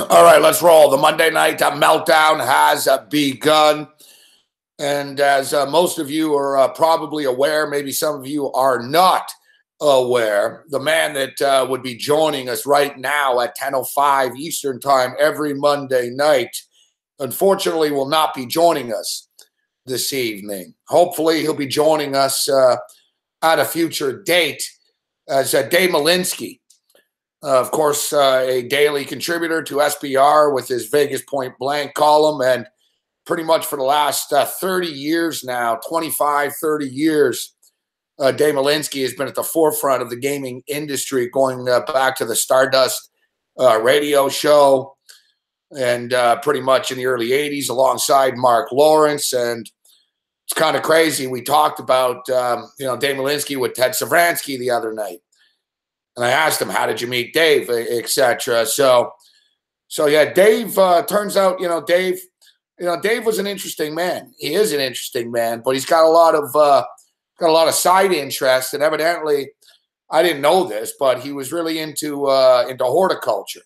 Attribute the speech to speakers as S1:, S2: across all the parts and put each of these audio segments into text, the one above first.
S1: All right, let's roll. The Monday night meltdown has begun. And as most of you are probably aware, maybe some of you are not aware, the man that would be joining us right now at 10:05 Eastern Time every Monday night, unfortunately, will not be joining us this evening. Hopefully, he'll be joining us at a future date as Gabe Morency. Of course, a daily contributor to SBR with his Vegas Point Blank column. And pretty much for the last 30 years now, 25, 30 years, Gabe Morency has been at the forefront of the gaming industry, going back to the Stardust radio show and pretty much in the early 80s alongside Mark Lawrence. And it's kind of crazy. We talked about, Gabe Morency with Ted Savransky the other night. And I asked him, how did you meet Dave, etc. So yeah, Dave, turns out, Dave was an interesting man. He is an interesting man, but he's got a lot of side interests. And evidently, I didn't know this, but he was really into horticulture.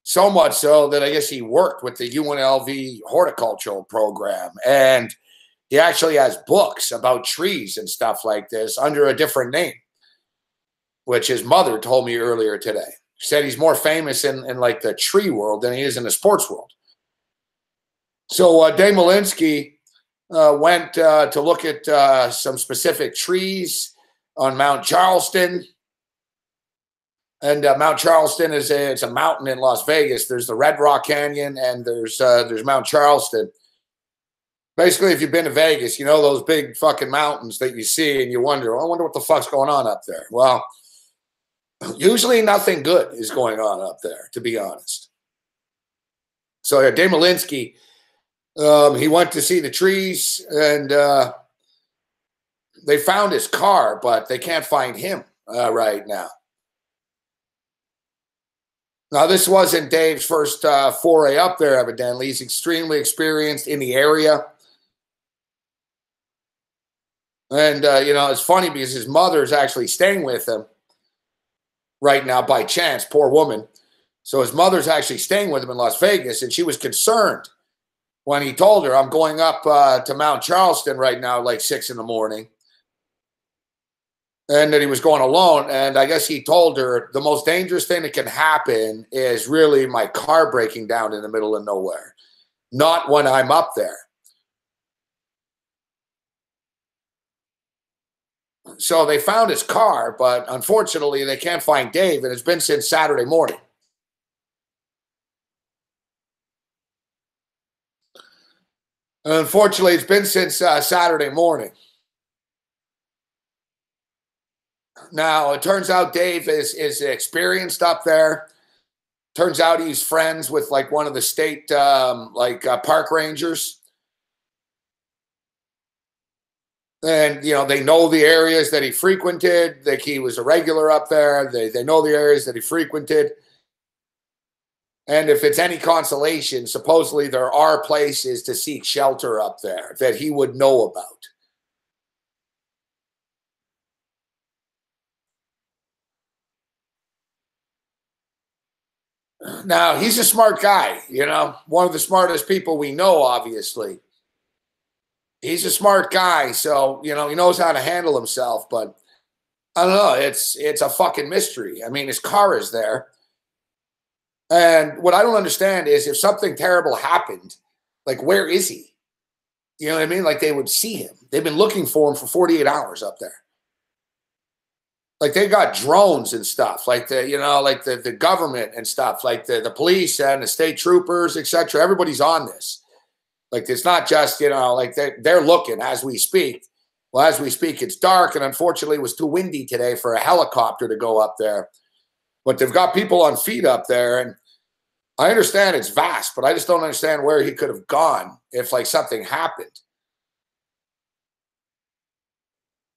S1: So much so that I guess he worked with the UNLV horticultural program. And he actually has books about trees and stuff like this under a different name, which his mother told me earlier today. She said he's more famous in like the tree world than he is in the sports world. So Gabe Morency went to look at some specific trees on Mount Charleston. And Mount Charleston it's a mountain in Las Vegas. There's the Red Rock Canyon and there's Mount Charleston. Basically, if you've been to Vegas, you know those big fucking mountains that you see and you wonder, I wonder what the fuck's going on up there. Well, usually nothing good is going on up there, to be honest. So yeah, Gabe Morency, he went to see the trees, and they found his car, but they can't find him right now. Now, this wasn't Dave's first foray up there, evidently. He's extremely experienced in the area. And, it's funny because his mother is actually staying with him right now by chance, poor woman. So his mother's actually staying with him in Las Vegas, and she was concerned when he told her, I'm going up to Mount Charleston right now, like 6 in the morning. And that he was going alone. And I guess he told her the most dangerous thing that can happen is really my car breaking down in the middle of nowhere, not when I'm up there. So they found his car, but unfortunately they can't find Dave, and it's been since Saturday morning. And unfortunately, it's been since Saturday morning. Now, it turns out Dave is experienced up there. Turns out he's friends with like one of the state park rangers. And, they know the areas that he frequented. Like he was a regular up there. They know the areas that he frequented. And if it's any consolation, supposedly there are places to seek shelter up there that he would know about. Now, he's a smart guy, one of the smartest people we know, obviously. He's a smart guy, so, he knows how to handle himself, but I don't know, it's a fucking mystery. I mean, his car is there. And what I don't understand is if something terrible happened, like, where is he? You know what I mean? Like, they would see him. They've been looking for him for 48 hours up there. Like, they got drones and stuff, like the government and stuff, like the police and the state troopers, etc. Everybody's on this. Like, it's not just, like they're looking as we speak. Well, as we speak, it's dark, and unfortunately it was too windy today for a helicopter to go up there. But they've got people on feet up there, and I understand it's vast, but I just don't understand where he could have gone if, like, something happened.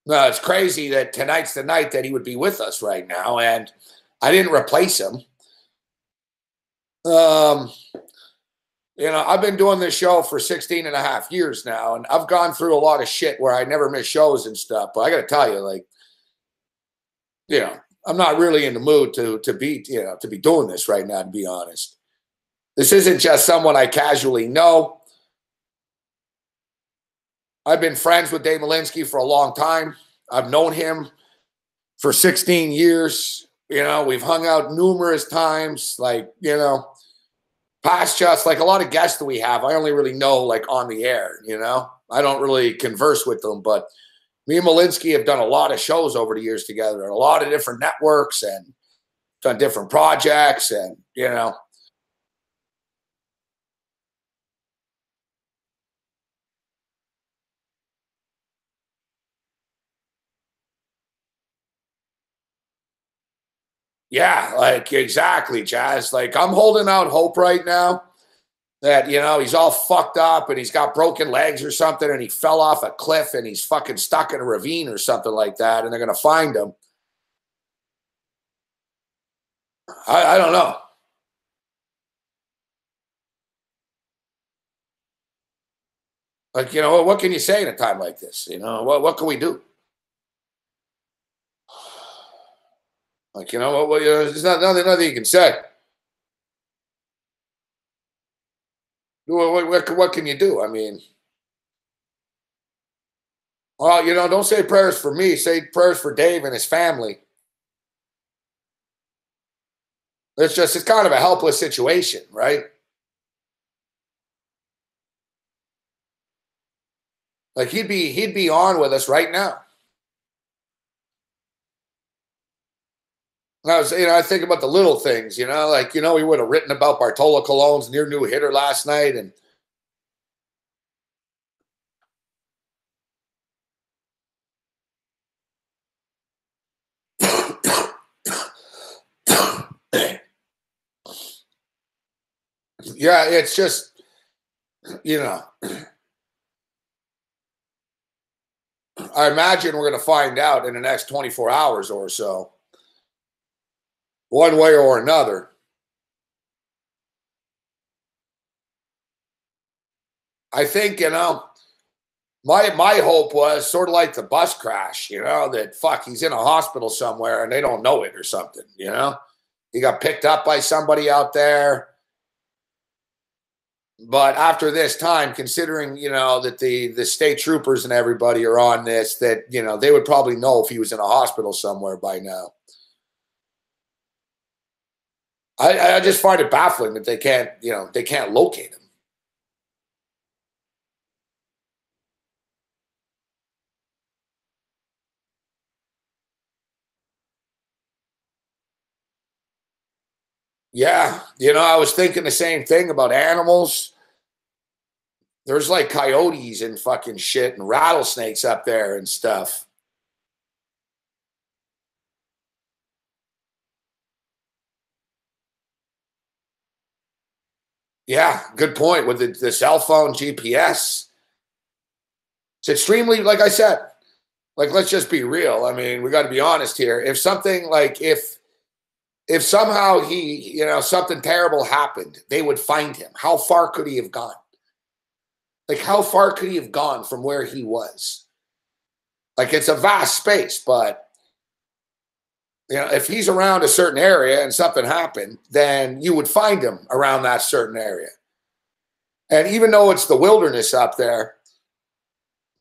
S1: No, it's crazy that tonight's the night that he would be with us right now, and I didn't replace him. I've been doing this show for 16 and a half years now, and I've gone through a lot of shit where I never miss shows and stuff. But I got to tell you, like, I'm not really in the mood to be doing this right now, to be honest. This isn't just someone I casually know. I've been friends with Dave Morency for a long time. I've known him for 16 years. You know, we've hung out numerous times, like, you know, past just like a lot of guests that we have. I only really know like on the air, you know, I don't really converse with them, but me and Morency have done a lot of shows over the years together, and a lot of different networks, and done different projects, and, you know, yeah, like exactly, Jazz. Like I'm holding out hope right now that, you know, he's all fucked up and he's got broken legs or something, and he fell off a cliff and he's fucking stuck in a ravine or something like that, and they're gonna find him. I don't know. Like, you know, what can you say in a time like this? You know, what can we do? Like, you know, you know, there's nothing you can say. What can you do? I mean, well, you know, don't say prayers for me. Say prayers for Dave and his family. It's kind of a helpless situation, right? Like he'd be on with us right now. And I was, you know, I think about the little things, you know, like, you know, he would have written about Bartolo Colon's near new hitter last night. And yeah, it's just, you know, I imagine we're going to find out in the next 24 hours or so, one way or another. I think, you know, my hope was sort of like the bus crash, you know, that fuck, he's in a hospital somewhere and they don't know it or something, you know? He got picked up by somebody out there. But after this time, considering, you know, that the state troopers and everybody are on this, that, you know, they would probably know if he was in a hospital somewhere by now. I just find it baffling that they can't, you know, they can't locate him. Yeah, you know, I was thinking the same thing about animals. There's like coyotes and fucking shit and rattlesnakes up there and stuff. Yeah, good point with the cell phone GPS. It's extremely, like I said, like let's just be real. I mean, we got to be honest here. If something like if somehow he, you know, something terrible happened, they would find him. How far could he have gone? Like how far could he have gone from where he was? Like it's a vast space, but you know, if he's around a certain area and something happened, then you would find him around that certain area. And even though it's the wilderness up there,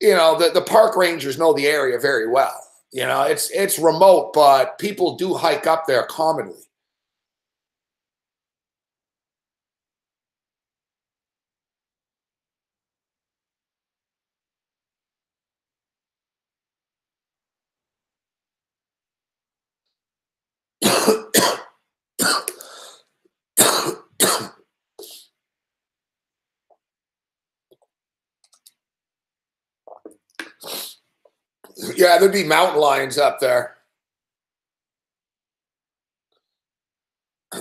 S1: you know, the park rangers know the area very well. You know, it's remote, but people do hike up there commonly. Yeah, there'd be mountain lions up there.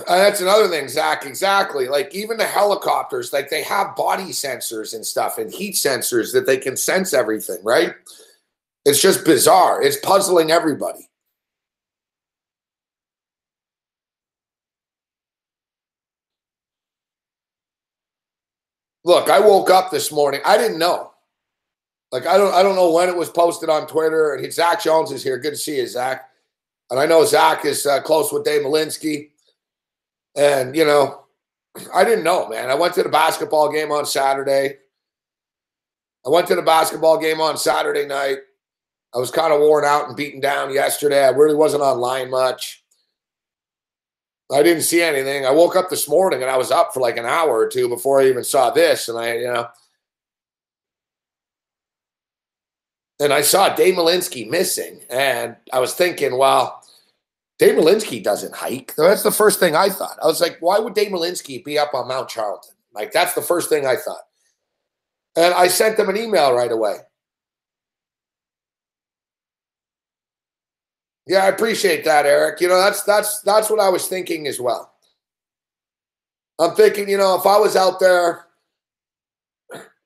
S1: That's another thing, Zach. Exactly. Like even the helicopters, like they have body sensors and stuff and heat sensors that they can sense everything, right? It's just bizarre. It's puzzling everybody. Look, I woke up this morning. I didn't know. Like I don't know when it was posted on Twitter. And Zach Jones is here. Good to see you, Zach. And I know Zach is close with Dave Morency. And you know, I didn't know, man. I went to the basketball game on Saturday. I went to the basketball game on Saturday night. I was kind of worn out and beaten down yesterday. I really wasn't online much. I didn't see anything. I woke up this morning and I was up for like an hour or two before I even saw this. And I saw Dave Malinsky missing. And I was thinking, well, Dave Malinsky doesn't hike. That's the first thing I thought. I was like, why would Dave Malinsky be up on Mount Charlton? Like, that's the first thing I thought. And I sent him an email right away. Yeah, I appreciate that, Eric. That's what I was thinking as well. I'm thinking, if I was out there,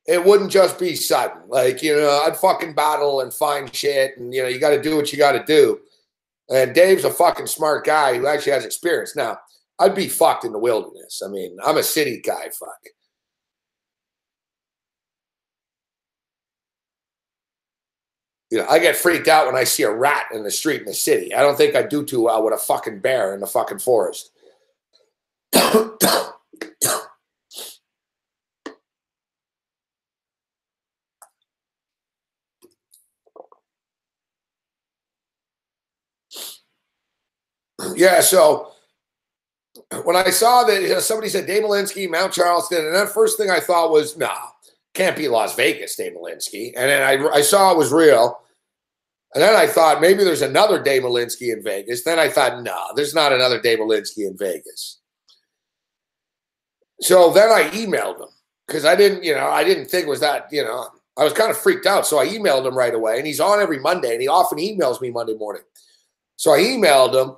S1: it wouldn't just be sudden. Like, I'd fucking battle and find shit, and you got to do what you got to do. And Dave's a fucking smart guy who actually has experience. Now, I'd be fucked in the wilderness. I mean, I'm a city guy, fuck. I get freaked out when I see a rat in the street in the city. I don't think I'd do too well with a fucking bear in the fucking forest. Yeah, so when I saw that somebody said Dave Malinsky, Mount Charleston, and that first thing I thought was, nah, can't be Las Vegas, Dave Malinsky. And then I saw it was real. And then I thought maybe there's another Dave Malinsky in Vegas. Then I thought, no, there's not another Dave Malinsky in Vegas. So then I emailed him because I didn't think it was that, I was kind of freaked out. So I emailed him right away, and he's on every Monday, and he often emails me Monday morning. So I emailed him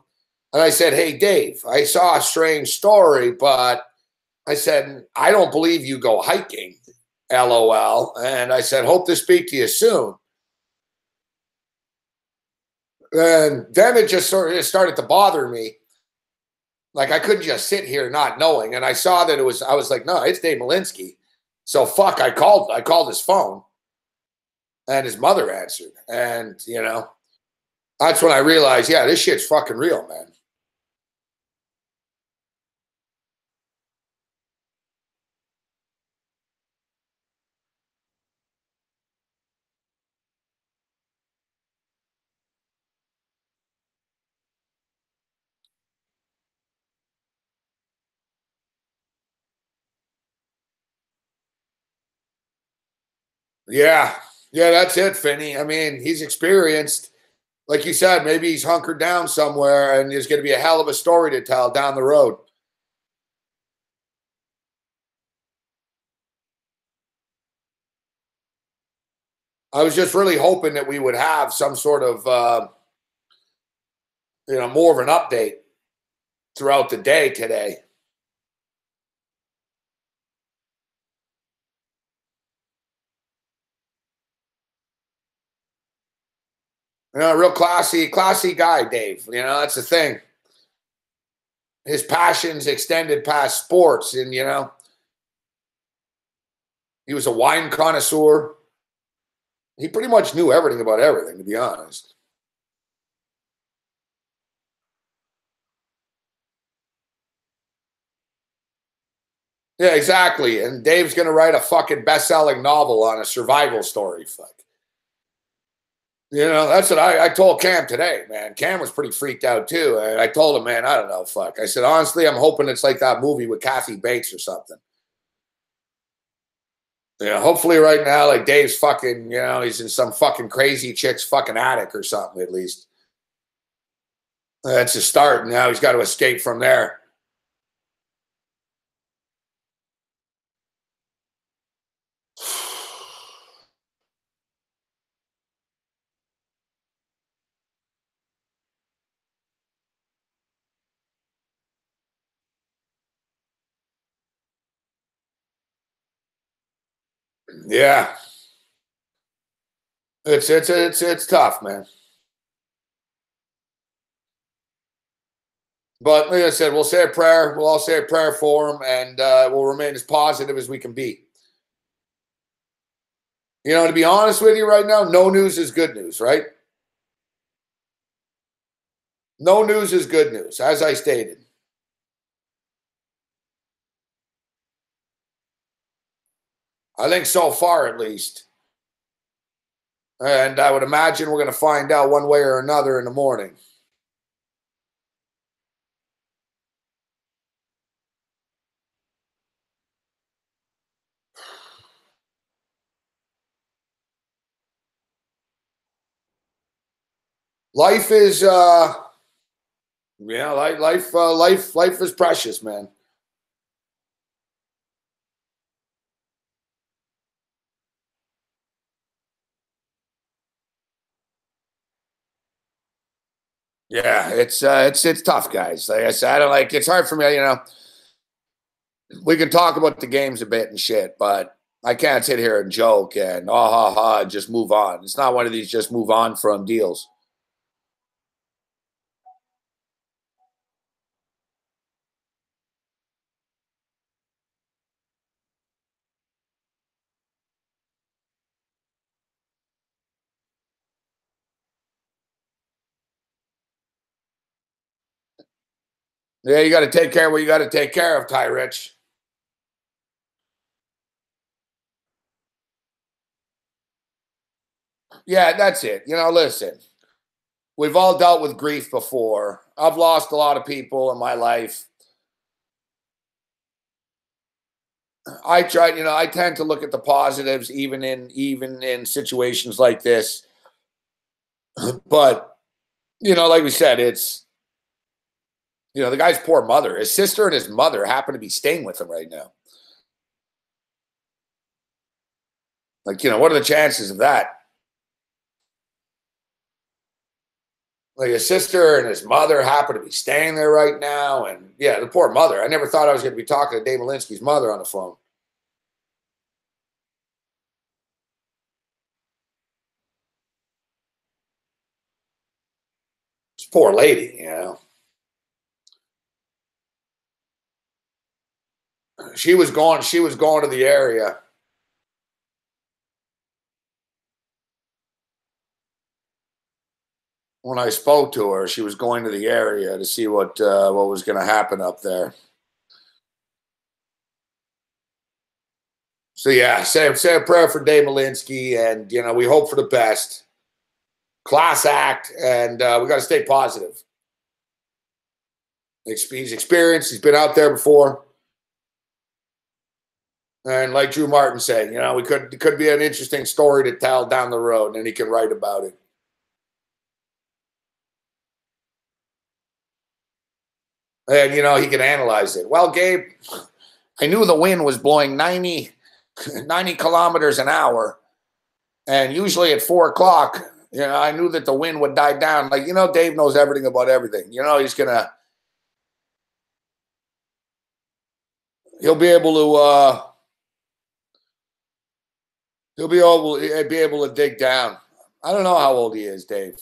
S1: and I said, hey, Dave, I saw a strange story, but I said, I don't believe you go hiking, LOL. And I said, hope to speak to you soon. And then it just started to bother me. Like, I couldn't just sit here not knowing. And I saw that I was like, no, it's Dave Malinsky. So fuck, I called his phone, and his mother answered. And, that's when I realized, yeah, this shit's fucking real, man. Yeah. Yeah, that's it, Finney. I mean, he's experienced. Like you said, maybe he's hunkered down somewhere, and there's going to be a hell of a story to tell down the road. I was just really hoping that we would have some sort of, more of an update throughout the day today. Real classy guy, Dave. That's the thing. His passions extended past sports, and he was a wine connoisseur. He pretty much knew everything about everything, to be honest. Yeah, exactly. And Dave's going to write a fucking best-selling novel on a survival story. Fuck. That's what I told Cam today, man. Cam was pretty freaked out too. And I told him, man, I don't know, fuck. I said, honestly, I'm hoping it's like that movie with Kathy Bates or something. Hopefully right now, like Dave's fucking, he's in some fucking crazy chick's fucking attic or something, at least. That's a start. Now he's got to escape from there. Yeah. It's tough, man. But like I said, we'll say a prayer. We'll all say a prayer for him, and we'll remain as positive as we can be. To be honest with you right now, no news is good news, right? No news is good news, as I stated. I think so far, at least. And I would imagine we're going to find out one way or another in the morning. Life is, yeah, life is precious, man. Yeah, it's tough, guys. Like I said, I don't like. It's hard for me. We can talk about the games a bit and shit, but I can't sit here and joke and ha ha and just move on. It's not one of these just move on from deals. Yeah, you got to take care of what you got to take care of, Ty Rich. Yeah, that's it. Listen, we've all dealt with grief before. I've lost a lot of people in my life. I tend to look at the positives even in situations like this. But, like we said, it's the guy's poor mother, his sister and his mother happen to be staying with him right now. Like, what are the chances of that? Like his sister and his mother happen to be staying there right now. And yeah, the poor mother. I never thought I was going to be talking to Dave Malinsky's mother on the phone. This poor lady. She was going to the area. When I spoke to her, she was going to the area to see what was going to happen up there. So yeah, say a prayer for Dave Malinsky, and we hope for the best. Class act, and we got to stay positive. He's experienced. He's been out there before, and like Drew Martin said, it could be an interesting story to tell down the road, and he can write about it. And he can analyze it. Well, Gabe, I knew the wind was blowing 90 kilometers an hour, and usually at 4 o'clock, I knew that the wind would die down. Like, Dave knows everything about everything. He'll be able to be able to dig down. I don't know how old he is, Dave.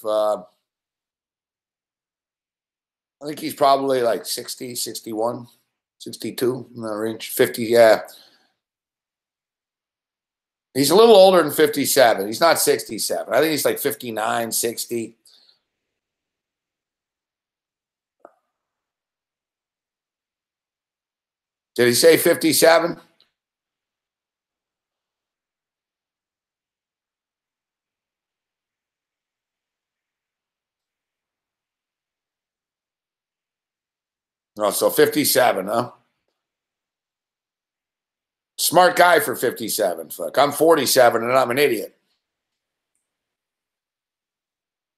S1: I think he's probably like 60, 61, 62 in the range. 50, yeah. He's a little older than 57. He's not 67. I think he's like 59, 60. Did he say 57? Oh, so 57, huh? Smart guy for 57. Fuck. I'm 47 and I'm an idiot.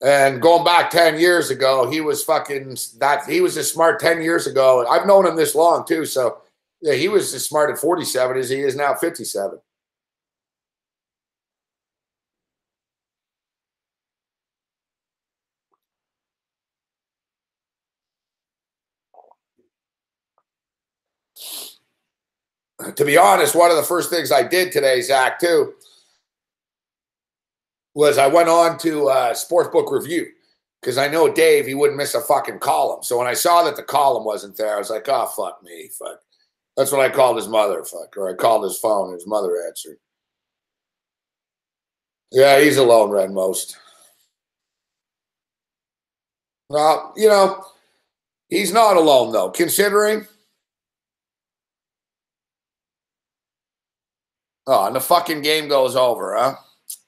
S1: And going back 10 years ago, he was he was as smart 10 years ago. I've known him this long too. So yeah, he was as smart at 47 as he is now 57. To be honest, one of the first things I did today, Zach, too, was I went on to Sportsbook Review because I know Dave, he wouldn't miss a fucking column. So when I saw that the column wasn't there, I was like, oh, fuck me. Fuck. That's when I called his mother, fuck. Or I called his phone and his mother answered. Yeah, he's alone, Red most. Well, he's not alone, though, considering Oh, and the fucking game goes over, huh?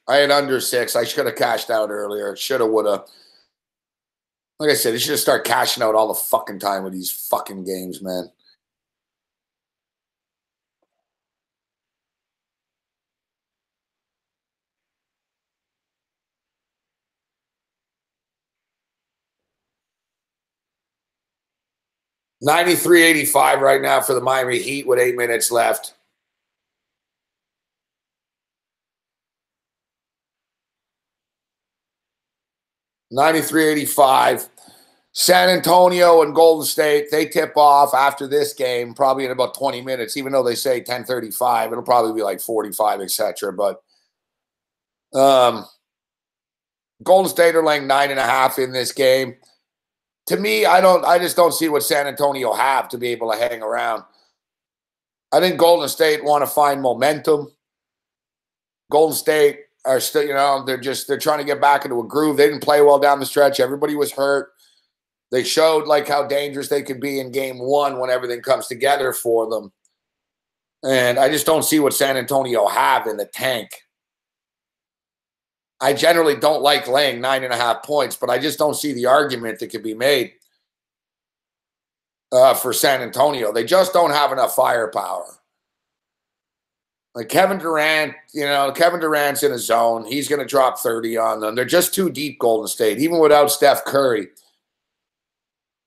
S1: I had under 6. I should have cashed out earlier. Shoulda, woulda. Like I said, you should just start cashing out all the fucking time with these fucking games, man. $93.85 right now for the Miami Heat with 8 minutes left. $93.85. San Antonio and Golden State, they tip off after this game, probably in about 20 minutes, even though they say 10:35. It'll probably be like 45, etc. But Golden State are laying 9.5 in this game. To me, I just don't see what San Antonio have to be able to hang around. I think Golden State want to find momentum. Golden State are still, they're trying to get back into a groove. They didn't play well down the stretch. Everybody was hurt. They showed like how dangerous they could be in game 1 when everything comes together for them. And I just don't see what San Antonio have in the tank. I generally don't like laying 9.5 points, but I just don't see the argument that could be made for San Antonio. They just don't have enough firepower. Like Kevin Durant, Kevin Durant's in a zone. He's going to drop 30 on them. They're just too deep, Golden State, even without Steph Curry.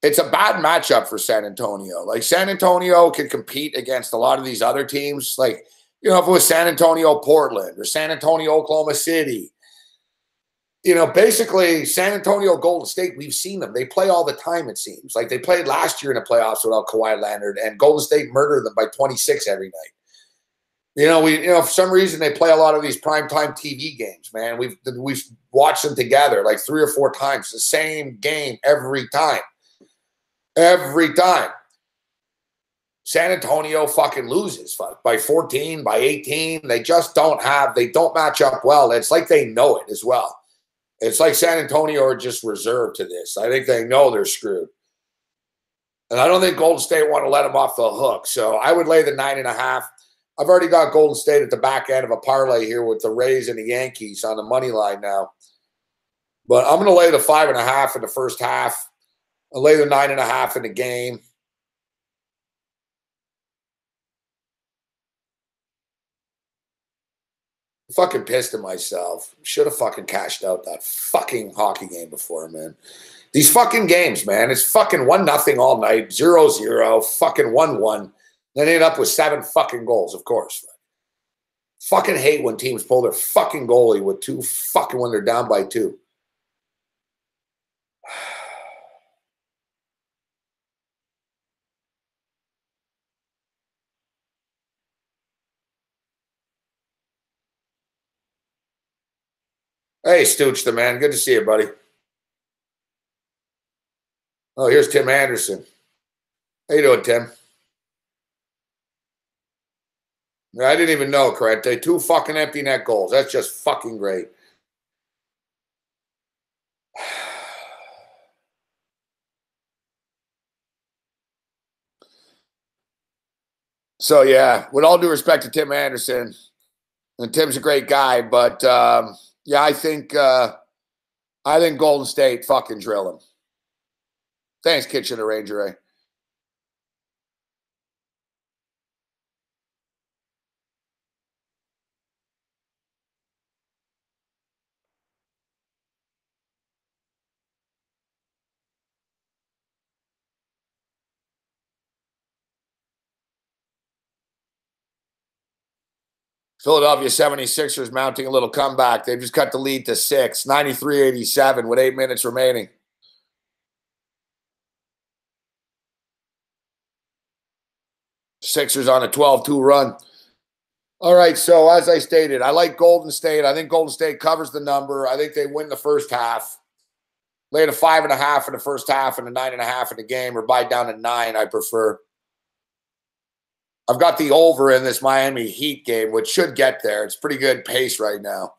S1: It's a bad matchup for San Antonio. Like San Antonio can compete against a lot of these other teams. Like, if it was San Antonio, Portland, or San Antonio, Oklahoma City. Basically San Antonio, Golden State, we've seen them. They play all the time, it seems. Like they played last year in the playoffs without Kawhi Leonard, and Golden State murdered them by 26 every night. For some reason they play a lot of these primetime TV games, man. We've watched them together like 3 or 4 times. The same game every time. Every time. San Antonio fucking loses by 14, by 18. They just don't match up well. It's like they know it as well. It's like San Antonio are just reserved to this. I think they know they're screwed. And I don't think Golden State want to let them off the hook. So I would lay the 9.5. I've already got Golden State at the back end of a parlay here with the Rays and the Yankees on the money line now. But I'm going to lay the 5.5 in the first half. I'll lay the 9.5 in the game. I'm fucking pissed at myself. Should have fucking cashed out that fucking hockey game before, man. These fucking games, man. It's fucking 1-0 all night, 0-0, fucking 1-1. Then end up with 7 fucking goals, of course. Fucking hate when teams pull their fucking goalie with 2 fucking when they're down by 2. Hey, Stooch the man. Good to see you, buddy. Oh, here's Tim Anderson. How you doing, Tim? I didn't even know, Corrente. 2 fucking empty net goals. That's just fucking great. So, yeah, with all due respect to Tim Anderson, and Tim's a great guy, but, yeah, I think Golden State fucking drill him. Thanks, Kitchener Ranger, eh? Philadelphia 76ers mounting a little comeback. They've just cut the lead to 6, 93-87 with 8 minutes remaining. Sixers on a 12-2 run. All right, so as I stated, I like Golden State. I think Golden State covers the number. I think they win the first half. Laid a 5.5 in the first half and a 9.5 in the game, or buy down to 9, I prefer. I've got the over in this Miami Heat game, which should get there. It's pretty good pace right now.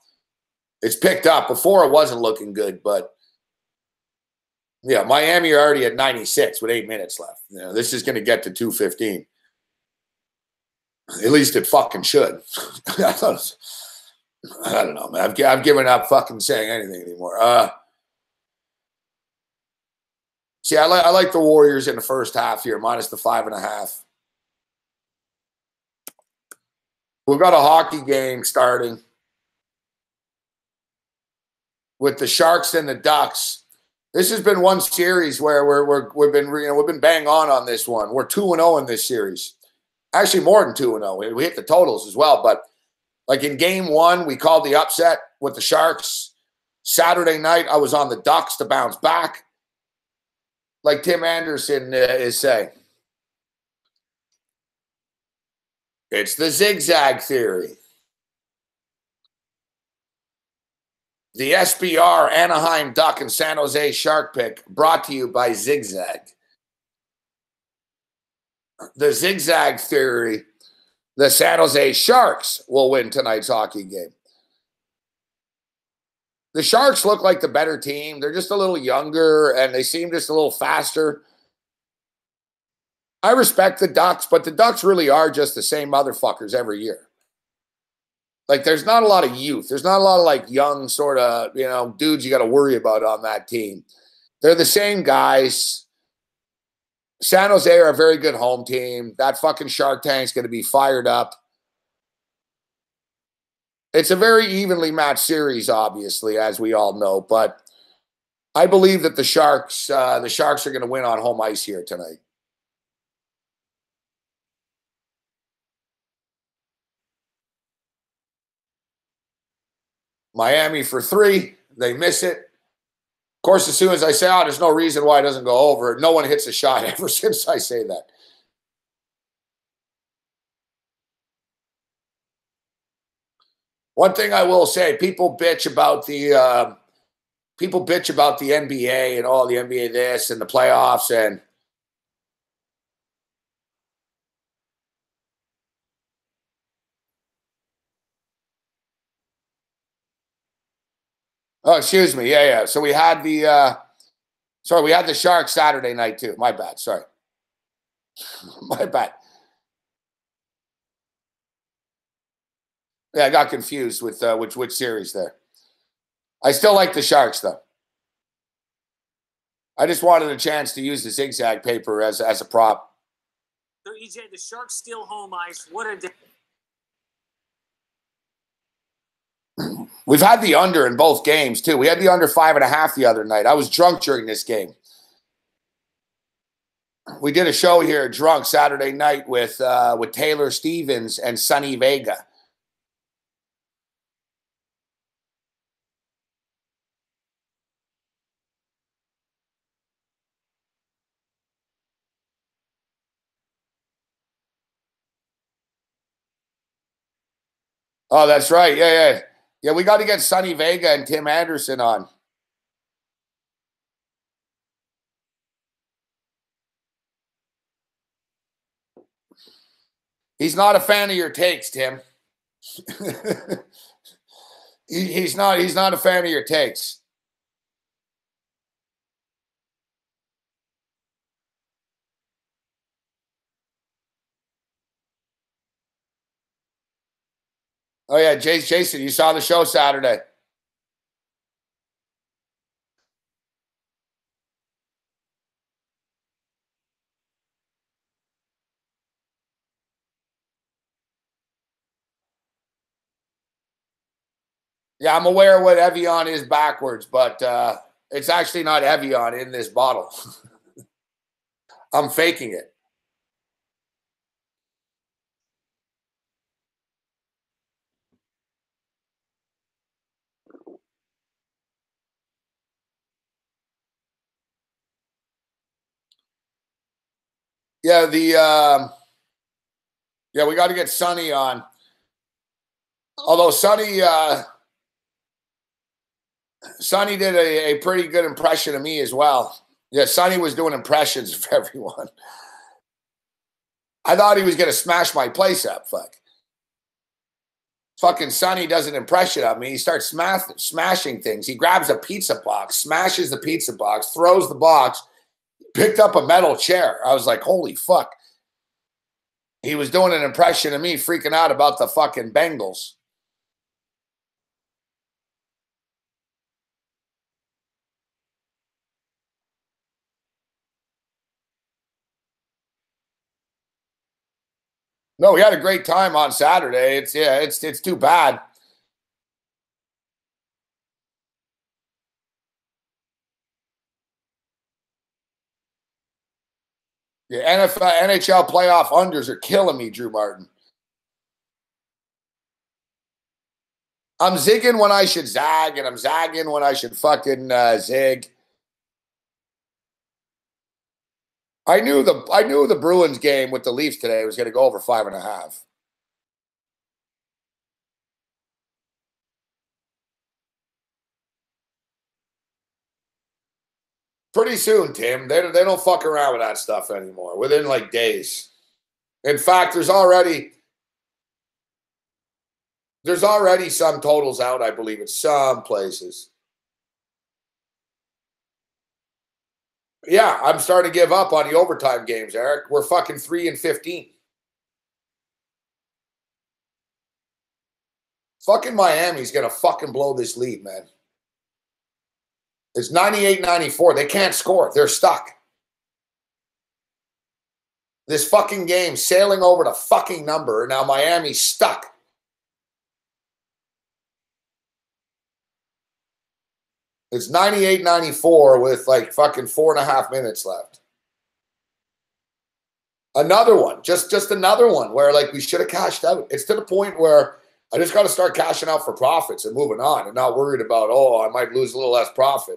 S1: It's picked up. Before it wasn't looking good, but yeah, Miami are already at 96 with 8 minutes left. This is going to get to 215. At least it fucking should. I don't know, man. I've given up fucking saying anything anymore. See, I like the Warriors in the first half here, minus the 5.5. We've got a hockey game starting with the Sharks and the Ducks. This has been one series where we've been bang on this one. We're 2-0 in this series. Actually, more than 2-0. We hit the totals as well. But like in game one, we called the upset with the Sharks. Saturday night, I was on the Ducks to bounce back. Like Tim Anderson is saying. It's the zigzag theory. The SBR Anaheim Duck and San Jose Shark pick brought to you by Zigzag. The zigzag theory, the San Jose Sharks will win tonight's hockey game. The Sharks look like the better team. They're just a little younger, and they seem just a little faster. I respect the Ducks, but the Ducks really are just the same motherfuckers every year. Like, there's not a lot of youth. There's not a lot of, like, young sort of, dudes you got to worry about on that team. They're the same guys. San Jose are a very good home team. That fucking Shark Tank's going to be fired up. It's a very evenly matched series, obviously, as we all know. But I believe that the Sharks are going to win on home ice here tonight. Miami for 3. They miss it. Of course, as soon as I say, there's no reason why it doesn't go over, no one hits a shot ever since I say that. One thing I will say, people bitch about the NBA and all the NBA this and the playoffs and oh, excuse me. Yeah. So we had the Sharks Saturday night too. My bad. Sorry. My bad. Yeah, I got confused with which series there. I still like the Sharks though. I just wanted a chance to use the zigzag paper as a prop.
S2: So EJ, the Sharks steal home ice. What a day.
S1: We've had the under in both games, too. We had the under 5.5 the other night. I was drunk during this game. We did a show here, drunk, Saturday night with Taylor Stevens and Sonny Vega. Oh, that's right. Yeah. Yeah, we got to get Sonny Vega and Tim Anderson on. He's not a fan of your takes, Tim. He's not a fan of your takes. Oh, yeah, Jason, you saw the show Saturday. Yeah, I'm aware of what Evian is backwards, but it's actually not Evian in this bottle. I'm faking it. Yeah, we got to get Sonny on. Although Sonny did a pretty good impression of me as well. Yeah, Sonny was doing impressions of everyone. I thought he was going to smash my place up. Fucking Sonny does an impression of me. He starts smashing things. He grabs a pizza box, smashes the pizza box, throws the box, picked up a metal chair. I was like, holy fuck. He was doing an impression of me freaking out about the fucking Bengals. No, we had a great time on Saturday. It's too bad. The NHL playoff unders are killing me, Drew Martin. I'm zigging when I should zag, and I'm zagging when I should fucking zig. I knew the Bruins game with the Leafs today was going to go over 5.5. Pretty soon, Tim. They don't fuck around with that stuff anymore. Within like days. In fact, there's already some totals out, I believe, at some places. Yeah, I'm starting to give up on the overtime games, Eric. We're fucking 3-15. Fucking Miami's going to fucking blow this lead, man. It's 98-94. They can't score. They're stuck. This fucking game sailing over the fucking number. Now Miami's stuck. It's 98-94 with like fucking 4.5 minutes left. Another one. Just another one where like we should have cashed out. It's to the point where I just got to start cashing out for profits and moving on and not worried about, oh, I might lose a little less profit.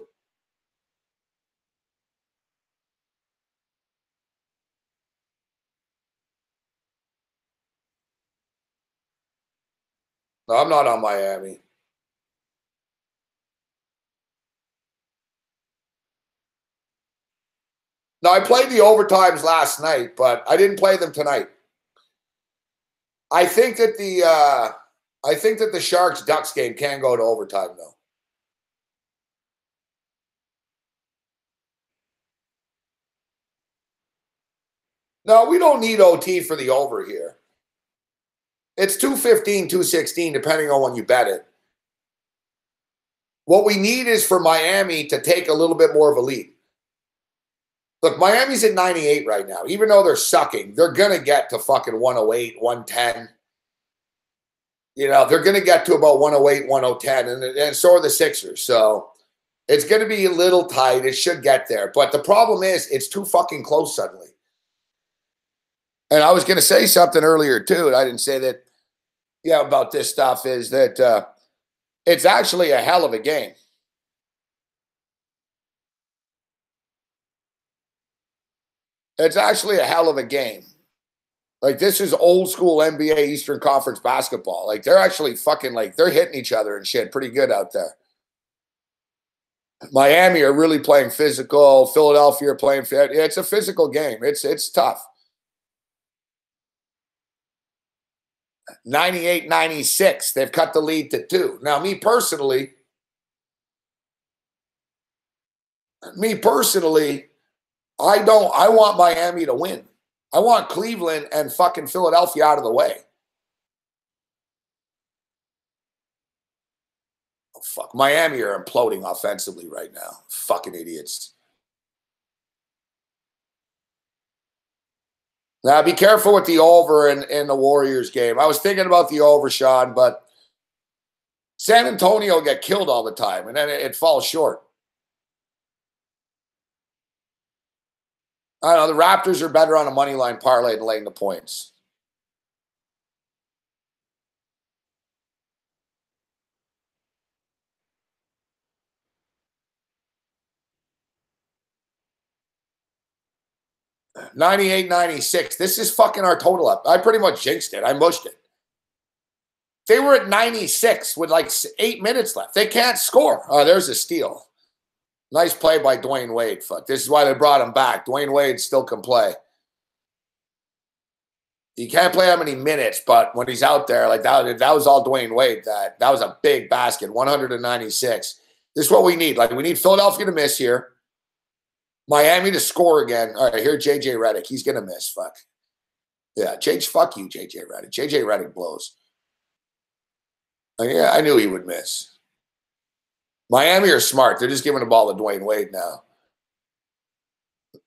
S1: No, I'm not on Miami. No, I played the overtimes last night, but I didn't play them tonight. I think that the Sharks Ducks game can go to overtime though. No, we don't need OT for the over here. It's 215, 216, depending on when you bet it. What we need is for Miami to take a little bit more of a lead. Look, Miami's at 98 right now. Even though they're sucking, they're going to get to fucking 108, 110. You know, they're going to get to about 108, 110, and so are the Sixers. So it's going to be a little tight. It should get there. But the problem is it's too fucking close suddenly. And I was going to say something earlier, too, and I didn't say that, yeah, about this stuff, is that it's actually a hell of a game. It's actually a hell of a game. Like, this is old school NBA Eastern Conference basketball. Like, they're actually fucking, like, they're hitting each other and shit pretty good out there. Miami are really playing physical. Philadelphia are playing fit. It's a physical game. It's tough. 98-96. They've cut the lead to 2. Now, me personally, I want Miami to win. I want Cleveland and fucking Philadelphia out of the way. Oh, fuck. Miami are imploding offensively right now. Fucking idiots. Now, be careful with the over in the Warriors game. I was thinking about the over, Sean, but San Antonio get killed all the time, and then it falls short. I don't know. The Raptors are better on a money line parlay than laying the points. $98.96. This is fucking our total up. I pretty much jinxed it. I mushed it. They were at 96 with like 8 minutes left. They can't score. Oh, there's a steal. Nice play by Dwayne Wade. Fuck. This is why they brought him back. Dwayne Wade still can play. He can't play that many minutes, but when he's out there, like that was all Dwayne Wade. That was a big basket. 196. This is what we need. Like, we need Philadelphia to miss here. Miami to score again. All right, here, JJ Redick. He's going to miss. Fuck. Yeah, fuck you, JJ Redick. JJ Redick blows. Yeah, I knew he would miss. Miami are smart. They're just giving the ball to Dwayne Wade now.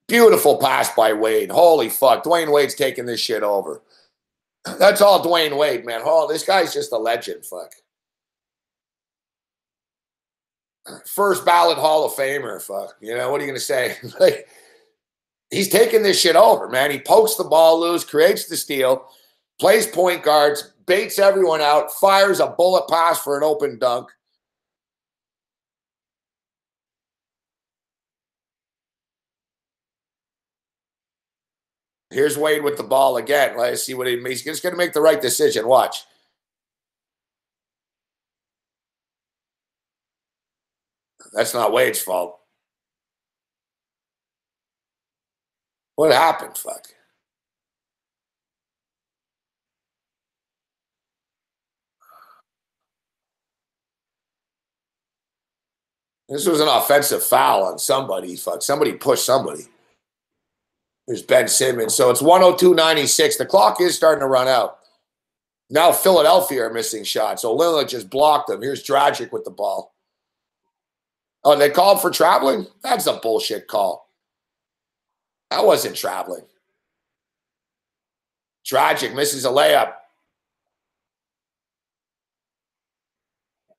S1: Beautiful pass by Wade. Holy fuck. Dwayne Wade's taking this shit over. That's all Dwayne Wade, man. Oh, this guy's just a legend. Fuck. First ballot Hall of Famer. Fuck. You know, what are you going to say? Like, he's taking this shit over, man. He pokes the ball loose, creates the steal, plays point guards, baits everyone out, fires a bullet pass for an open dunk. Here's Wade with the ball again. Let's see what he's just going to make the right decision. Watch. That's not Wade's fault. What happened? Fuck. This was an offensive foul on somebody. Fuck. Somebody pushed somebody. There's Ben Simmons. So it's 102-96. The clock is starting to run out. Now Philadelphia are missing shots. Olynyk just blocked them. Here's Dragic with the ball. Oh, they called for traveling? That's a bullshit call. That wasn't traveling. Dragic misses a layup.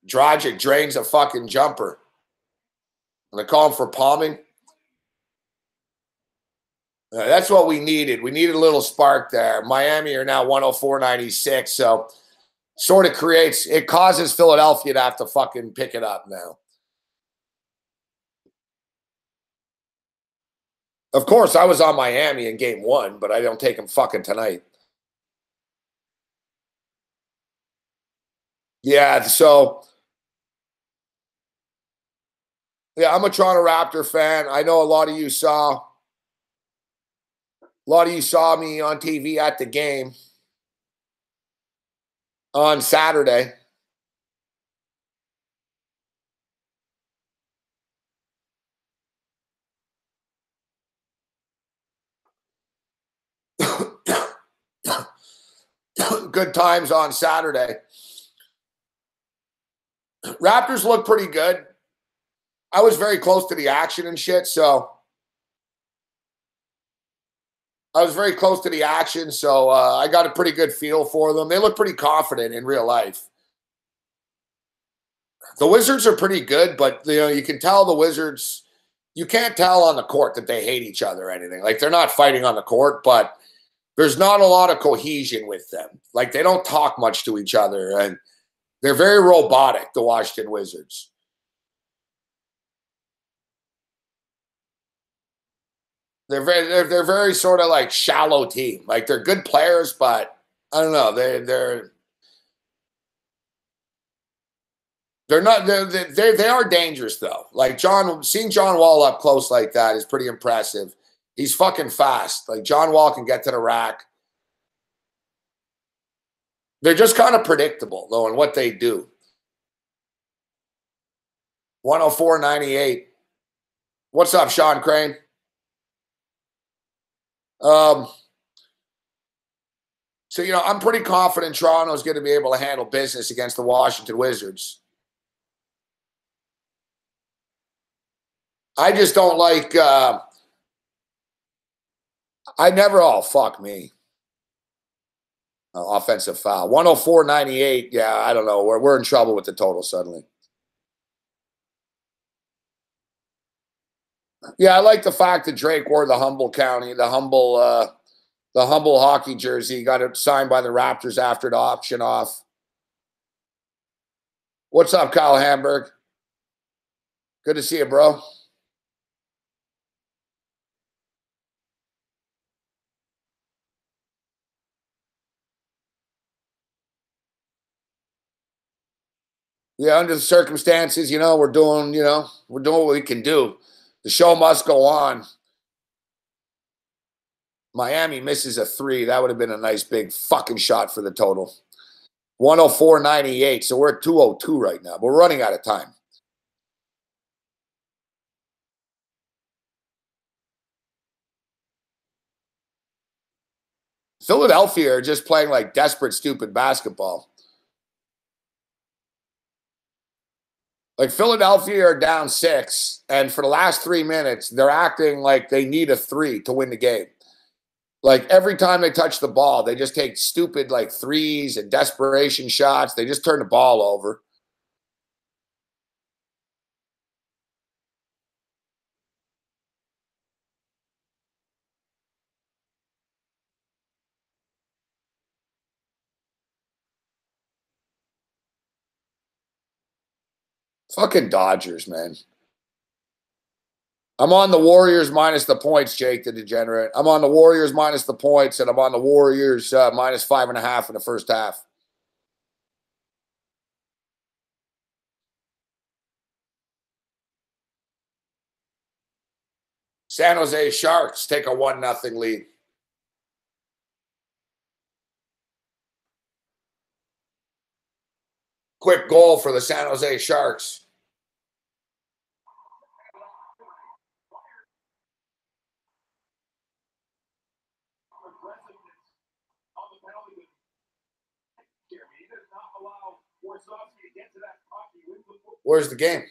S1: Dragic drains a fucking jumper. And they call him for palming. That's what we needed. We needed a little spark there. Miami are now 104-96. So sort of it causes Philadelphia to have to fucking pick it up now. Of course, I was on Miami in game 1, but I don't take them fucking tonight. Yeah, so yeah, I'm a Toronto Raptor fan. I know a lot of you saw me on TV at the game on Saturday. Good times on Saturday. Raptors look pretty good. I was very close to the action and shit, so I got a pretty good feel for them. They look pretty confident in real life. The Wizards are pretty good, but you can tell the Wizards, you can't tell on the court that they hate each other or anything. Like, they're not fighting on the court, but there's not a lot of cohesion with them. Like, they don't talk much to each other, and they're very robotic, the Washington Wizards. They're very sort of like shallow team. Like, they're good players, but I don't know. They are dangerous though. Like, seeing John Wall up close like that is pretty impressive. He's fucking fast. Like, John Wall can get to the rack. They're just kind of predictable though in what they do. 104-98. What's up, Sean Crane? So, I'm pretty confident Toronto's going to be able to handle business against the Washington Wizards. I just don't like fuck me. Offensive foul. 104-98. Yeah, I don't know. We're in trouble with the total suddenly. Yeah, I like the fact that Drake wore the humble hockey jersey. He got it signed by the Raptors after the option off. What's up, Kyle Hamburg? Good to see you, bro. Yeah, under the circumstances, we're doing what we can do. The show must go on. Miami misses a 3. That would have been a nice big fucking shot for the total. 104-98. So we're at 202 right now. But we're running out of time. Philadelphia are just playing like desperate, stupid basketball. Like Philadelphia are down 6, and for the last 3 minutes, they're acting like they need a 3 to win the game. Like every time they touch the ball, they just take stupid like 3s and desperation shots. They just turn the ball over. Fucking Dodgers, man. I'm on the Warriors minus the points, Jake the Degenerate. I'm on the Warriors minus the points, and I'm on the Warriors minus 5.5 in the first half. San Jose Sharks take a 1-0 lead. Quick goal for the San Jose Sharks. Where's the game?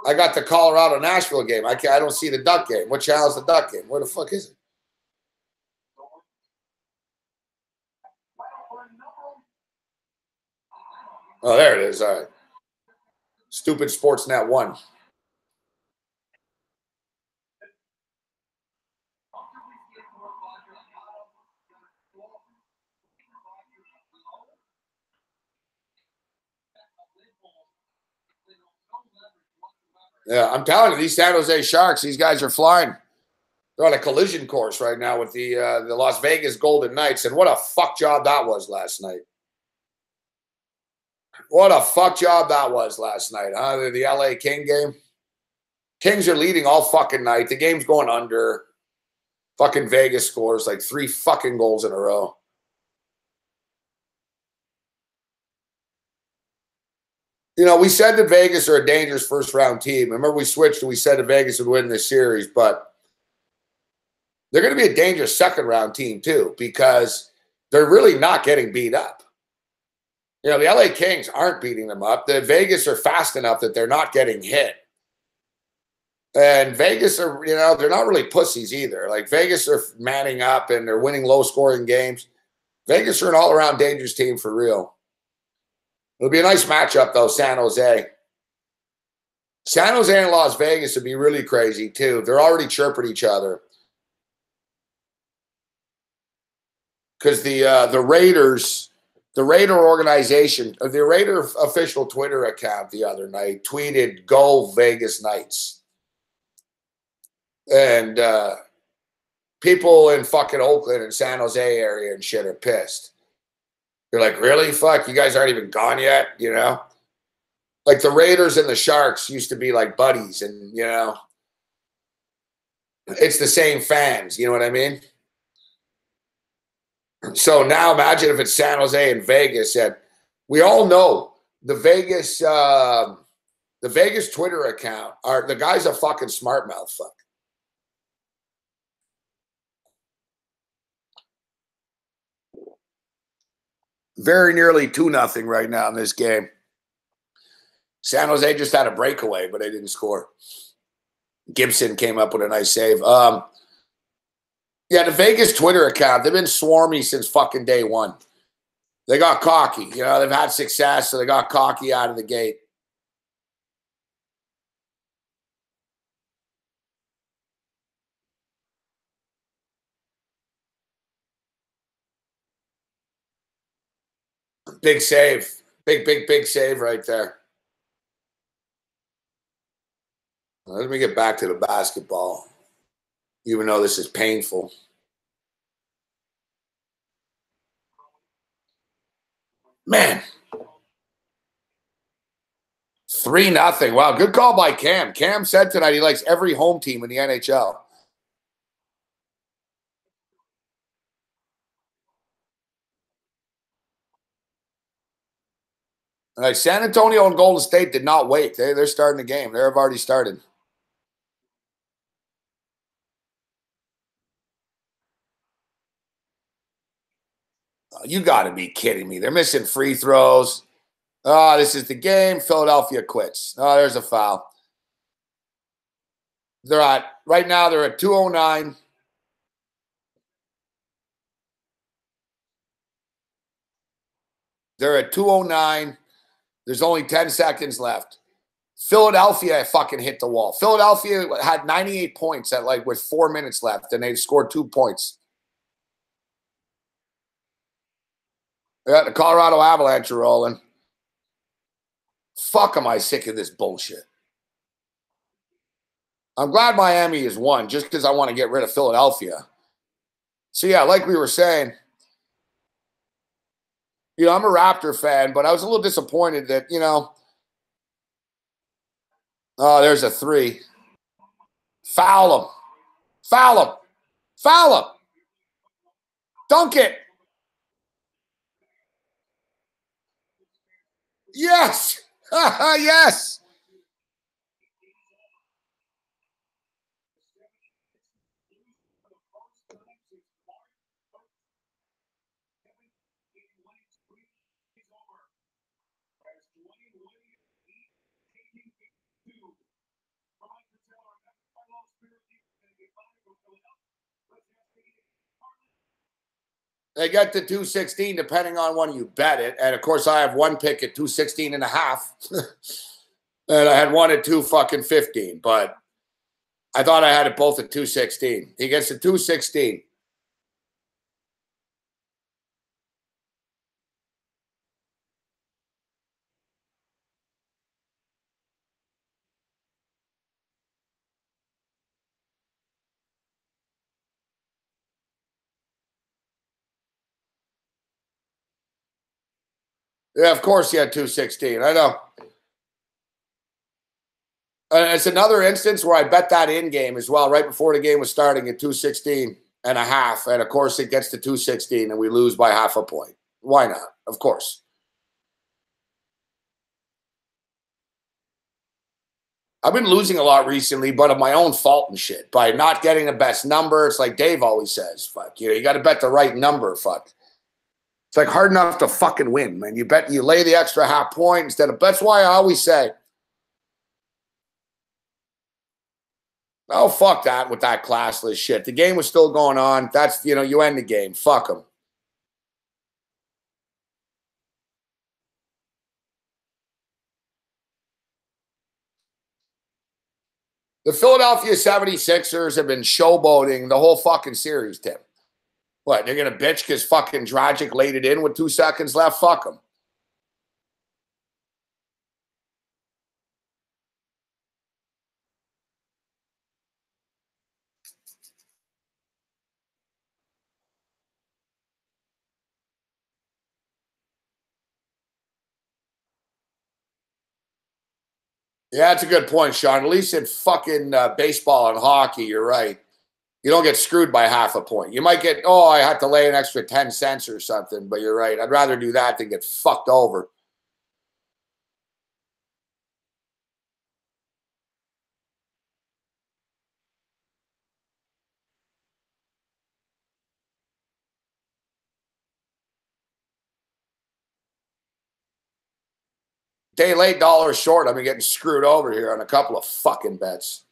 S1: I got the Colorado-Nashville game. I don't see the Duck game. What channel's the Duck game? Where the fuck is it? Oh, there it is. All right. Stupid Sportsnet 1. Yeah, I'm telling you, these San Jose Sharks, these guys are flying. They're on a collision course right now with the Las Vegas Golden Knights, and what a fuck job that was last night. What a fuck job that was last night, huh? The LA King game. Kings are leading all fucking night. The game's going under. Fucking Vegas scores like 3 fucking goals in a row. You know, we said that Vegas are a dangerous first-round team. Remember, we switched and we said that Vegas would win this series, but they're going to be a dangerous second-round team too because they're really not getting beat up. You know, the LA Kings aren't beating them up. The Vegas are fast enough that they're not getting hit. And Vegas are, you know, they're not really pussies either. Like Vegas are manning up and they're winning low-scoring games. Vegas are an all-around dangerous team for real. It'll be a nice matchup, though, San Jose. San Jose and Las Vegas would be really crazy, too. They're already chirping each other. Because the Raiders, the Raider organization, the Raider official Twitter account the other night tweeted, "Go Vegas Knights." And people in fucking Oakland and San Jose area and shit are pissed. You're like, really? Fuck, you guys aren't even gone yet, you know? Like the Raiders and the Sharks used to be like buddies and, you know, it's the same fans, you know what I mean? So now imagine if it's San Jose and Vegas, and we all know the Vegas Twitter account the guy's a fucking smart mouth fuck. Very nearly 2-0 right now in this game. San Jose just had a breakaway, but they didn't score. Gibson came up with a nice save. Yeah, the Vegas Twitter account, they've been swarmy since fucking day one. They got cocky. You know, they've had success, so they got cocky out of the gate. Big save. Big save right there. Let me get back to the basketball, even though this is painful. Man. 3-0. Wow, good call by Cam. Cam said tonight he likes every home team in the NHL. Like San Antonio and Golden State did not wait. They're starting the game. They've already started. You got to be kidding me. They're missing free throws. Oh, this is the game. Philadelphia quits. Oh, there's a foul. Right now, they're at 2:09. They're at 2:09. There's only 10 seconds left. Philadelphia fucking hit the wall. Philadelphia had 98 points with 4 minutes left, and they scored 2 points. Yeah, the Colorado Avalanche are rolling. Fuck, am I sick of this bullshit. I'm glad Miami has won just because I want to get rid of Philadelphia. So, yeah, like we were saying, I'm a Raptor fan, but I was a little disappointed that, oh, there's a 3. Foul him. Foul him. Foul him. Dunk it. Yes. Yes. They get to 216 depending on when you bet it. And of course, I have one pick at 216.5. And I had one at 215. But I thought I had it both at 216. He gets to 216. Yeah, of course he had 216. I know. It's another instance where I bet that in game as well, right before the game was starting at 216.5. And of course, it gets to 216 and we lose by half a point. Why not? Of course. I've been losing a lot recently, but of my own fault and shit. By not getting the best number. It's like Dave always says, fuck, you got to bet the right number, fuck. It's like hard enough to fucking win, man. You lay the extra half point instead of, that's why I always say, oh, fuck that with that classless shit. The game was still going on. That's, you end the game. Fuck them. The Philadelphia 76ers have been showboating the whole fucking series, Tim. What, they're going to bitch because fucking Dragic laid it in with 2 seconds left? Fuck them. Yeah, that's a good point, Sean. At least in fucking baseball and hockey, you're right. You don't get screwed by half a point. You might get, I had to lay an extra 10 cents or something, but you're right. I'd rather do that than get fucked over. Day late, dollar short. I've been getting screwed over here on a couple of fucking bets.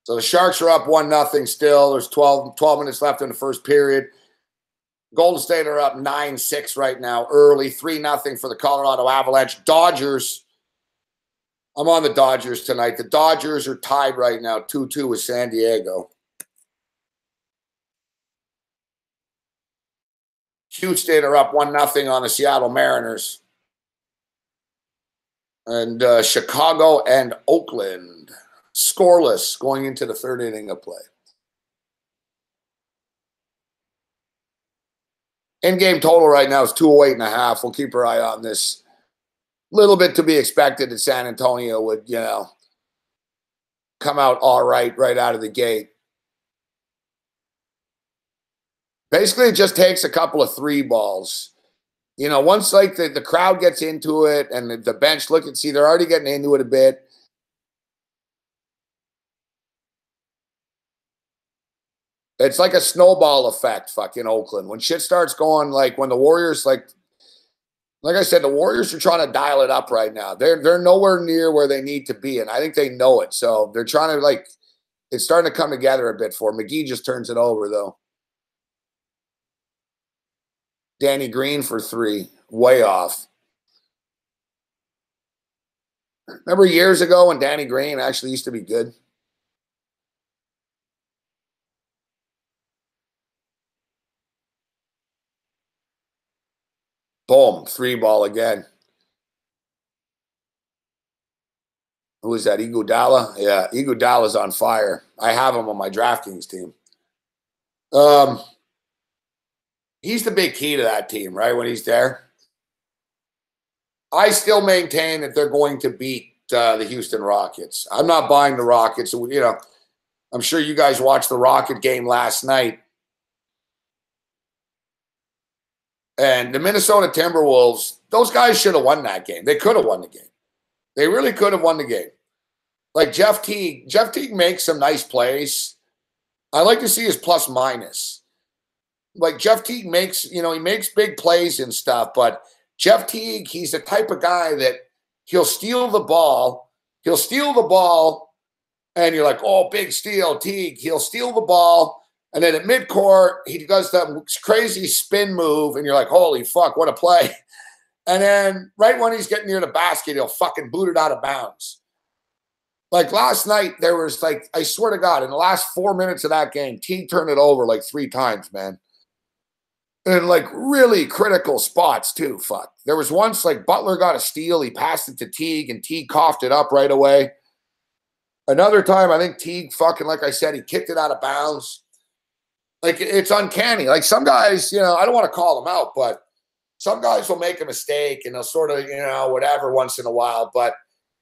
S1: So the Sharks are up 1-0 still. There's 12 minutes left in the first period. Golden State are up 9-6 right now, early. 3-0 for the Colorado Avalanche. Dodgers. I'm on the Dodgers tonight. The Dodgers are tied right now, 2-2 with San Diego. Houston are up 1-0 on the Seattle Mariners. And Chicago and Oakland scoreless going into the third inning of play. In-game total right now is 208.5. We'll keep our eye on this. Little bit to be expected that San Antonio would, come out all right out of the gate. Basically, it just takes a couple of 3 balls. You know, once like the crowd gets into it and the bench look and see, they're already getting into it a bit. It's like a snowball effect, fucking Oakland. When shit starts going, like when the Warriors, like I said, the Warriors are trying to dial it up right now. They're nowhere near where they need to be, and I think they know it. So they're trying to like it's starting to come together a bit for them. McGee just turns it over though. Danny Green for 3, way off. Remember years ago when Danny Green actually used to be good? Boom, 3 ball again. Who is that? Iguodala? Yeah, Iguodala's on fire. I have him on my DraftKings team. Um, he's the big key to that team, right? When he's there, I still maintain that they're going to beat the Houston Rockets. I'm not buying the Rockets. You know, I'm sure you guys watched the Rocket game last night. And the Minnesota Timberwolves, those guys should have won that game. They could have won the game. They really could have won the game. Like Jeff Teague makes some nice plays. I like to see his plus minus. Like Jeff Teague makes, you know, he makes big plays and stuff, but Jeff Teague, he's the type of guy that he'll steal the ball. He'll steal the ball, and you're like, oh, big steal, Teague. He'll steal the ball, and then at midcourt, he does that crazy spin move, and you're like, holy fuck, what a play. And then right when he's getting near the basket, he'll fucking boot it out of bounds. Like last night, there was like, I swear to God, in the last 4 minutes of that game, Teague turned it over like 3 times, man. And like really critical spots too. Fuck. There was once like Butler got a steal. He passed it to Teague and Teague coughed it up right away. Another time, I think Teague fucking, like I said, he kicked it out of bounds. Like it's uncanny. Like some guys, you know, I don't want to call them out, but some guys will make a mistake and they'll sort of, you know, whatever once in a while. But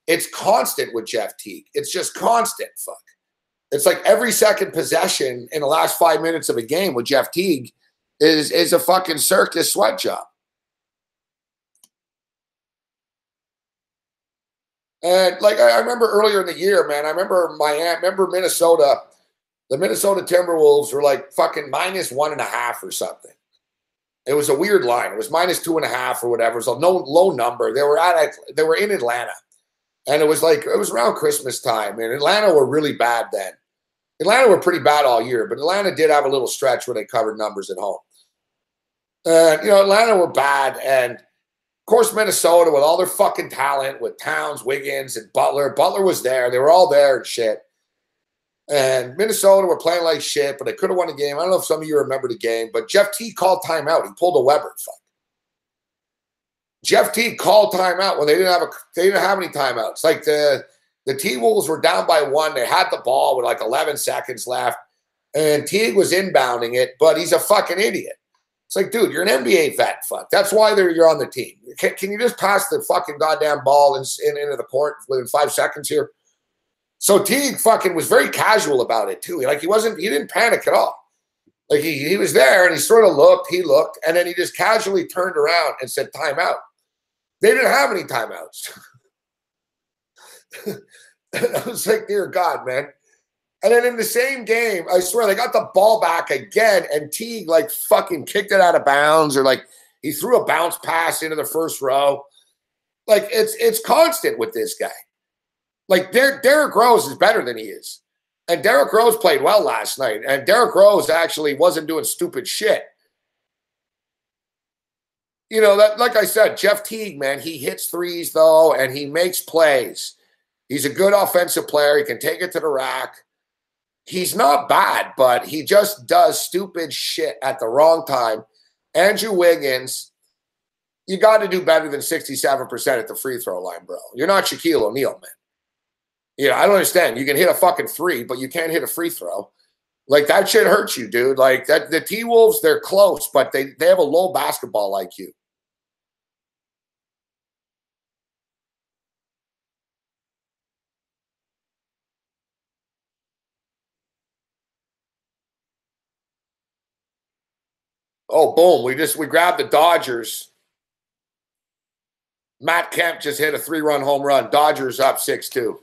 S1: it's constant with Jeff Teague. It's just constant. Fuck. It's like every second possession in the last 5 minutes of a game with Jeff Teague is a fucking circus sweat job. And like I remember earlier in the year, man, I remember Minnesota, the Minnesota Timberwolves were like fucking -1.5 or something. It was a weird line. It was -2.5 or whatever. It was a low number. They were in Atlanta. And it was around Christmas time. And Atlanta were really bad then. Atlanta were pretty bad all year, but Atlanta did have a little stretch where they covered numbers at home. You know, Atlanta were bad. And of course, Minnesota, with all their fucking talent, with Towns, Wiggins, and Butler. Butler was there. They were all there and shit. And Minnesota were playing like shit, but they could have won the game. I don't know if some of you remember the game, but Jeff Teague called timeout. He pulled a Weber. Fuck. Jeff Teague called timeout when they didn't have any timeouts. Like the T-Wolves were down by 1. They had the ball with like 11 seconds left, and Teague was inbounding it, but he's a fucking idiot. It's like, dude, you're an NBA vet. Fuck. That's why you're on the team. Can you just pass the fucking goddamn ball into the court within 5 seconds here? So Teague fucking was very casual about it too. Like he didn't panic at all. Like he was there and he sort of looked, and then he just casually turned around and said timeout. They didn't have any timeouts. I was like, dear God, man. And then in the same game, I swear, they got the ball back again, and Teague like fucking kicked it out of bounds, or like he threw a bounce pass into the first row. Like it's constant with this guy. Like Derrick Rose is better than he is. And Derrick Rose played well last night. And Derrick Rose actually wasn't doing stupid shit. You know, that, like I said, Jeff Teague, man, he hits threes though, and he makes plays. He's a good offensive player. He can take it to the rack. He's not bad, but he just does stupid shit at the wrong time. Andrew Wiggins, you got to do better than 67% at the free throw line, bro. You're not Shaquille O'Neal, man. You know, I don't understand. You can hit a fucking 3, but you can't hit a free throw. Like, that shit hurts you, dude. Like, the T-Wolves, they're close, but they have a low basketball IQ. Oh, boom. We grabbed the Dodgers. Matt Kemp just hit a 3-run home run. Dodgers up 6-2.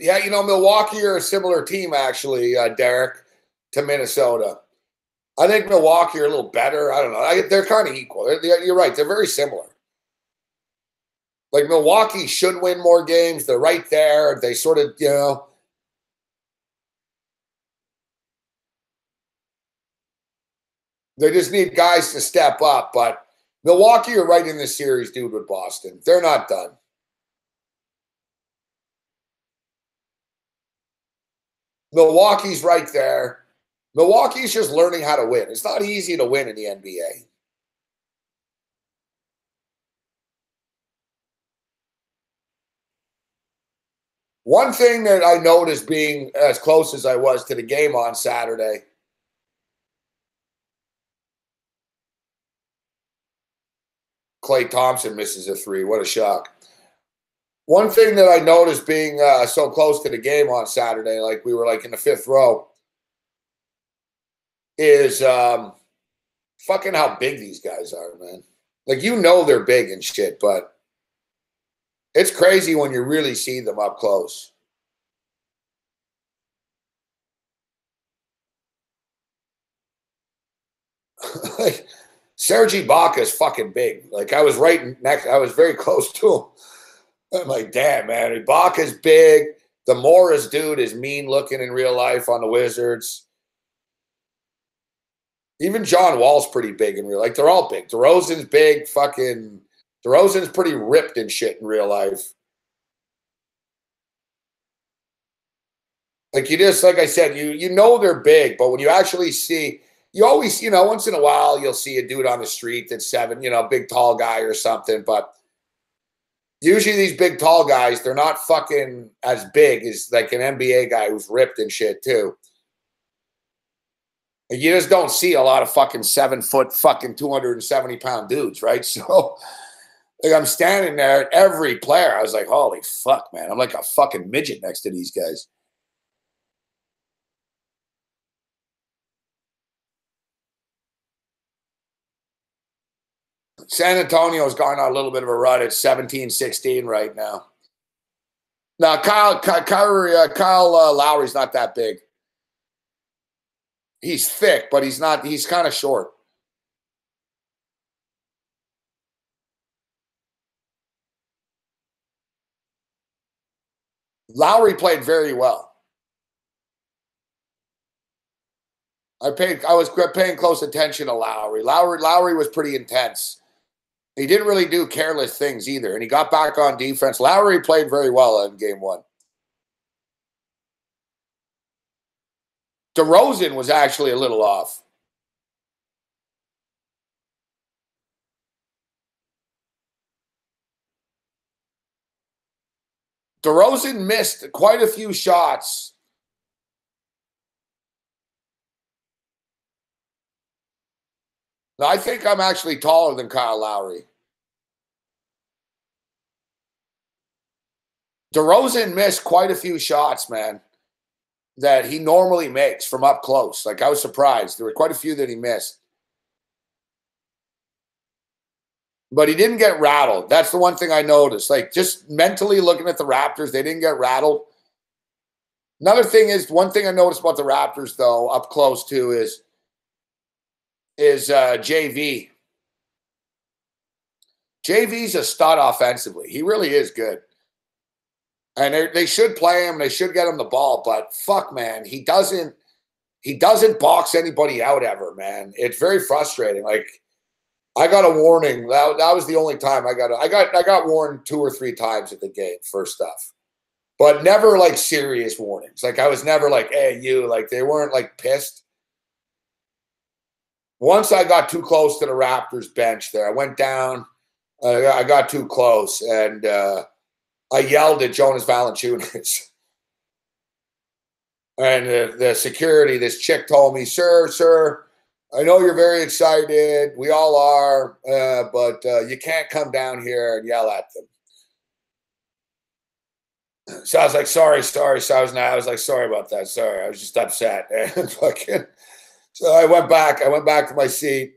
S1: Yeah, you know, Milwaukee are a similar team, actually, Derek, to Minnesota. I think Milwaukee are a little better. I don't know. They're kind of equal. You're right. They're very similar. Like, Milwaukee should win more games. They're right there. They sort of, you know. They just need guys to step up. But Milwaukee are right in this series, dude, with Boston. They're not done. Milwaukee's right there. Milwaukee's just learning how to win. It's not easy to win in the NBA. One thing that I noticed being as close as I was to the game on Saturday, Klay Thompson misses a 3. What a shock. One thing that I noticed being so close to the game on Saturday, like we were like in the 5th row, is fucking how big these guys are, man. Like, you know they're big and shit, but it's crazy when you really see them up close. Like, Serge Ibaka is fucking big. Like, I was right next. I was very close to him. I'm like, damn, man. Ibaka's big. The Morris dude is mean looking in real life on the Wizards. Even John Wall's pretty big in real life. Like, they're all big. DeRozan's big. Fucking DeRozan's pretty ripped and shit in real life. Like, you just, like I said, you know they're big, but when you actually see, you always, you know, once in a while you'll see a dude on the street that's 7, you know, big tall guy or something, but usually these big tall guys, they're not fucking as big as like an NBA guy who's ripped and shit too. You just don't see a lot of fucking 7-foot fucking 270-pound dudes, right? So like, I'm standing there at every player. I was like, holy fuck, man. I'm like a fucking midget next to these guys. San Antonio's gone on a little bit of a run. It's 17-16 right now. Now, Kyle Lowry's not that big. He's thick, but he's not. He's kind of short. Lowry played very well. I was paying close attention to Lowry. Lowry was pretty intense. He didn't really do careless things either, and he got back on defense. Lowry played very well in game 1. DeRozan was actually a little off. DeRozan missed quite a few shots. Now, I think I'm actually taller than Kyle Lowry. DeRozan missed quite a few shots, man, that he normally makes from up close. Like, I was surprised. There were quite a few that he missed. But he didn't get rattled. That's the one thing I noticed. Like, just mentally looking at the Raptors, they didn't get rattled. Another thing is, one thing I noticed about the Raptors, though, up close too, is JV. JV's a stud offensively. He really is good. And they should play him. They should get him the ball. But fuck, man, he doesn't box anybody out ever, man. It's very frustrating. Like, I got a warning. That was the only time I got warned 2 or 3 times at the game for stuff. But never like serious warnings. Like, I was never like, hey, you, like, they weren't like pissed. once I got too close to the Raptors bench there, I went down. I got too close, and I yelled at Jonas Valanciunas. And the security, this chick told me, sir, I know you're very excited. We all are, but you can't come down here and yell at them. So I was like, sorry. So I was like, sorry about that. Sorry, I was just upset. And fucking, so I went back to my seat.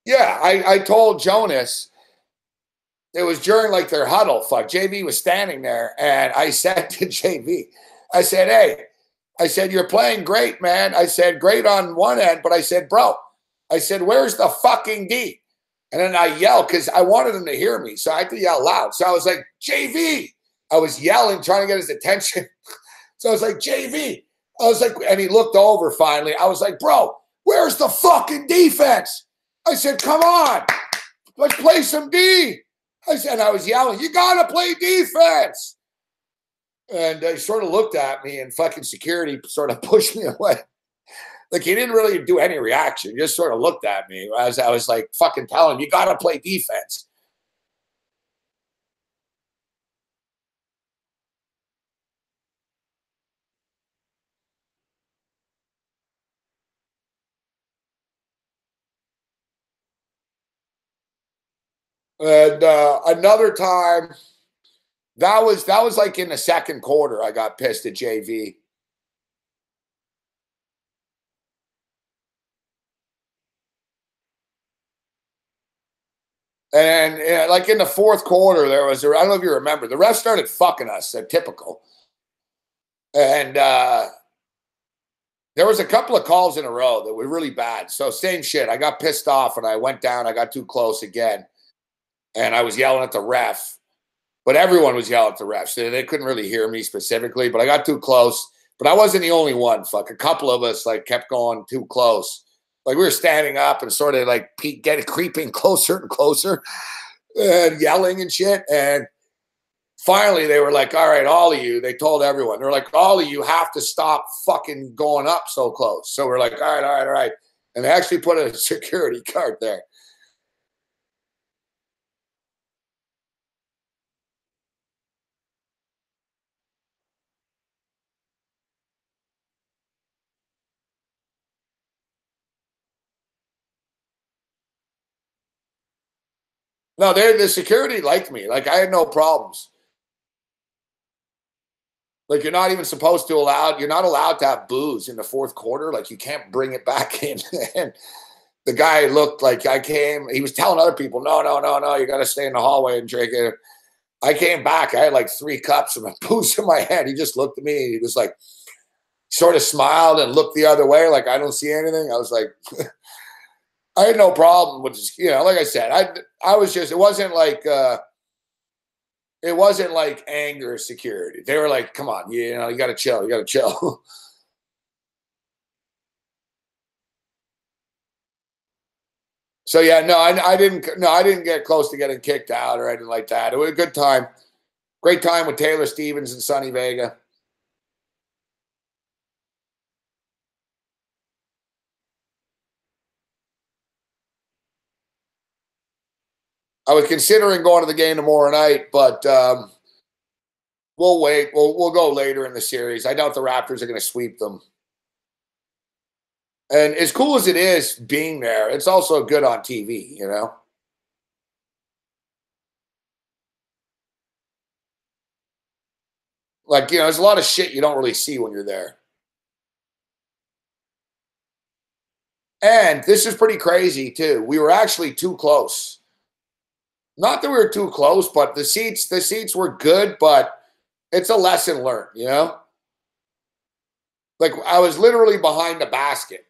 S1: Yeah, I told Jonas, it was during like their huddle. Fuck, JV was standing there, and I said to JV, I said, hey, I said, you're playing great, man. I said, great on one end, but I said, bro, I said, where's the fucking D? And then I yelled because I wanted him to hear me, so I had to yell loud. So I was like, JV. I was yelling, trying to get his attention. So I was like, JV. I was like, and he looked over finally. I was like, bro, where's the fucking defense? I said, come on, let's play some D. I said, I was yelling, you got to play defense. And he sort of looked at me, and fucking security sort of pushed me away. Like, he didn't really do any reaction. He just sort of looked at me as I was like fucking telling him, you got to play defense. And another time, that was like in the second quarter, I got pissed at JV. And like in the fourth quarter, there was, I don't know if you remember, the refs started fucking us, typical. And there was a couple of calls in a row that were really bad. So same shit. I got pissed off and I went down. I got too close again. And I was yelling at the ref. But everyone was yelling at the refs. They couldn't really hear me specifically, but I got too close. But I wasn't the only one. Fuck, a couple of us like kept going too close. Like we were standing up and sort of like creeping closer and closer and yelling and shit. And finally they were like, all right, all of you, they told everyone, they're like, all of you have to stop fucking going up so close. So we're like, all right. And they actually put a security guard there. No, the security liked me. Like I had no problems. Like you're not even supposed to you're not allowed to have booze in the fourth quarter. Like you can't bring it back in. And the guy looked like he was telling other people, no, you got to stay in the hallway and drink it. I came back. I had like 3 cups of booze in my hand. He just looked at me. And he was like, sort of smiled and looked the other way. Like, I don't see anything. I was like, I had no problem with just, like I said, I was just, it wasn't like anger or security. They were like, come on, you got to chill. You got to chill. So yeah, no, I didn't get close to getting kicked out or anything like that. It was a good time. Great time with Taylor Stevens and Sonny Vega. I was considering going to the game tomorrow night, but we'll wait. We'll go later in the series. I doubt the Raptors are going to sweep them. And as cool as it is being there, it's also good on TV, Like, there's a lot of shit you don't really see when you're there. And this is pretty crazy, too. We were actually too close. Not that we were too close, but the seats were good, but it's a lesson learned, Like, I was literally behind the basket.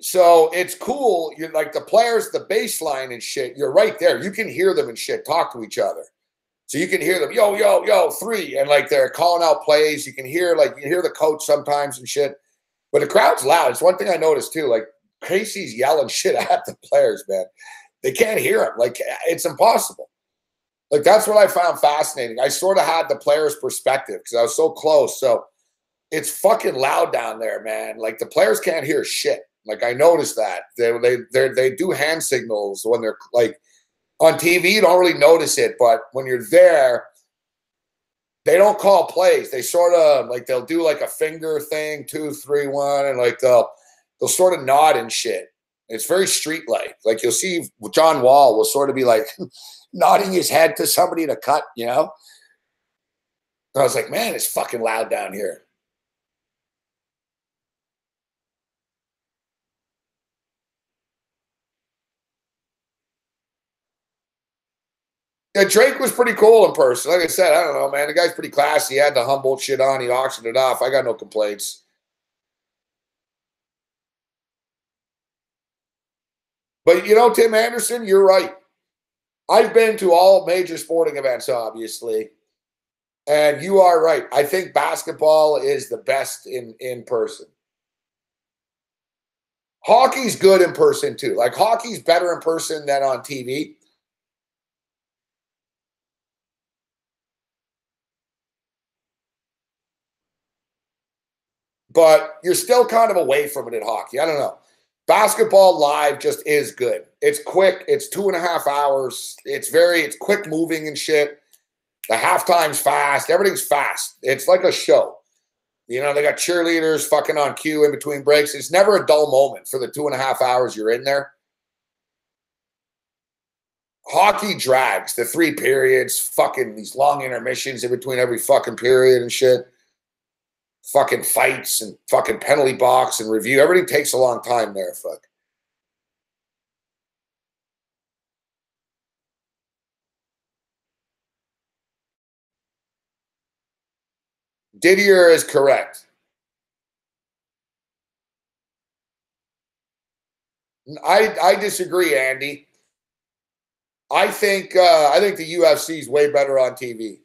S1: So it's cool. You're like the players, the baseline and shit, you're right there. You can hear them and shit talk to each other. So you can hear them, yo, 3. And like they're calling out plays. You can hear the coach sometimes and shit. But the crowd's loud. It's one thing I noticed too. Like Casey's yelling shit at the players, man. They can't hear him. Like it's impossible. Like, that's what I found fascinating. I sort of had the player's perspective because I was so close. So it's fucking loud down there, man. Like, the players can't hear shit. Like, I noticed that. They do hand signals when they're, like, on TV, you don't really notice it. But when you're there, they don't call plays. They sort of, like, they'll do, like, a finger thing, 2, 3, 1, and, like, they'll sort of nod and shit. It's very street-like. Like, you'll see John Wall will sort of be, like, nodding his head to somebody to cut, you know? And I was like, man, it's fucking loud down here. Yeah, Drake was pretty cool in person. Like I said, I don't know, man. The guy's pretty classy. He had the Humboldt shit on. He auctioned it off. I got no complaints. But, you know, Tim Anderson, you're right. I've been to all major sporting events, obviously. And you are right. I think basketball is the best in person. Hockey's good in person, too. Like, hockey's better in person than on TV. But you're still kind of away from it in hockey. I don't know. Basketball live just is good. It's quick. It's 2.5 hours. It's quick moving and shit. The halftime's fast. Everything's fast. It's like a show. You know, they got cheerleaders fucking on cue in between breaks. It's never a dull moment for the 2.5 hours you're in there. Hockey drags. The 3 periods, fucking these long intermissions in between every fucking period and shit. Fucking fights and fucking penalty box and review. Everything takes a long time there, fuck. Didier is correct. I disagree, Andy. I think the UFC is way better on TV.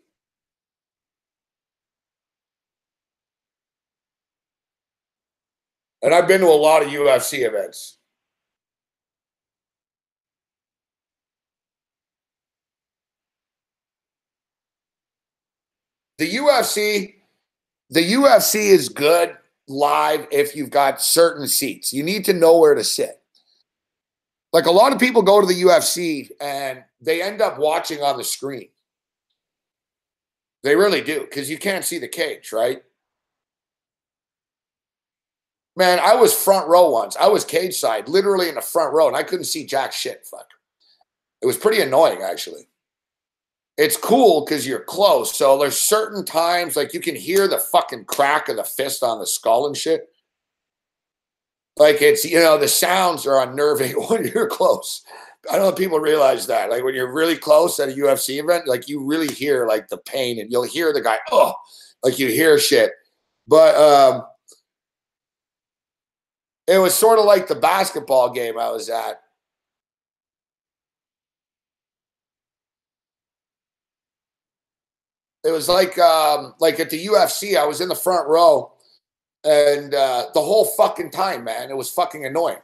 S1: And I've been to a lot of UFC events. The UFC, the UFC is good live if you've got certain seats. You need to know where to sit. Like, a lot of people go to the UFC and they end up watching on the screen. They really do, because you can't see the cage, right? Man, I was front row once. I was cage side, literally in the front row, and I couldn't see jack shit. Fuck. It was pretty annoying, actually. It's cool because you're close. So there's certain times, like, you can hear the fucking crack of the fist on the skull and shit. Like, it's, you know, the sounds are unnerving when you're close. I don't know if people realize that. Like, when you're really close at a UFC event, like, you really hear, like, the pain, and you'll hear the guy, oh, like, you hear shit. But it was sort of like the basketball game I was at. It was like at the UFC, I was in the front row, and the whole fucking time, man, it was fucking annoying.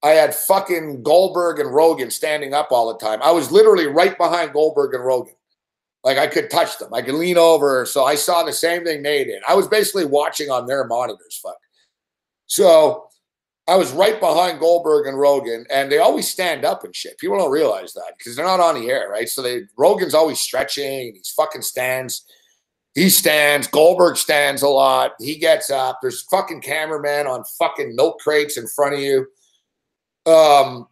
S1: I had fucking Goldberg and Rogan standing up all the time. I was literally right behind Goldberg and Rogan. Like, I could touch them. I could lean over. So I saw the same thing they did. I was basically watching on their monitors, fuck. So I was right behind Goldberg and Rogan, and they always stand up and shit. People don't realize that because they're not on the air, right? So Rogan's always stretching, and he fucking stands. He stands. Goldberg stands a lot. He gets up. There's fucking cameramen on fucking milk crates in front of you.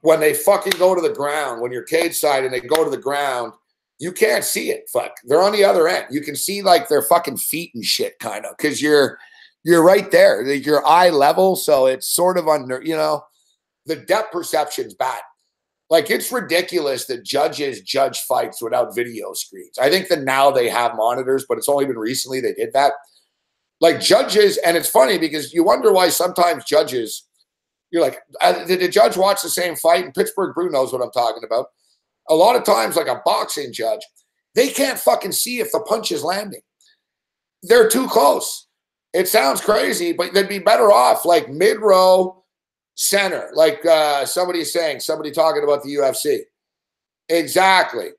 S1: When they fucking go to the ground, when you're cage side and they go to the ground, you can't see it. Fuck. They're on the other end. You can see, like, their fucking feet and shit, kind of, because you're right there. You're eye level, so it's sort of under, you know, the depth perception's bad. Like, it's ridiculous that judges judge fights without video screens. I think that now they have monitors, but it's only been recently they did that. Like, judges, and it's funny because you wonder why sometimes judges, you're like, did the judge watch the same fight? And Pittsburgh Brew knows what I'm talking about. A lot of times, like a boxing judge, they can't fucking see if the punch is landing. They're too close. It sounds crazy, but they'd be better off like mid-row center, like somebody talking about the UFC. Exactly.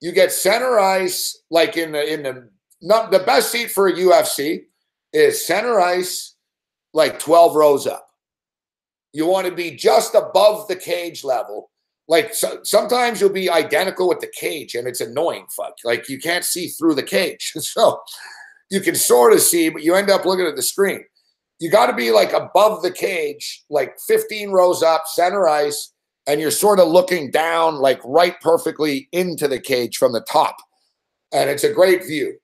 S1: You get center ice, like in the not the best seat for a UFC is center ice, like 12 rows up. You want to be just above the cage level. Like sometimes you'll be identical with the cage, and it's annoying. Fuck, like you can't see through the cage, so you can sort of see, but you end up looking at the screen. You got to be like above the cage, like 15 rows up, center ice, and you're sort of looking down, like right perfectly into the cage from the top, and it's a great view.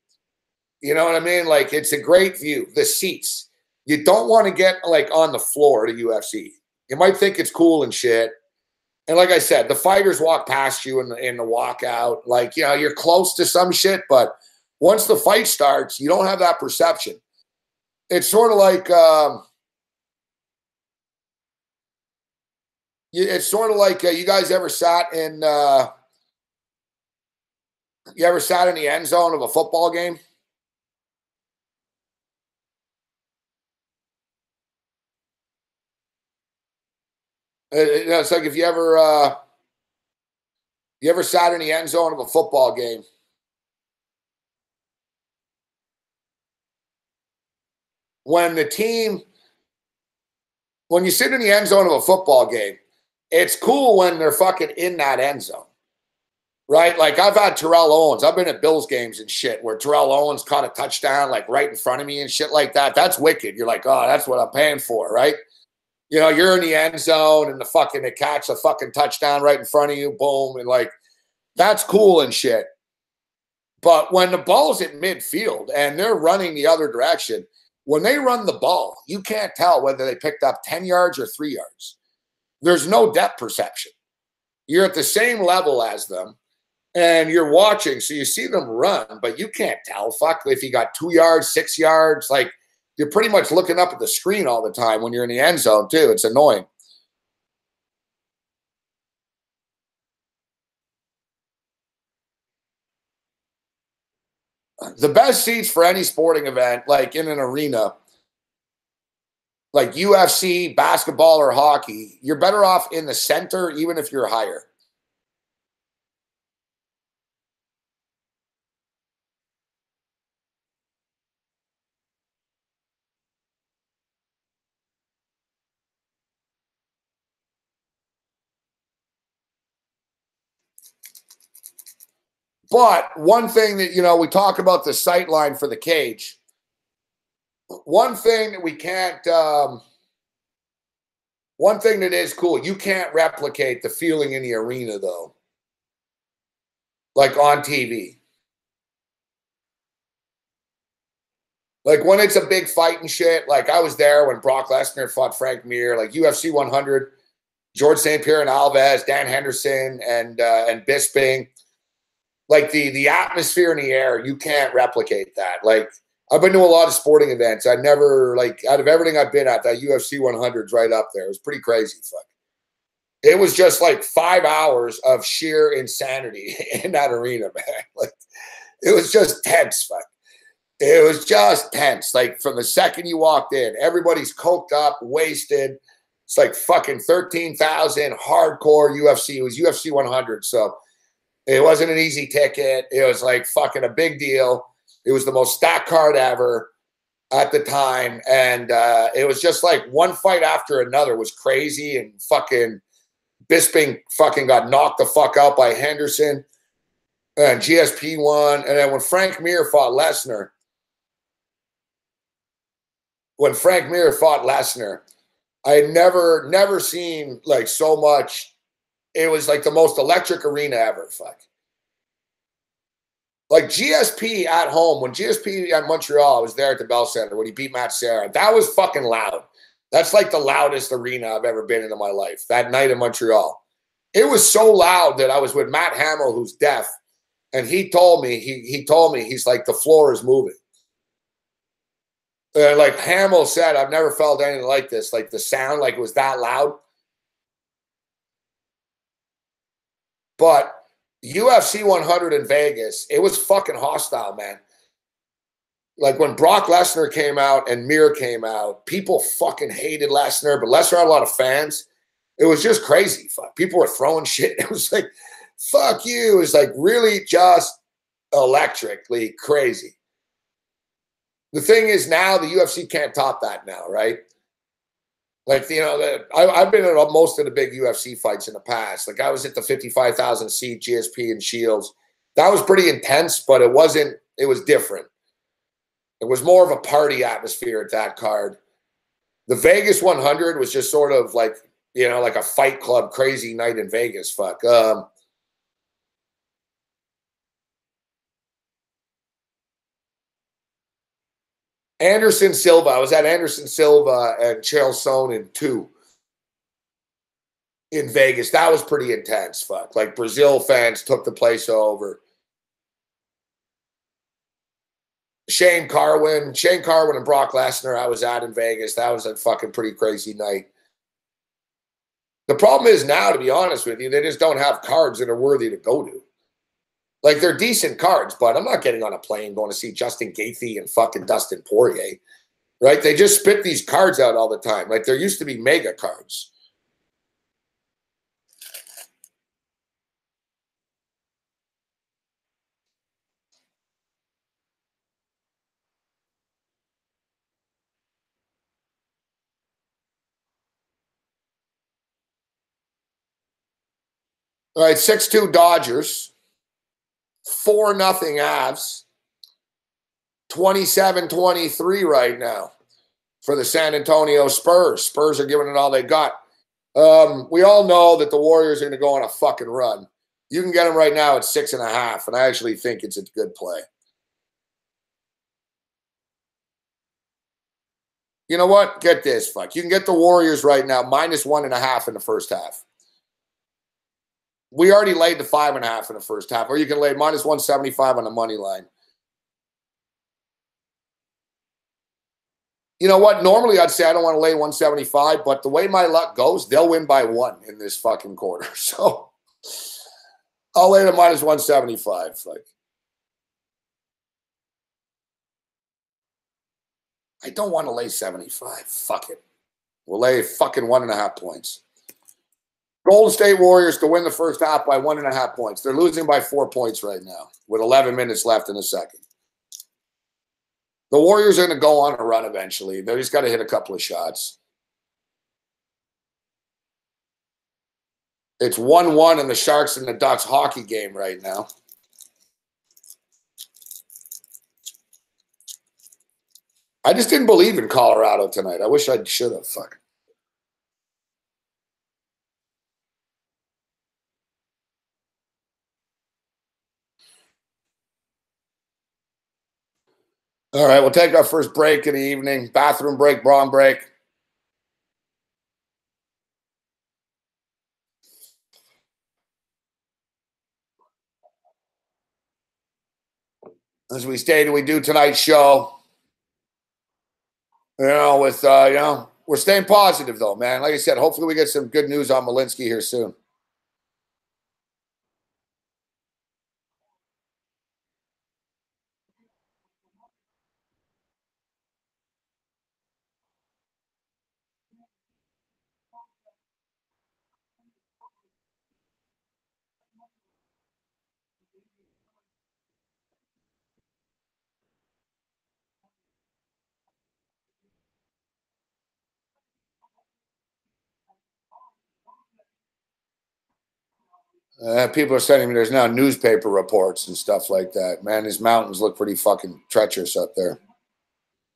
S1: You know what I mean? Like it's a great view. The seats. You don't want to get like on the floor at a UFC. You might think it's cool and shit. And like I said, the fighters walk past you in the walkout. Like, you know, you're close to some shit, but once the fight starts, you don't have that perception. It's sort of like you guys ever sat in the end zone of a football game? It's like if you ever sat in the end zone of a football game. When you sit in the end zone of a football game, it's cool when they're fucking in that end zone, right? Like I've had Terrell Owens. I've been at Bills games and shit where Terrell Owens caught a touchdown like right in front of me and shit like that. That's wicked. You're like, oh, that's what I'm paying for, right? You know, you're in the end zone and it catch a fucking touchdown right in front of you, boom, and like that's cool and shit. But when the ball's at midfield and they're running the other direction, when they run the ball, you can't tell whether they picked up 10 yards or 3 yards. There's no depth perception. You're at the same level as them and you're watching. So you see them run, but you can't tell. Fuck, if you got 2 yards, 6 yards, like you're pretty much looking up at the screen all the time when you're in the end zone too. It's annoying. The best seats for any sporting event, like in an arena, like UFC, basketball, or hockey, you're better off in the center, even if you're higher. But one thing that, you know, we talk about the sight line for the cage. One thing that we can't, one thing that is cool, you can't replicate the feeling in the arena, though, like on TV. Like when it's a big fight and shit, like I was there when Brock Lesnar fought Frank Mir, like UFC 100, George St. Pierre and Alves, Dan Henderson, and Bisping. Like the atmosphere in the air, you can't replicate that. Like I've been to a lot of sporting events. I never, like, out of everything I've been at, that UFC 100's right up there. It was pretty crazy. Fuck. It was just like 5 hours of sheer insanity in that arena, man. Like it was just tense. Fuck. It was just tense. Like from the second you walked in, everybody's coked up, wasted. It's like fucking 13,000 hardcore UFC. It was UFC 100. So it wasn't an easy ticket. It was like fucking a big deal. It was the most stacked card ever at the time. And it was just like one fight after another was crazy. And fucking Bisping fucking got knocked the fuck out by Henderson. And GSP won. And then when Frank Mir fought Lesnar, I had never seen like so much. It was like the most electric arena ever. Fuck. Like GSP at home, when GSP at Montreal, I was there at the Bell Center when he beat Matt Serra. That was fucking loud. That's like the loudest arena I've ever been in my life. That night in Montreal. It was so loud that I was with Matt Hamill, who's deaf, and he told me, he's like, the floor is moving. Like Hamill said, I've never felt anything like this. Like the sound, like it was that loud. But UFC 100 in Vegas, it was fucking hostile, man. Like when Brock Lesnar came out and Mir came out, people fucking hated Lesnar, but Lesnar had a lot of fans. It was just crazy. Fuck. People were throwing shit. It was like fuck you is like really just electrically crazy. The thing is now the UFC can't top that now, right? Like, you know, I've been at most of the big UFC fights in the past. Like I was at the 55,000 seat GSP and Shields. That was pretty intense, but it was different. It was more of a party atmosphere at that card. The Vegas 100 was just sort of like, you know, like a fight club crazy night in Vegas. Fuck. Anderson Silva. I was at Anderson Silva and Chael Sonnen 2 in Vegas. That was pretty intense. Fuck. Like Brazil fans took the place over. Shane Carwin and Brock Lesnar, I was at in Vegas. That was a fucking pretty crazy night. The problem is now, to be honest with you, they just don't have cards that are worthy to go to. Like, they're decent cards, but I'm not getting on a plane going to see Justin Gaethje and fucking Dustin Poirier, right? They just spit these cards out all the time. Like, there used to be mega cards. All right, 6-2 Dodgers, 4-0 Avs, 27-23 right now for the San Antonio Spurs. Spurs are giving it all they got. We all know that the Warriors are going to go on a fucking run. You can get them right now at 6.5, and I actually think it's a good play. You know what? Get this, fuck. You can get the Warriors right now -1.5 in the first half. We already laid the 5.5 in the first half, or you can lay -175 on the money line. You know what? Normally I'd say I don't want to lay 175, but the way my luck goes, they'll win by 1 in this fucking quarter. So I'll lay the -175. Like, I don't want to lay 75. Fuck it. We'll lay fucking 1.5 points. Golden State Warriors to win the first half by 1.5 points. They're losing by 4 points right now with 11 minutes left in the second. The Warriors are going to go on a run eventually. They just got to hit a couple of shots. It's 1-1 in the Sharks and the Ducks hockey game right now. I just didn't believe in Colorado tonight. I wish I should have. Fuck. All right, we'll take our first break of the evening. Bathroom break, brawn break. As we stated, we do tonight's show. You know, with we're staying positive though, man. Like I said, hopefully we get some good news on Malinsky here soon. People are sending me there's now newspaper reports and stuff like that. Man, these mountains look pretty fucking treacherous up there.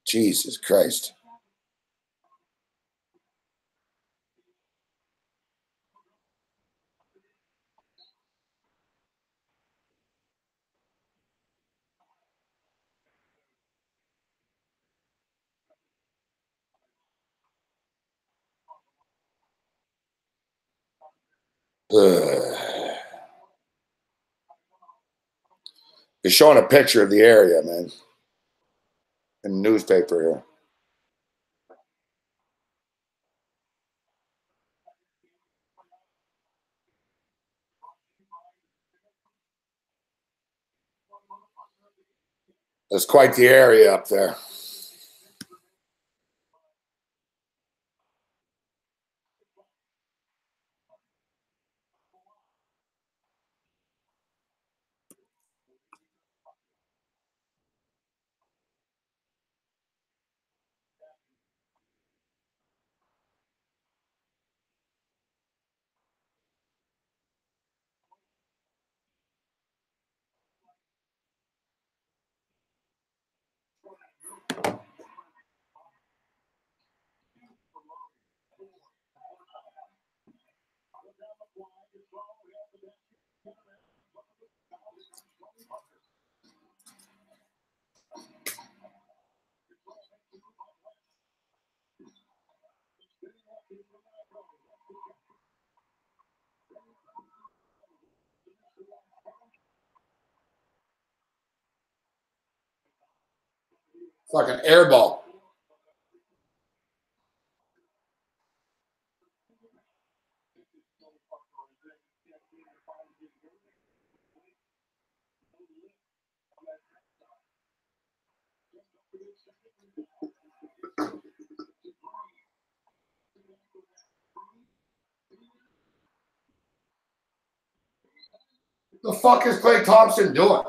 S1: Jesus Christ. Ugh. They're showing a picture of the area, man, in the newspaper here. That's quite the area up there. Fucking air ball. The fuck is Klay Thompson doing?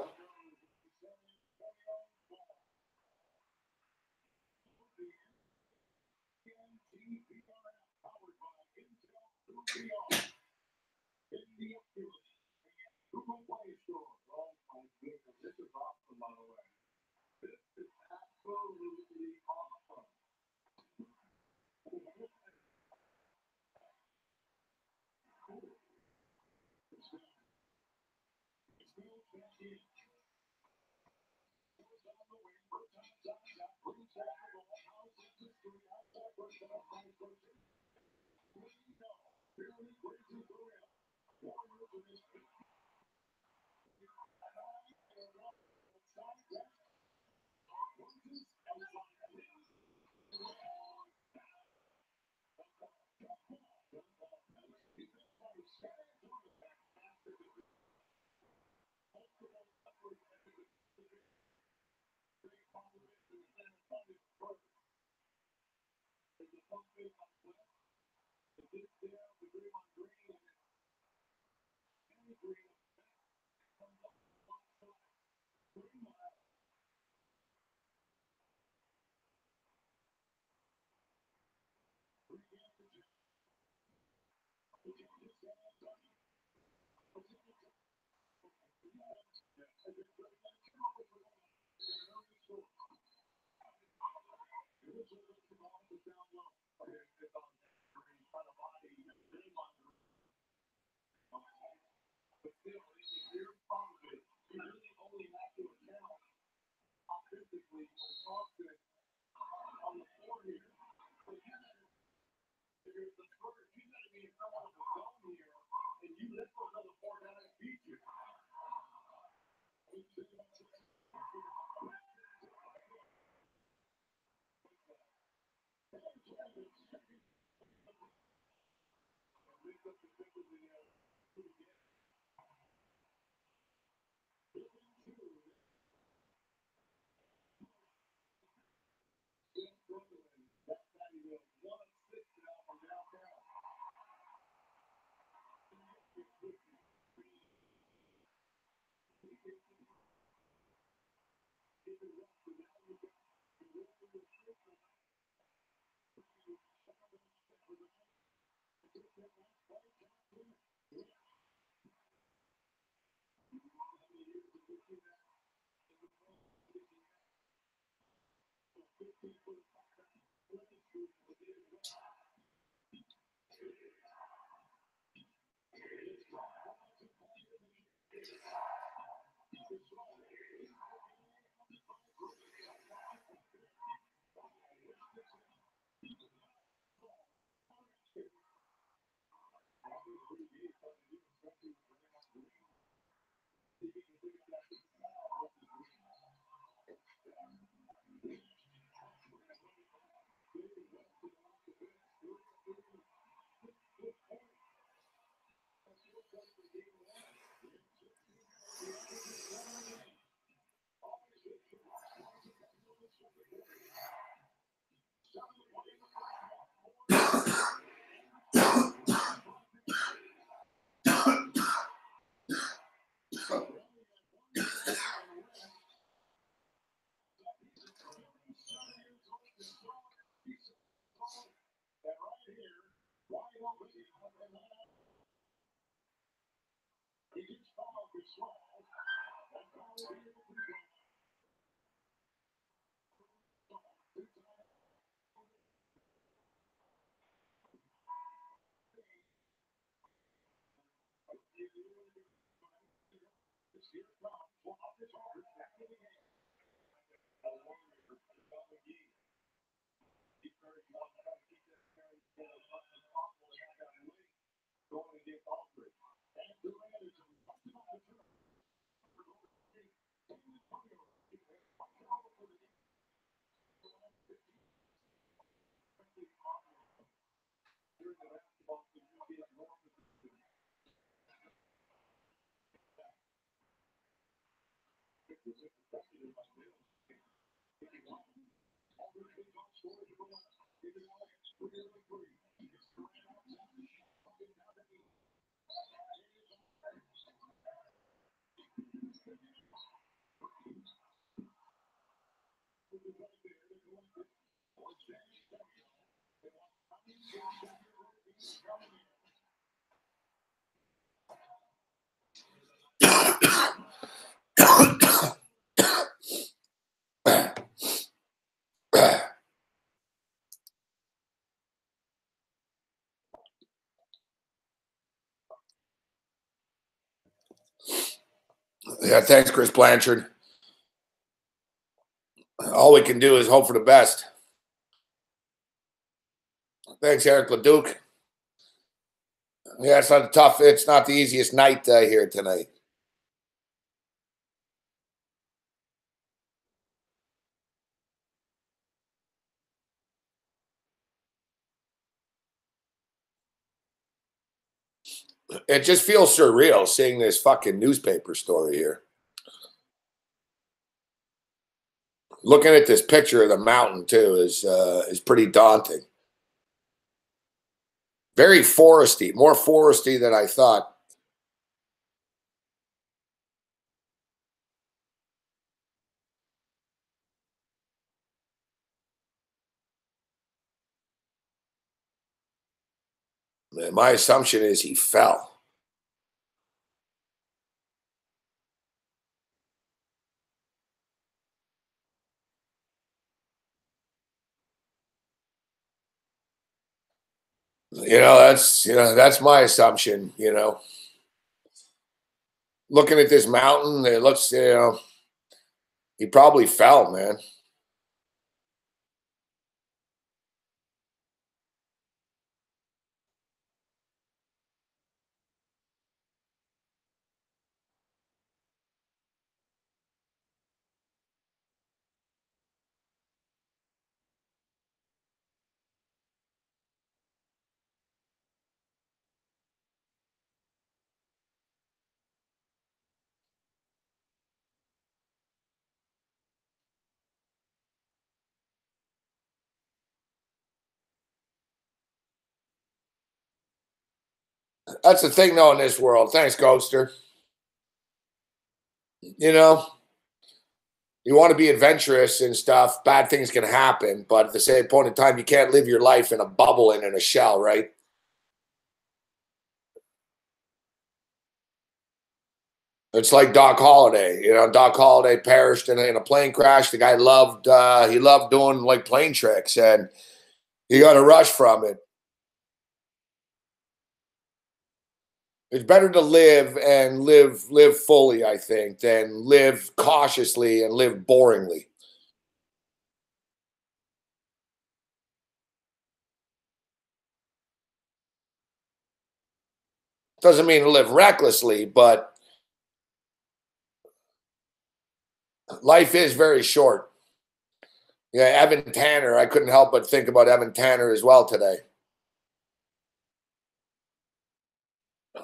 S1: Yeah, thanks, Chris Blanchard. All we can do is hope for the best. Thanks, Eric LeDuc. Yeah, it's not the easiest night here tonight. It just feels surreal seeing this fucking newspaper story here. Looking at this picture of the mountain too is pretty daunting. Very foresty, more foresty than I thought. My assumption is he fell. That's my assumption. Looking at this mountain, it looks, he probably fell, man. That's the thing, though, in this world. Thanks, Ghoster. You want to be adventurous and stuff. Bad things can happen, but at the same point in time, you can't live your life in a bubble and in a shell, right? It's like Doc Holliday. Doc Holliday perished in a plane crash. The guy he loved doing like plane tricks, and he got a rush from it. It's better to live and live fully, I think, than live cautiously and live boringly. Doesn't mean to live recklessly, but life is very short. Yeah, Evan Tanner. I couldn't help but think about Evan Tanner as well today.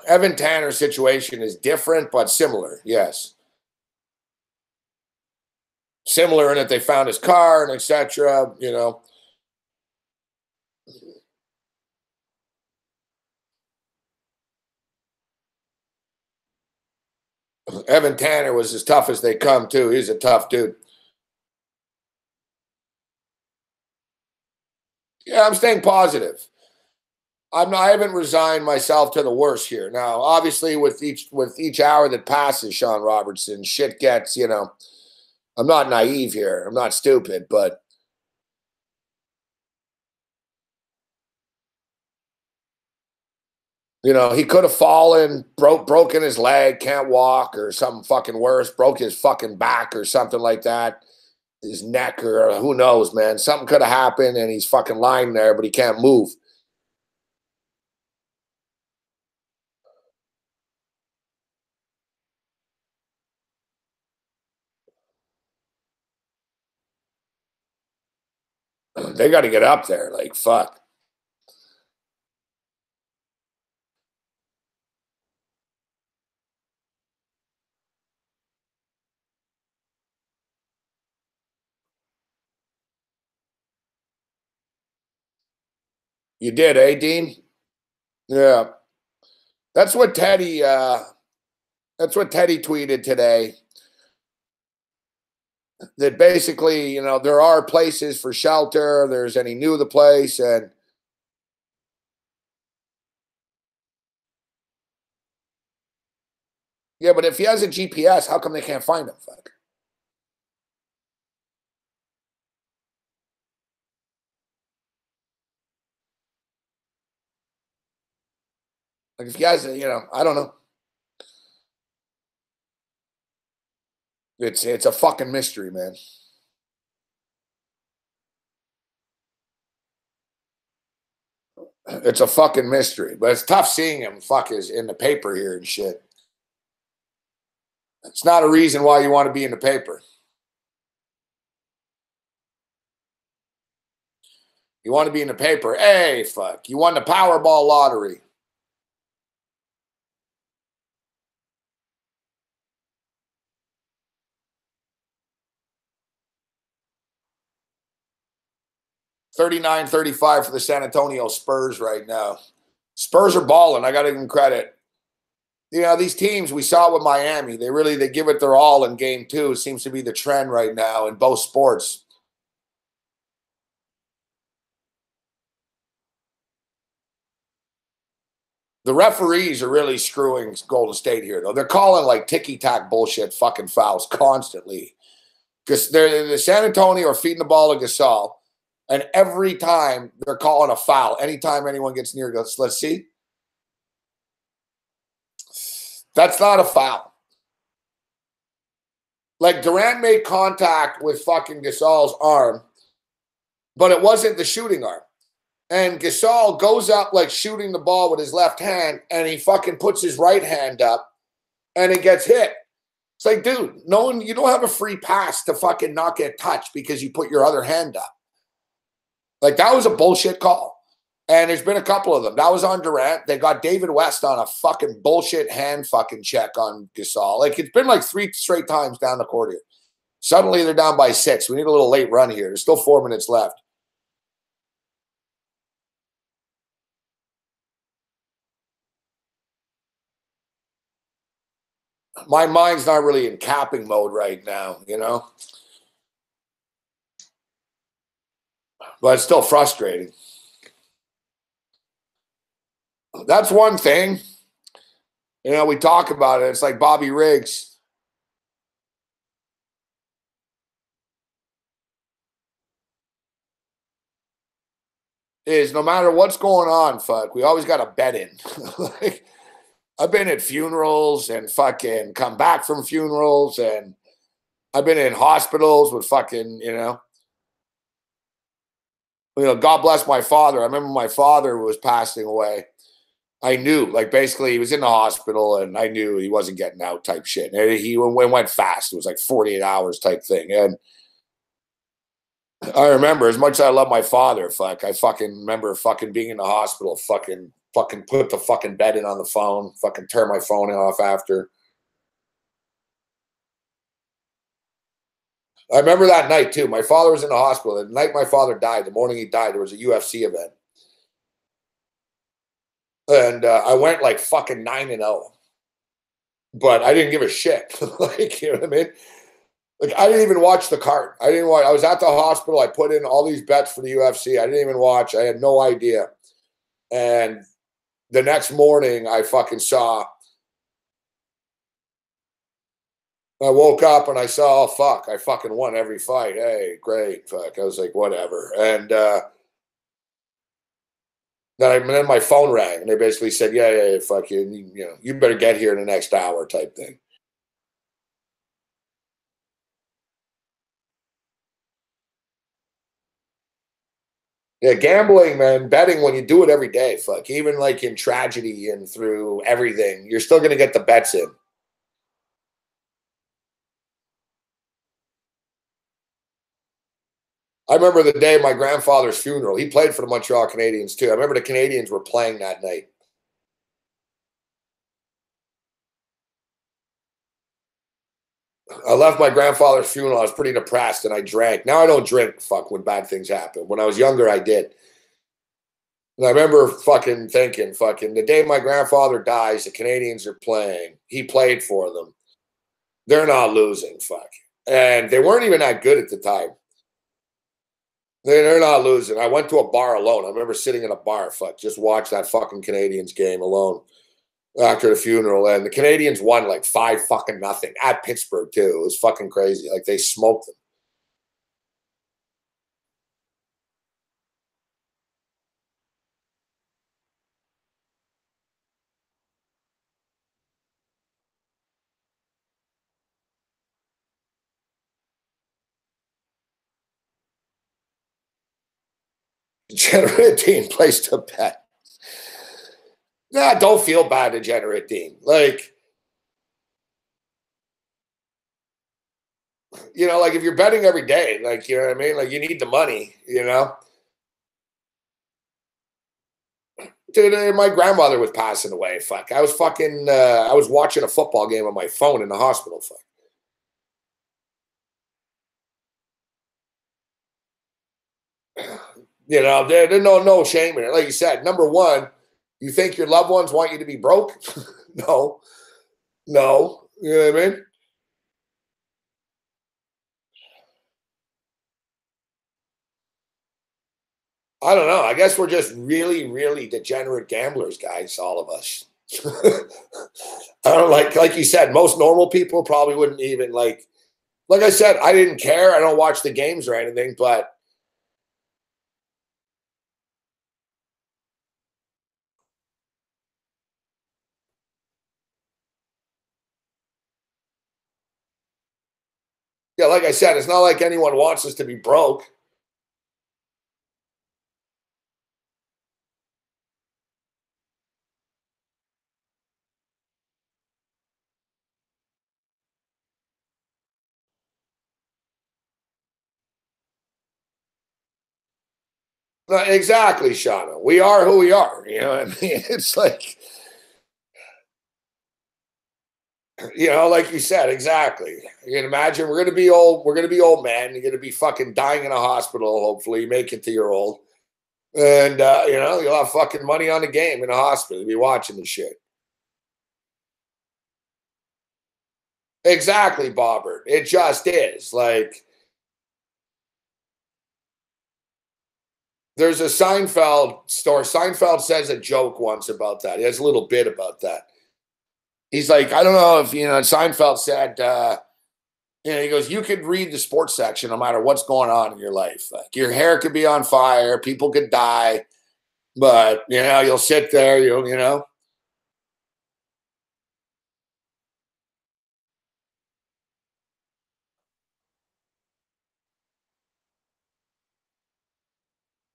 S1: Evan Tanner's situation is different, but similar. Yes. Similar in that they found his car and etc. Evan Tanner was as tough as they come, too. He's a tough dude. Yeah, I'm staying positive. I haven't resigned myself to the worst here. Now, obviously, with each hour that passes, Sean Robertson, shit gets, I'm not naive here. I'm not stupid, but You know, he could have fallen, broken his leg, can't walk, or something fucking worse, broke his fucking back or something like that, his neck, or who knows, man. Something could have happened, and he's fucking lying there, but he can't move. They got to get up there, like, fuck. You did, eh, Dean? Yeah. That's what Teddy tweeted today. That basically, you know, there are places for shelter. There's and he knew the place, and yeah, but if he has a GPS, how come they can't find him? Fuck. Like if he has, you know, I don't know. It's a fucking mystery, man. It's a fucking mystery, but it's tough seeing him. Fuck is in the paper here and shit. It's not a reason why you want to be in the paper. You want to be in the paper. Hey, fuck. You won the Powerball lottery. $39-35 for the San Antonio Spurs right now. Spurs are balling. I got to give them credit. You know, these teams we saw with Miami, they give it their all in game 2. It seems to be the trend right now in both sports. The referees are really screwing Golden State here, though. They're calling like ticky-tack bullshit fucking fouls constantly. Because the San Antonio are feeding the ball to Gasol, and every time they're calling a foul. Anytime anyone gets near, goes, let's see. That's not a foul. Like Durant made contact with fucking Gasol's arm, but it wasn't the shooting arm. And Gasol goes up like shooting the ball with his left hand, and he fucking puts his right hand up, and it gets hit. It's like, dude, no one, you don't have a free pass to fucking not get touched because you put your other hand up. Like, that was a bullshit call. And there's been a couple of them. That was on Durant. They got David West on a fucking bullshit hand fucking check on Gasol. Like, it's been like 3 straight times down the court here. Suddenly they're down by 6. We need a little late run here. There's still 4 minutes left. My mind's not really in capping mode right now, you know? But it's still frustrating. That's one thing. You know, we talk about it. It's like Bobby Riggs. Is no matter what's going on, fuck, we always got a bet in. Like, I've been at funerals and fucking come back from funerals, and I've been in hospitals with fucking, God bless my father. I remember my father was passing away. I knew, like, basically he was in the hospital, and I knew he wasn't getting out type shit. And he went fast. It was like 48 hours type thing. And I remember, as much as I love my father, fuck, I fucking remember fucking being in the hospital, fucking put the fucking bed in on the phone, fucking turn my phone off after. I remember that night too. My father was in the hospital. The night my father died, the morning he died, there was a UFC event. And I went like fucking 9-0. But I didn't give a shit. Like, you know what I mean? Like, I didn't even watch the card. I didn't watch. I was at the hospital. I put in all these bets for the UFC. I didn't even watch. I had no idea. And the next morning, I fucking saw. I woke up and I saw, oh, fuck, I fucking won every fight. Hey, great. Fuck. I was like, whatever. And Then my phone rang, and they basically said, "Yeah, fuck you, you better get here in the next hour," type thing. Yeah, gambling, man, betting when you do it every day, fuck, even like in tragedy and through everything, you're still gonna get the bets in. I remember the day of my grandfather's funeral. He played for the Montreal Canadiens too. I remember the Canadiens were playing that night. I left my grandfather's funeral. I was pretty depressed and I drank. Now I don't drink, fuck, when bad things happen. When I was younger, I did. And I remember fucking thinking, fucking, the day my grandfather dies, the Canadiens are playing. He played for them. They're not losing, fuck. And they weren't even that good at the time. They're not losing. I went to a bar alone. I remember sitting in a bar, fuck, just watch that fucking Canadiens game alone after the funeral. And the Canadiens won like 5 fucking nothing at Pittsburgh too. It was fucking crazy. Like they smoked them. Degenerate Dean place to bet. Nah, don't feel bad, Degenerate Dean. Like, like if you're betting every day, like, you know what I mean? Like, you need the money. Dude, my grandmother was passing away. Fuck. I was I was watching a football game on my phone in the hospital. Fuck. There's no shame in it. Like you said, number one, you think your loved ones want you to be broke? No, no. You know what I mean? I don't know. I guess we're just really, really degenerate gamblers, guys. All of us. I don't like you said. Most normal people probably wouldn't even like. Like I said, I didn't care. I don't watch the games or anything, but yeah, like I said, it's not like anyone wants us to be broke. Exactly, Shauna. We are who we are. You know what I mean? It's like, like you said, exactly. You can imagine we're gonna be old. We're gonna be old men. You're gonna be fucking dying in a hospital. Hopefully, you make it to your old, and you'll have fucking money on the game in a hospital. You'll be watching the shit. Exactly, Bobbert. It just is. Like, there's a Seinfeld story. Seinfeld says a joke once about that. He has a little bit about that. He's like, I don't know if Seinfeld said, he goes, you could read the sports section no matter what's going on in your life. Like your hair could be on fire, people could die, but you'll sit there,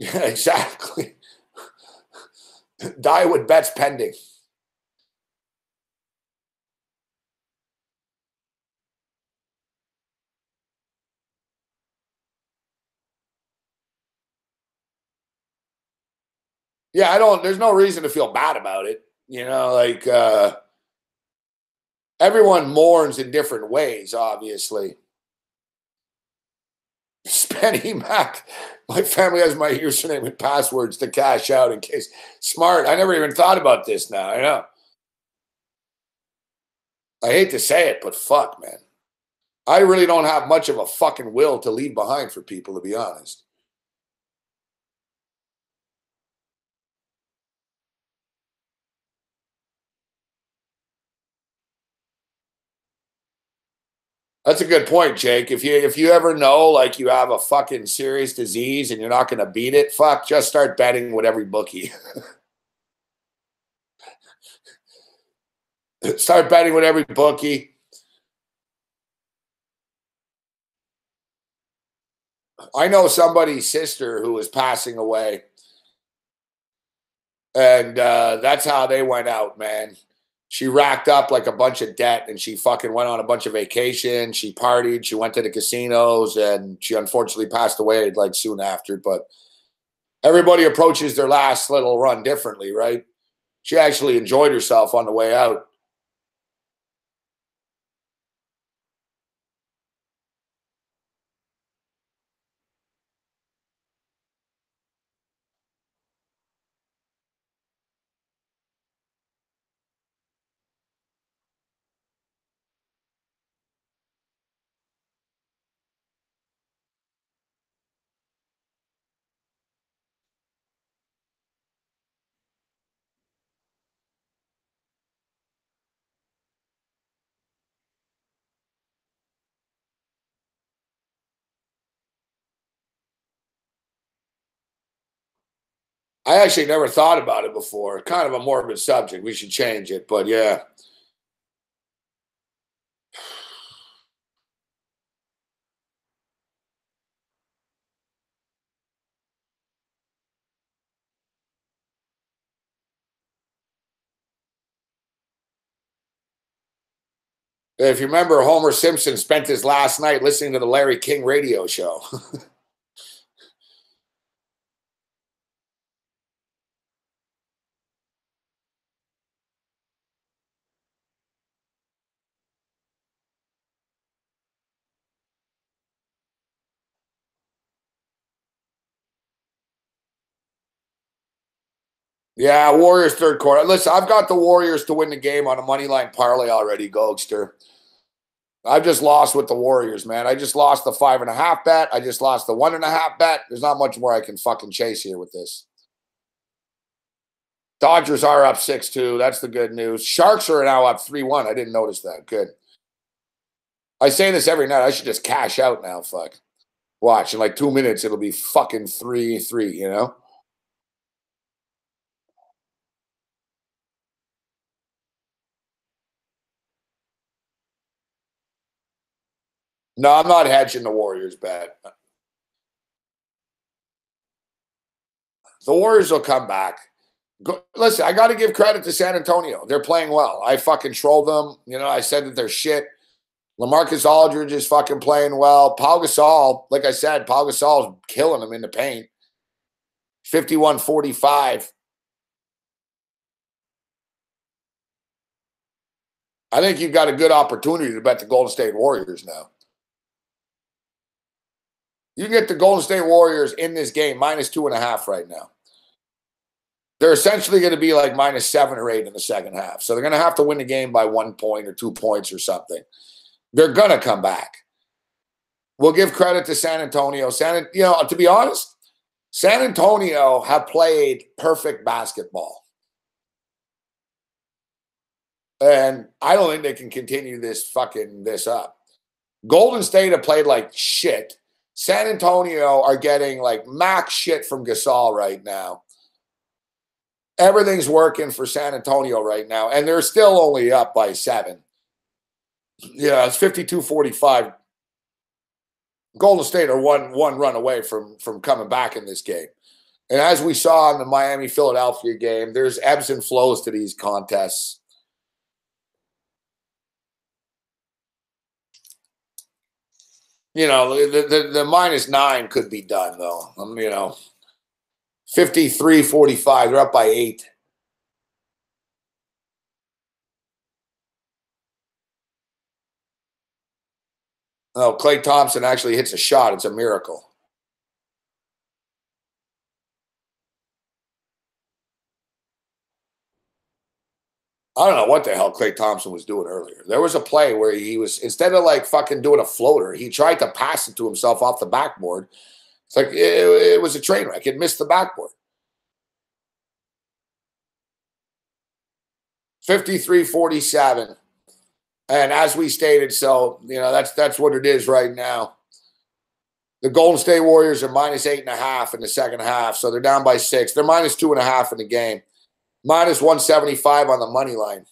S1: Yeah, exactly. Die with bets pending. Yeah, there's no reason to feel bad about it. Like everyone mourns in different ways, obviously. Spenny Mac. My family has my username and passwords to cash out in case. Smart. I never even thought about this now. I know. I hate to say it, but fuck, man. I really don't have much of a fucking will to leave behind for people, to be honest. That's a good point, Jake. If you ever know like you have a fucking serious disease and you're not going to beat it, fuck, just start betting with every bookie. Start betting with every bookie. I know somebody's sister who was passing away, and that's how they went out, man. She racked up like a bunch of debt, and she fucking went on a bunch of vacations. She partied. She went to the casinos, and she unfortunately passed away like soon after. But everybody approaches their last little run differently, right? She actually enjoyed herself on the way out. I actually never thought about it before. Kind of a morbid subject. We should change it, but yeah. If you remember, Homer Simpson spent his last night listening to the Larry King radio show. Yeah, Warriors third quarter. Listen, I've got the Warriors to win the game on a money line parlay already, Gogster. I've just lost with the Warriors, man. I just lost the 5.5 bet. I just lost the 1.5 bet. There's not much more I can fucking chase here with this. Dodgers are up 6-2. That's the good news. Sharks are now up 3-1. I didn't notice that. Good. I say this every night. I should just cash out now. Fuck. Watch. In like 2 minutes, it'll be fucking 3-3, you know? No, I'm not hedging the Warriors bet. The Warriors will come back. Listen, I got to give credit to San Antonio. They're playing well. I fucking trolled them. You know, I said that they're shit. LaMarcus Aldridge is fucking playing well. Pau Gasol, like I said, Pau Gasol's killing them in the paint. 51-45. I think you've got a good opportunity to bet the Golden State Warriors now. You can get the Golden State Warriors in this game -2.5 right now. They're essentially going to be like -7 or 8 in the second half. So they're going to have to win the game by 1 point or 2 points or something. They're going to come back. We'll give credit to San Antonio. To be honest, San Antonio have played perfect basketball. And I don't think they can continue this up. Golden State have played like shit. San Antonio are getting like max shit from Gasol right now. Everything's working for San Antonio right now, and they're still only up by 7. Yeah, it's 52-45. Golden State are one run away from coming back in this game. And as we saw in the Miami-Philadelphia game, there's ebbs and flows to these contests. You know, the -9 could be done, though. 53-45. They're up by 8. Oh, Klay Thompson actually hits a shot. It's a miracle. I don't know what the hell Klay Thompson was doing earlier. There was a play where he was, instead of like fucking doing a floater, he tried to pass it to himself off the backboard. It's like it was a train wreck. It missed the backboard. 53-47. And as we stated, so, that's what it is right now. The Golden State Warriors are minus 8.5 in the second half, so they're down by 6. They're minus 2.5 in the game. Minus 175 on the money line.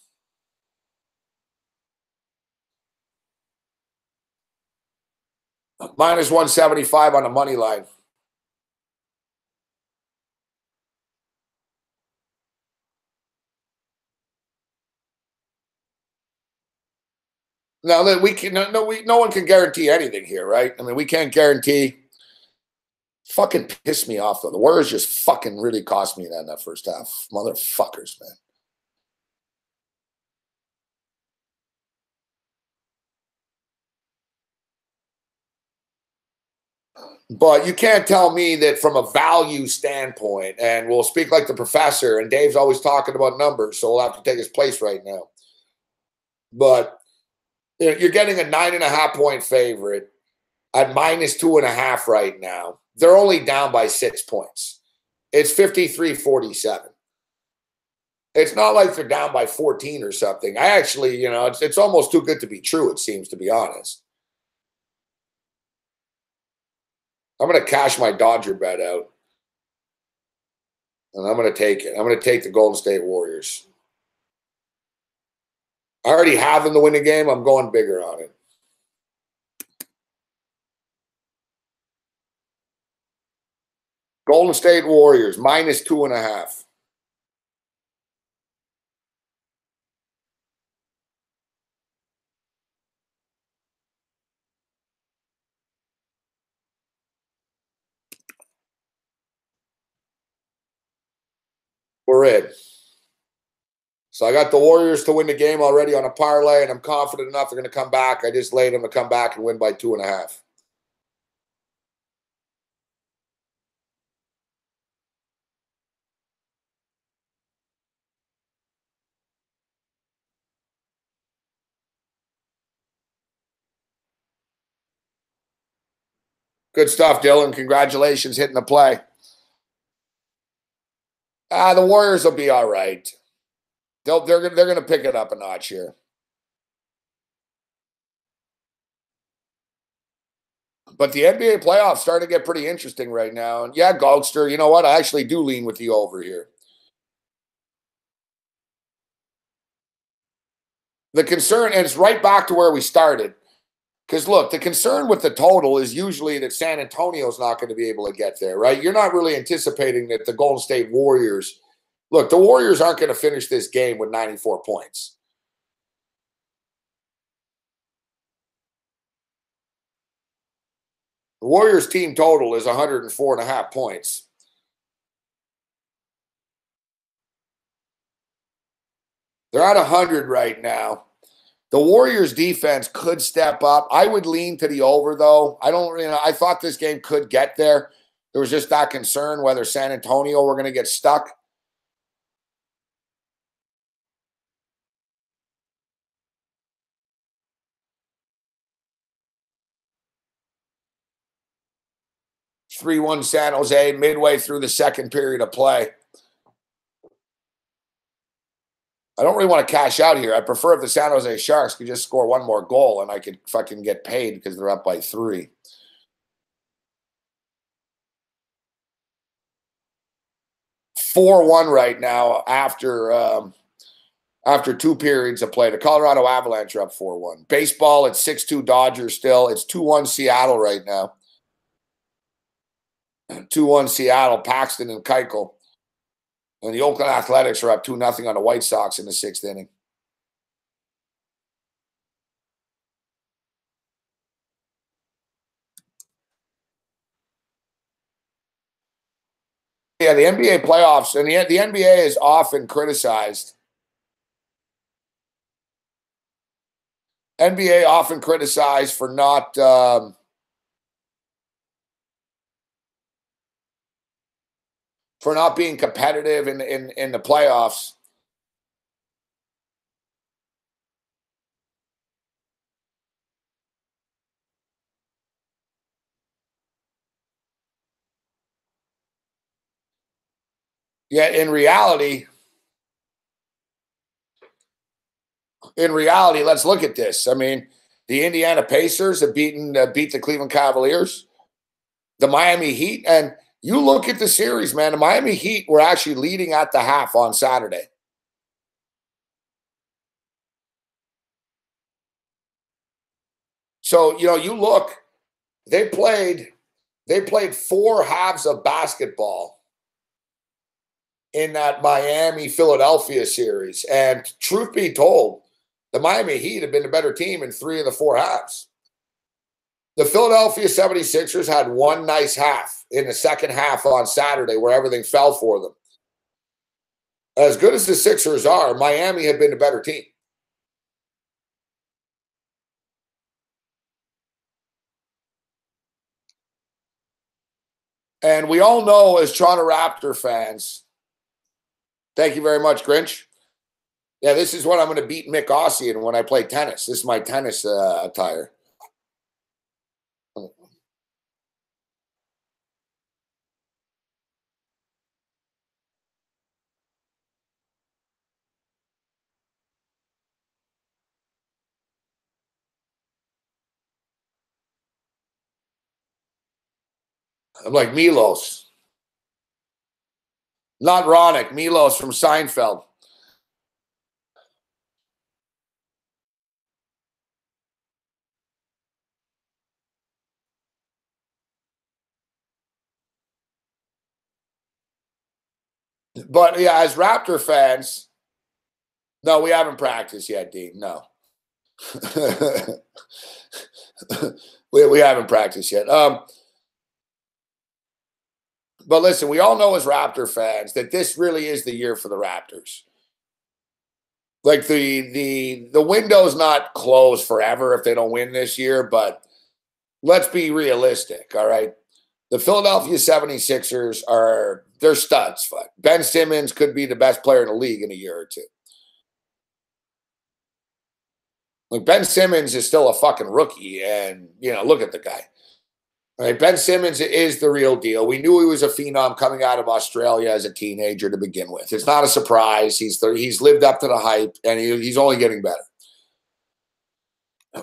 S1: Minus 175 on the money line. Now that no one can guarantee anything here, right? I mean, we can't guarantee. Fucking pissed me off though. The Warriors just fucking really cost me that in that first half, motherfuckers, man. But you can't tell me that from a value standpoint, and we'll speak like the professor, and Dave's always talking about numbers, so we'll have to take his place right now. But you're getting a 9.5 point favorite at minus 2.5 right now. They're only down by 6 points. It's 53-47. It's not like they're down by 14 or something. I actually, it's almost too good to be true, it seems, to be honest. I'm going to cash my Dodger bet out. And I'm going to take it. I'm going to take the Golden State Warriors. I already have them to win the game. I'm going bigger on it. Golden State Warriors, minus 2.5. We're in. So I got the Warriors to win the game already on a parlay, and I'm confident enough they're going to come back. I just laid them to come back and win by 2.5. Good stuff, Dylan. Congratulations hitting the play. The Warriors will be all right. They're going to pick it up a notch here. But the NBA playoffs starting to get pretty interesting right now. And yeah, Goldster, you know what? I actually do lean with you over here. The concern, and it's right back to where we started. Because look, the concern with the total is usually that San Antonio's not going to be able to get there, right? You're not really anticipating that the Golden State Warriors, look, the Warriors aren't going to finish this game with 94 points. The Warriors team total is 104.5 points. They're at 100 right now. The Warriors defense could step up. I would lean to the over, though. I thought this game could get there. There was just that concern whether San Antonio were going to get stuck. It's 3-1 San Jose midway through the second period of play. I don't really want to cash out here. I prefer if the San Jose Sharks could just score one more goal and I could fucking get paid because they're up by 3. (4-1) right now after 2 periods of play. The Colorado Avalanche are up 4-1. Baseball, it's 6-2 Dodgers still. It's 2-1 Seattle right now. 2-1 Seattle, Paxton and Keuchel. And the Oakland Athletics are up 2-0 on the White Sox in the 6th inning. Yeah, the NBA playoffs, and the NBA is often criticized. NBA often criticized for not being competitive in the playoffs. Yet in reality, in reality, let's look at this. I mean, the Indiana Pacers have beat the Cleveland Cavaliers, the Miami Heat, and you look at the series, man. The Miami Heat were actually leading at the half on Saturday. So, you know, you look, they played 4 halves of basketball in that Miami-Philadelphia series. And truth be told, the Miami Heat have been the better team in 3 of the 4 halves. The Philadelphia 76ers had one nice half in the second half on Saturday where everything fell for them. As good as the Sixers are, Miami have been the better team. And we all know as Toronto Raptor fans, thank you very much, Grinch. Yeah, this is what I'm going to beat Mick Aussie in when I play tennis. This is my tennis attire. I'm like Milos. Not Ronick, Milos from Seinfeld. But yeah, as Raptor fans, no, we haven't practiced yet, Dean. No. we haven't practiced yet. But listen, we all know as Raptor fans that this really is the year for the Raptors. Like the window's not closed forever if they don't win this year, but let's be realistic, all right? The Philadelphia 76ers they're studs. Ben Simmons could be the best player in the league in a year or two. Like Ben Simmons is still a fucking rookie, and you know, look at the guy. All right, Ben Simmons is the real deal. We knew he was a phenom coming out of Australia as a teenager to begin with. It's not a surprise. He's lived up to the hype, and he's only getting better.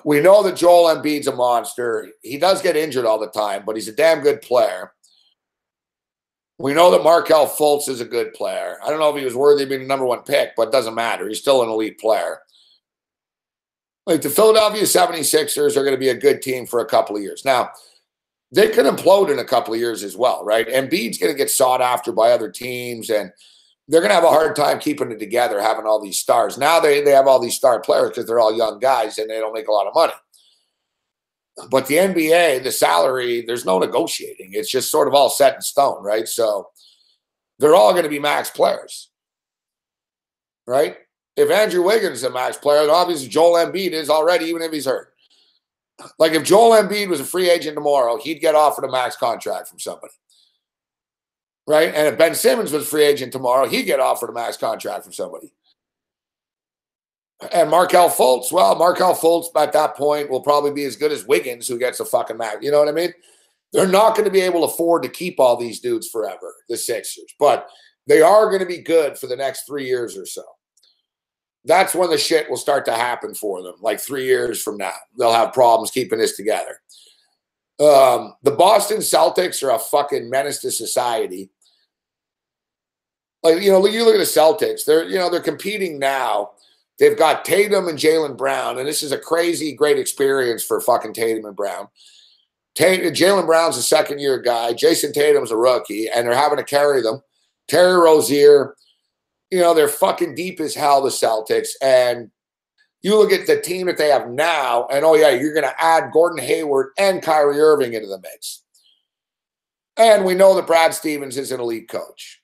S1: We know that Joel Embiid's a monster. He does get injured all the time, but he's a damn good player. We know that Markelle Fultz is a good player. I don't know if he was worthy of being the #1 pick, but it doesn't matter. He's still an elite player. Like the Philadelphia 76ers are going to be a good team for a couple of years. Now, they could implode in a couple of years as well, right? Embiid's going to get sought after by other teams, and they're going to have a hard time keeping it together, having all these stars. Now they have all these star players because they're all young guys and they don't make a lot of money. But the NBA, the salary, there's no negotiating. It's just sort of all set in stone, right? So they're all going to be max players, right? If Andrew Wiggins is a max player, then obviously Joel Embiid is already, even if he's hurt. Like if Joel Embiid was a free agent tomorrow, he'd get offered a max contract from somebody, right? And if Ben Simmons was a free agent tomorrow, he'd get offered a max contract from somebody. And Markelle Fultz, well, Markelle Fultz at that point will probably be as good as Wiggins, who gets a fucking max. You know what I mean? They're not going to be able to afford to keep all these dudes forever, the Sixers, but they are going to be good for the next 3 years or so. That's when the shit will start to happen for them. Like 3 years from now, they'll have problems keeping this together. The Boston Celtics are a fucking menace to society. Like, you know, you look at the Celtics, they're competing now. They've got Tatum and Jaylen Brown, and this is a crazy great experience for fucking Tatum and Brown. Jaylen Brown's a second-year guy. Jason Tatum's a rookie, and they're having to carry them. Terry Rozier, you know, they're fucking deep as hell, the Celtics. And you look at the team that they have now, and oh, yeah, you're going to add Gordon Hayward and Kyrie Irving into the mix. And we know that Brad Stevens is an elite coach.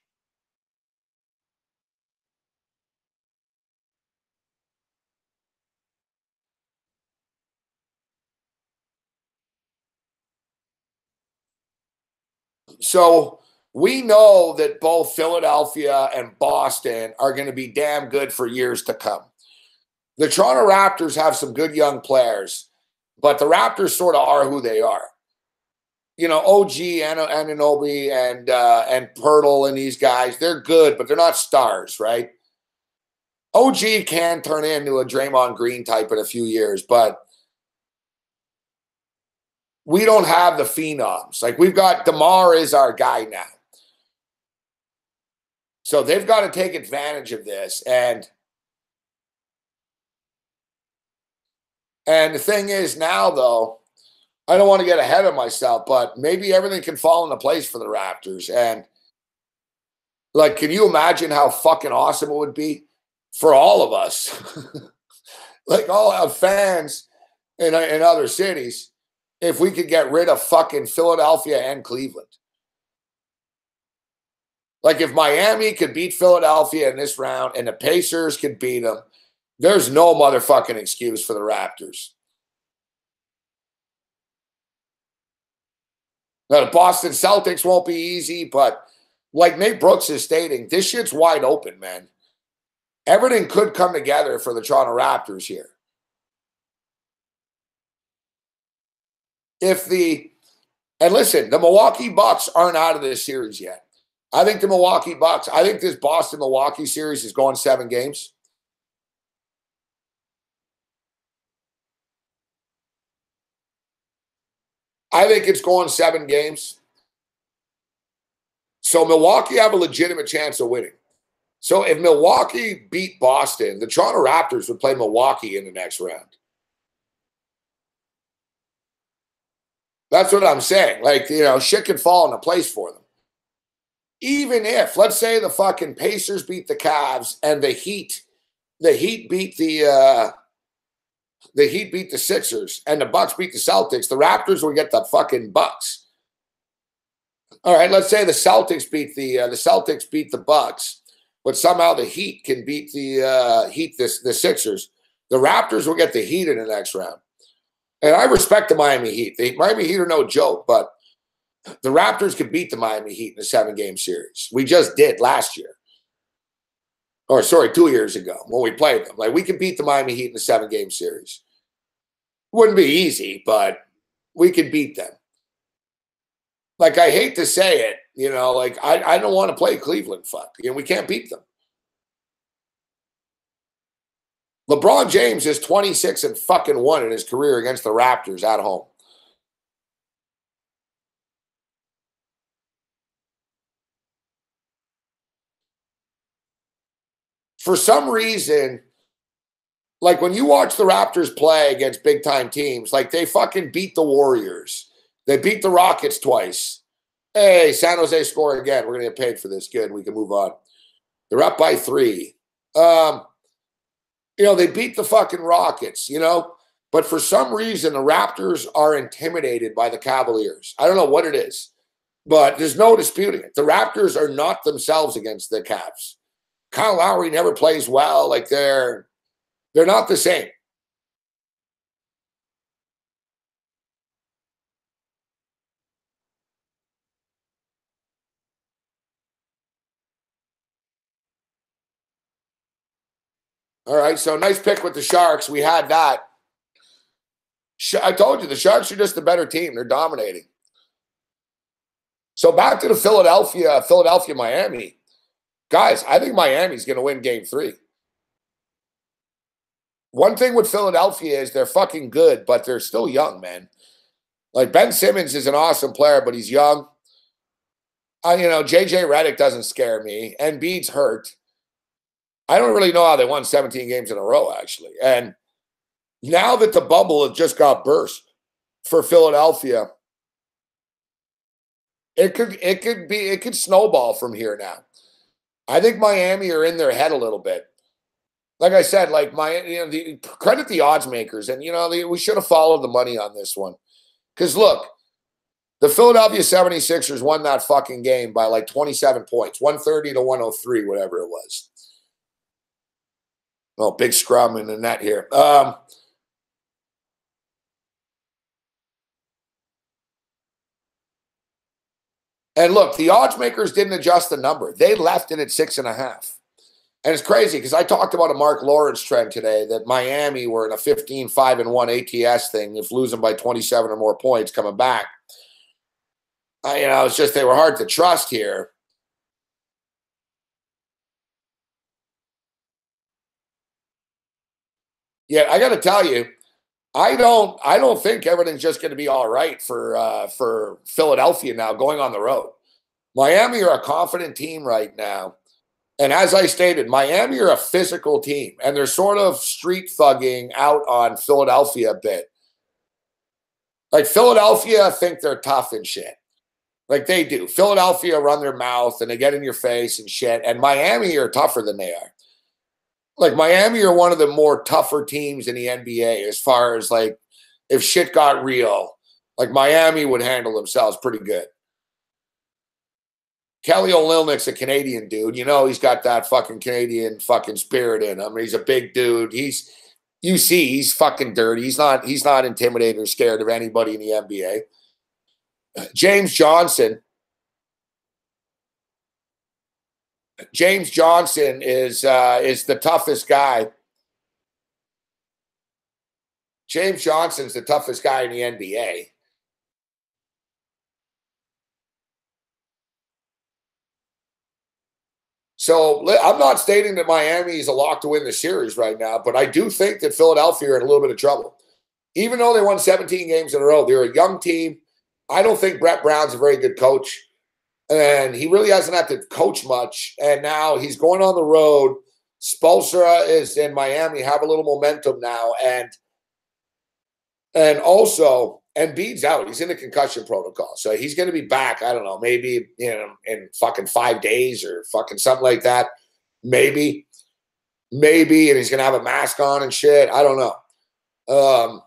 S1: So we know that both Philadelphia and Boston are going to be damn good for years to come. The Toronto Raptors have some good young players, but the Raptors sort of are who they are. You know, OG, Anunoby, and Pirtle and these guys, they're good, but they're not stars, right? OG can turn into a Draymond Green type in a few years, but we don't have the phenoms. Like, we've got DeMar is our guy now. So they've got to take advantage of this. And the thing is now, though, I don't want to get ahead of myself, but maybe everything can fall into place for the Raptors. And, like, can you imagine how fucking awesome it would be for all of us? Like, all our fans in other cities, if we could get rid of fucking Philadelphia and Cleveland. Like, if Miami could beat Philadelphia in this round and the Pacers could beat them, there's no motherfucking excuse for the Raptors. Now, the Boston Celtics won't be easy, but like Nate Brooks is stating, this shit's wide open, man. Everything could come together for the Toronto Raptors here. And listen, the Milwaukee Bucks aren't out of this series yet. I think this Boston-Milwaukee series is going 7 games. I think it's going 7 games. So Milwaukee have a legitimate chance of winning. So if Milwaukee beat Boston, the Toronto Raptors would play Milwaukee in the next round. That's what I'm saying. Like, shit could fall into place for them. Even if, let's say, the fucking Pacers beat the Cavs and the Heat beat the Sixers and the Bucks beat the Celtics, the Raptors will get the fucking Bucks. All right, let's say the Celtics beat the Bucks, but somehow the Heat can beat the Sixers. The Raptors will get the Heat in the next round. And I respect the Miami Heat. The Miami Heat are no joke, but the Raptors could beat the Miami Heat in a 7-game series. We just did last year. Or, sorry, 2 years ago when we played them. Like, we could beat the Miami Heat in a 7-game series. Wouldn't be easy, but we could beat them. Like, I hate to say it, like, I don't want to play Cleveland. Fuck. We can't beat them. LeBron James is 26-1 in his career against the Raptors at home. For some reason, like, when you watch the Raptors play against big-time teams, like, they fucking beat the Warriors. They beat the Rockets twice. Hey, San Jose score again. We're going to get paid for this. Good. We can move on. They're up by 3. They beat the fucking Rockets, But for some reason, the Raptors are intimidated by the Cavaliers. I don't know what it is, but there's no disputing it. The Raptors are not themselves against the Cavs. Kyle Lowry never plays well. Like, they're not the same. All right, so nice pick with the Sharks. We had that. I told you, the Sharks are just the better team. They're dominating. So back to the Philadelphia-Miami. Guys, I think Miami's going to win Game 3. One thing with Philadelphia is they're fucking good, but they're still young, man. Like, Ben Simmons is an awesome player, but he's young. JJ Redick doesn't scare me. Embiid's hurt. I don't really know how they won 17 games in a row, actually. And now that the bubble has just got burst for Philadelphia, it could snowball from here now. I think Miami are in their head a little bit. Like I said, like, credit the odds makers, and we should have followed the money on this one. Because look, the Philadelphia 76ers won that fucking game by like 27 points, 130-103, whatever it was. Oh, big scrum in the net here. And look, the odds makers didn't adjust the number. They left it at 6.5. And it's crazy because I talked about a Mark Lawrence trend today that Miami were in a 15-5-1 ATS thing if losing by 27 or more points coming back. It's just they were hard to trust here. Yet I got to tell you, I don't think everything's just going to be all right for Philadelphia now going on the road. Miami are a confident team right now. And as I stated, Miami are a physical team, and they're sort of street thugging out on Philadelphia a bit. Like Philadelphia think they're tough and shit. Like they do. Philadelphia run their mouth and they get in your face and shit. And Miami are tougher than they are. Like Miami are one of the more tougher teams in the NBA as far as like if shit got real. Like Miami would handle themselves pretty good. Kelly Olynyk's a Canadian dude. You know, he's got that fucking Canadian fucking spirit in him. He's a big dude. He's fucking dirty. He's not intimidated or scared of anybody in the NBA. James Johnson is the toughest guy. James Johnson's the toughest guy in the NBA. So I'm not stating that Miami is a lock to win the series right now, but I do think that Philadelphia are in a little bit of trouble. Even though they won 17 games in a row, they're a young team. I don't think Brett Brown's a very good coach, and he really hasn't had to coach much. And now he's going on the road. Spoelstra is in Miami, have a little momentum now, and also Embiid's out. He's in the concussion protocol, so he's going to be back. I don't know, maybe in fucking 5 days or fucking something like that. Maybe, and he's going to have a mask on and shit. I don't know.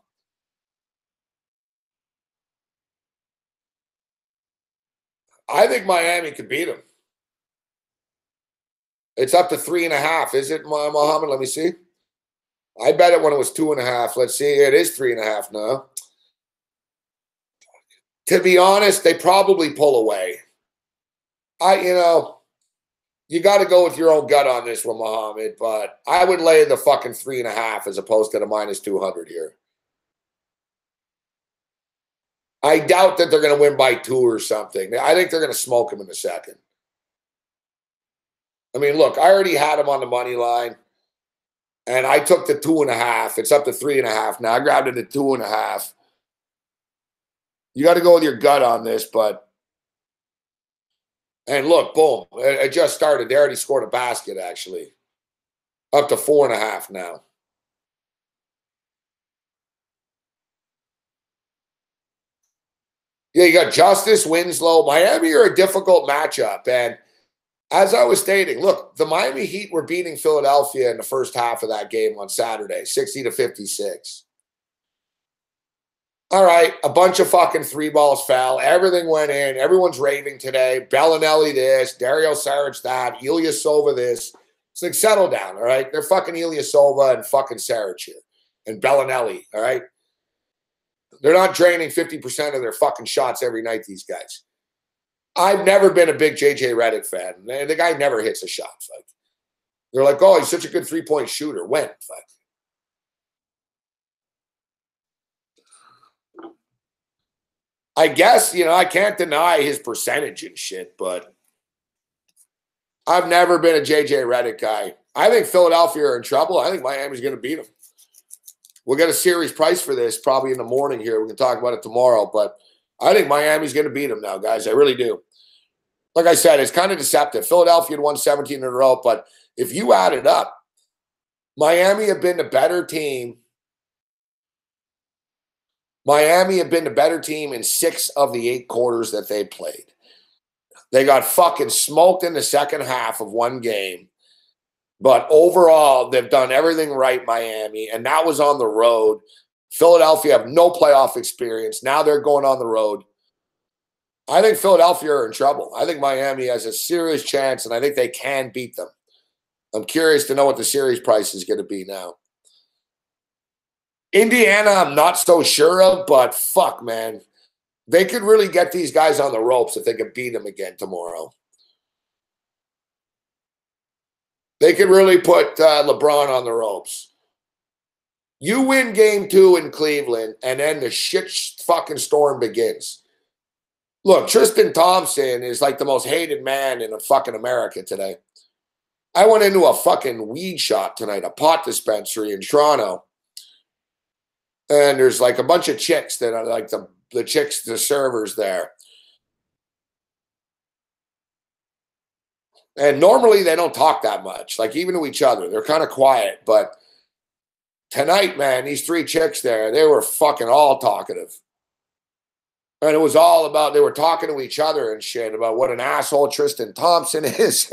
S1: I think Miami could beat him. It's up to 3.5. Is it, Mohammed? Let me see. I bet it when it was 2.5. Let's see. It is 3.5 now. To be honest, they probably pull away. You got to go with your own gut on this one, Mohammed, but I would lay the fucking 3.5 as opposed to the minus 200 here. I doubt that they're going to win by 2 or something. I think they're going to smoke them in the second. I mean, look, I already had them on the money line, and I took the 2.5. It's up to 3.5 now. I grabbed it at 2.5. You got to go with your gut on this, and look, boom, it just started. They already scored a basket, actually. Up to 4.5 now. Yeah, you got Justice, Winslow. Miami are a difficult matchup. And as I was stating, look, the Miami Heat were beating Philadelphia in the first half of that game on Saturday, 60-56. All right, a bunch of fucking 3 balls fell. Everything went in. Everyone's raving today. Bellinelli this, Dario Saric that, Ilyasova this. It's like, settle down, all right? They're fucking Ilyasova and fucking Saric here. And Bellinelli, all right? They're not draining 50% of their fucking shots every night, these guys. I've never been a big J.J. Redick fan. The guy never hits a shot. Fuck. They're like, oh, he's such a good 3-point shooter. When? Fuck. I guess, I can't deny his percentage and shit, but I've never been a J.J. Redick guy. I think Philadelphia are in trouble. I think Miami's going to beat them. We'll get a series price for this probably in the morning here. We can talk about it tomorrow, but I think Miami's going to beat them now, guys. I really do. Like I said, it's kind of deceptive. Philadelphia had won 17 in a row, but if you add it up, Miami have been the better team. Miami have been the better team in 6 of the 8 quarters that they played. They got fucking smoked in the second half of one game. But overall, they've done everything right, Miami, and that was on the road. Philadelphia have no playoff experience. Now they're going on the road. I think Philadelphia are in trouble. I think Miami has a serious chance, and I think they can beat them. I'm curious to know what the series price is going to be now. Indiana, I'm not so sure of, but fuck, man. They could really get these guys on the ropes if they could beat them again tomorrow. They could really put LeBron on the ropes. You win game 2 in Cleveland, and then the shit fucking storm begins. Look, Tristan Thompson is like the most hated man in fucking America today. I went into a fucking weed shop tonight, a pot dispensary in Toronto, And there's like a bunch of chicks that are like the chicks, the servers there. And normally they don't talk that much, like even to each other. They're kind of quiet. But tonight, man, these 3 chicks there, they were fucking all talkative. And it was all about, they were talking to each other and shit about what an asshole Tristan Thompson is.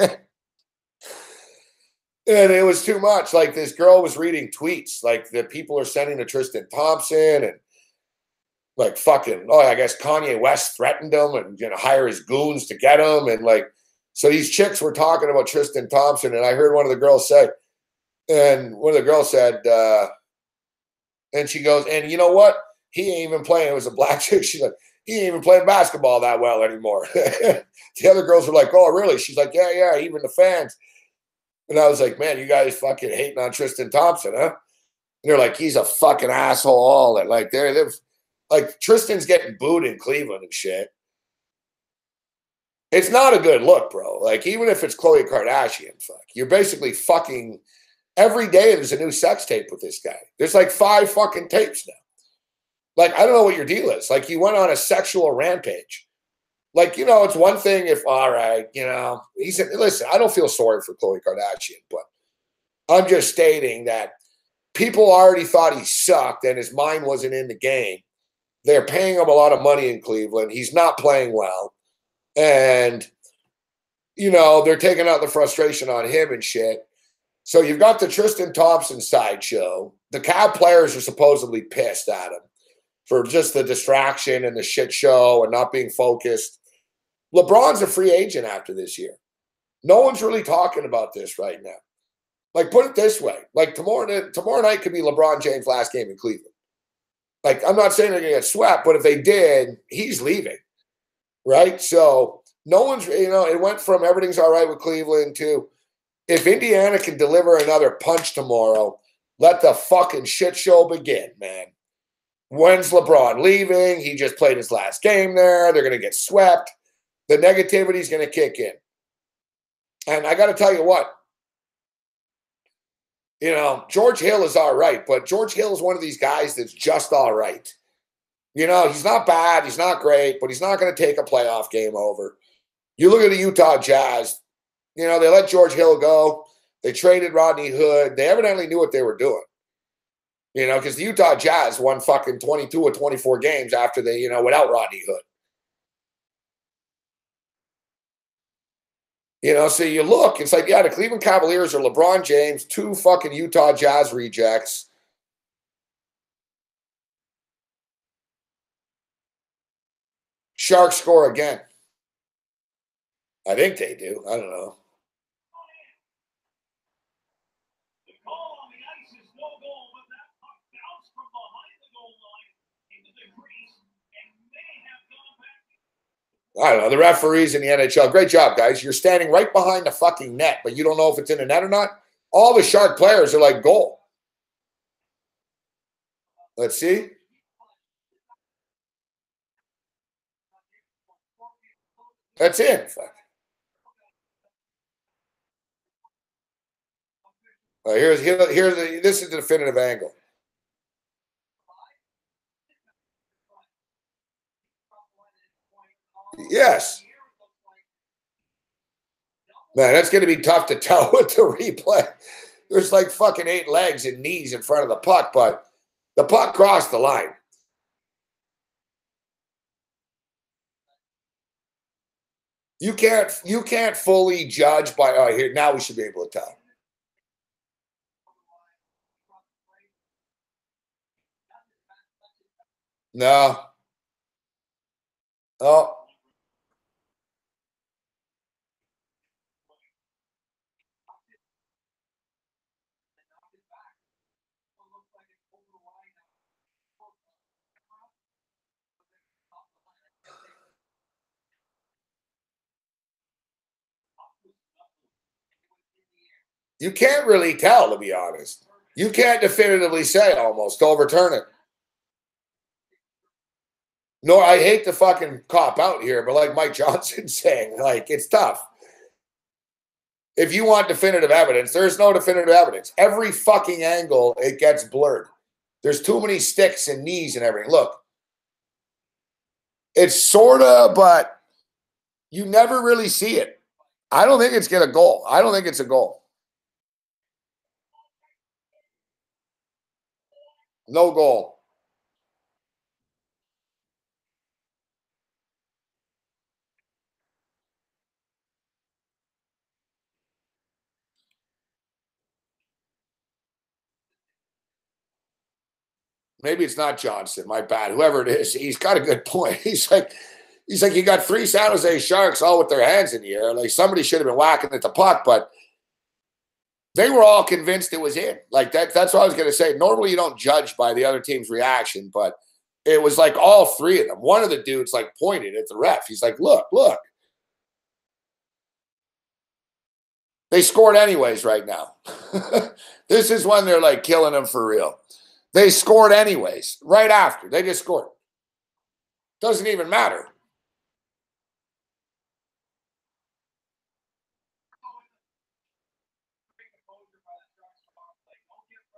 S1: And it was too much. Like this girl was reading tweets, like that people are sending to Tristan Thompson, and like fucking, oh, I guess Kanye West threatened him and hire his goons to get him. And like, so these chicks were talking about Tristan Thompson, and I heard one of the girls say, and one of the girls said, and she goes, and you know what? He ain't even playing. It was a black chick. She's like, he ain't even playing basketball that well anymore. The other girls were like, oh, really? She's like, yeah, even the fans. And I was like, man, you guys fucking hating on Tristan Thompson, huh? And they're like, he's a fucking asshole. All that, like, they're like, Tristan's getting booed in Cleveland and shit. It's not a good look, bro. Like, even if it's Khloe Kardashian, fuck, you're basically fucking every day. There's a new sex tape with this guy. There's like 5 fucking tapes now. Like, I don't know what your deal is. Like, you went on a sexual rampage. Like, it's one thing if, all right, listen, I don't feel sorry for Khloe Kardashian, but I'm just stating that people already thought he sucked and his mind wasn't in the game. They're paying him a lot of money in Cleveland. He's not playing well. And, they're taking out the frustration on him and shit. So you've got the Tristan Thompson sideshow. The Cavs players are supposedly pissed at him for just the distraction and the shit show and not being focused. LeBron's a free agent after this year. No one's really talking about this right now. Like, put it this way. Like, tomorrow night could be LeBron James' last game in Cleveland. Like, I'm not saying they're going to get swept, but if they did, he's leaving. Right? So, no one's, it went from everything's all right with Cleveland to if Indiana can deliver another punch tomorrow, let the fucking shit show begin, man. When's LeBron leaving? He just played his last game there. They're going to get swept. The negativity is going to kick in. And I got to tell you what, George Hill is all right, but George Hill is one of these guys that's just all right. He's not bad. He's not great, but he's not going to take a playoff game over. You look at the Utah Jazz, they let George Hill go. They traded Rodney Hood. They evidently knew what they were doing. Because the Utah Jazz won fucking 22 or 24 games after they, without Rodney Hood. So you look, it's like, yeah, the Cleveland Cavaliers are LeBron James, 2 fucking Utah Jazz rejects. Sharks score again. I think they do. I don't know. I don't know. The referees in the NHL, great job, guys. You're standing right behind the fucking net, but you don't know if it's in the net or not. All the Shark players are like, goal. Let's see. That's it. This is the definitive angle. Yes. Man, that's going to be tough to tell with the replay. There's like fucking 8 legs and knees in front of the puck, but the puck crossed the line. You can't fully judge by, here, now we should be able to tell. No. Oh. You can't really tell, to be honest. You can't definitively say almost to overturn it. No, I hate to fucking cop out here, but like Mike Johnson's saying, like, it's tough. If you want definitive evidence, there's no definitive evidence. Every fucking angle, it gets blurred. There's too many sticks and knees and everything. Look, it's sort of, but you never really see it. I don't think it's a goal. I don't think it's a goal. No goal. Maybe it's not Johnson. My bad. Whoever it is, he's got a good point. He's like, you got 3 San Jose Sharks all with their hands in the air. Like somebody should have been whacking at the puck, but they were all convinced it was in. Like that's what I was going to say. Normally you don't judge by the other team's reaction, but it was like all 3 of them. One of the dudes like pointed at the ref. He's like, look. They scored anyways right now. This is when they're like killing them for real. They scored anyways. Right after. They just scored. Doesn't even matter.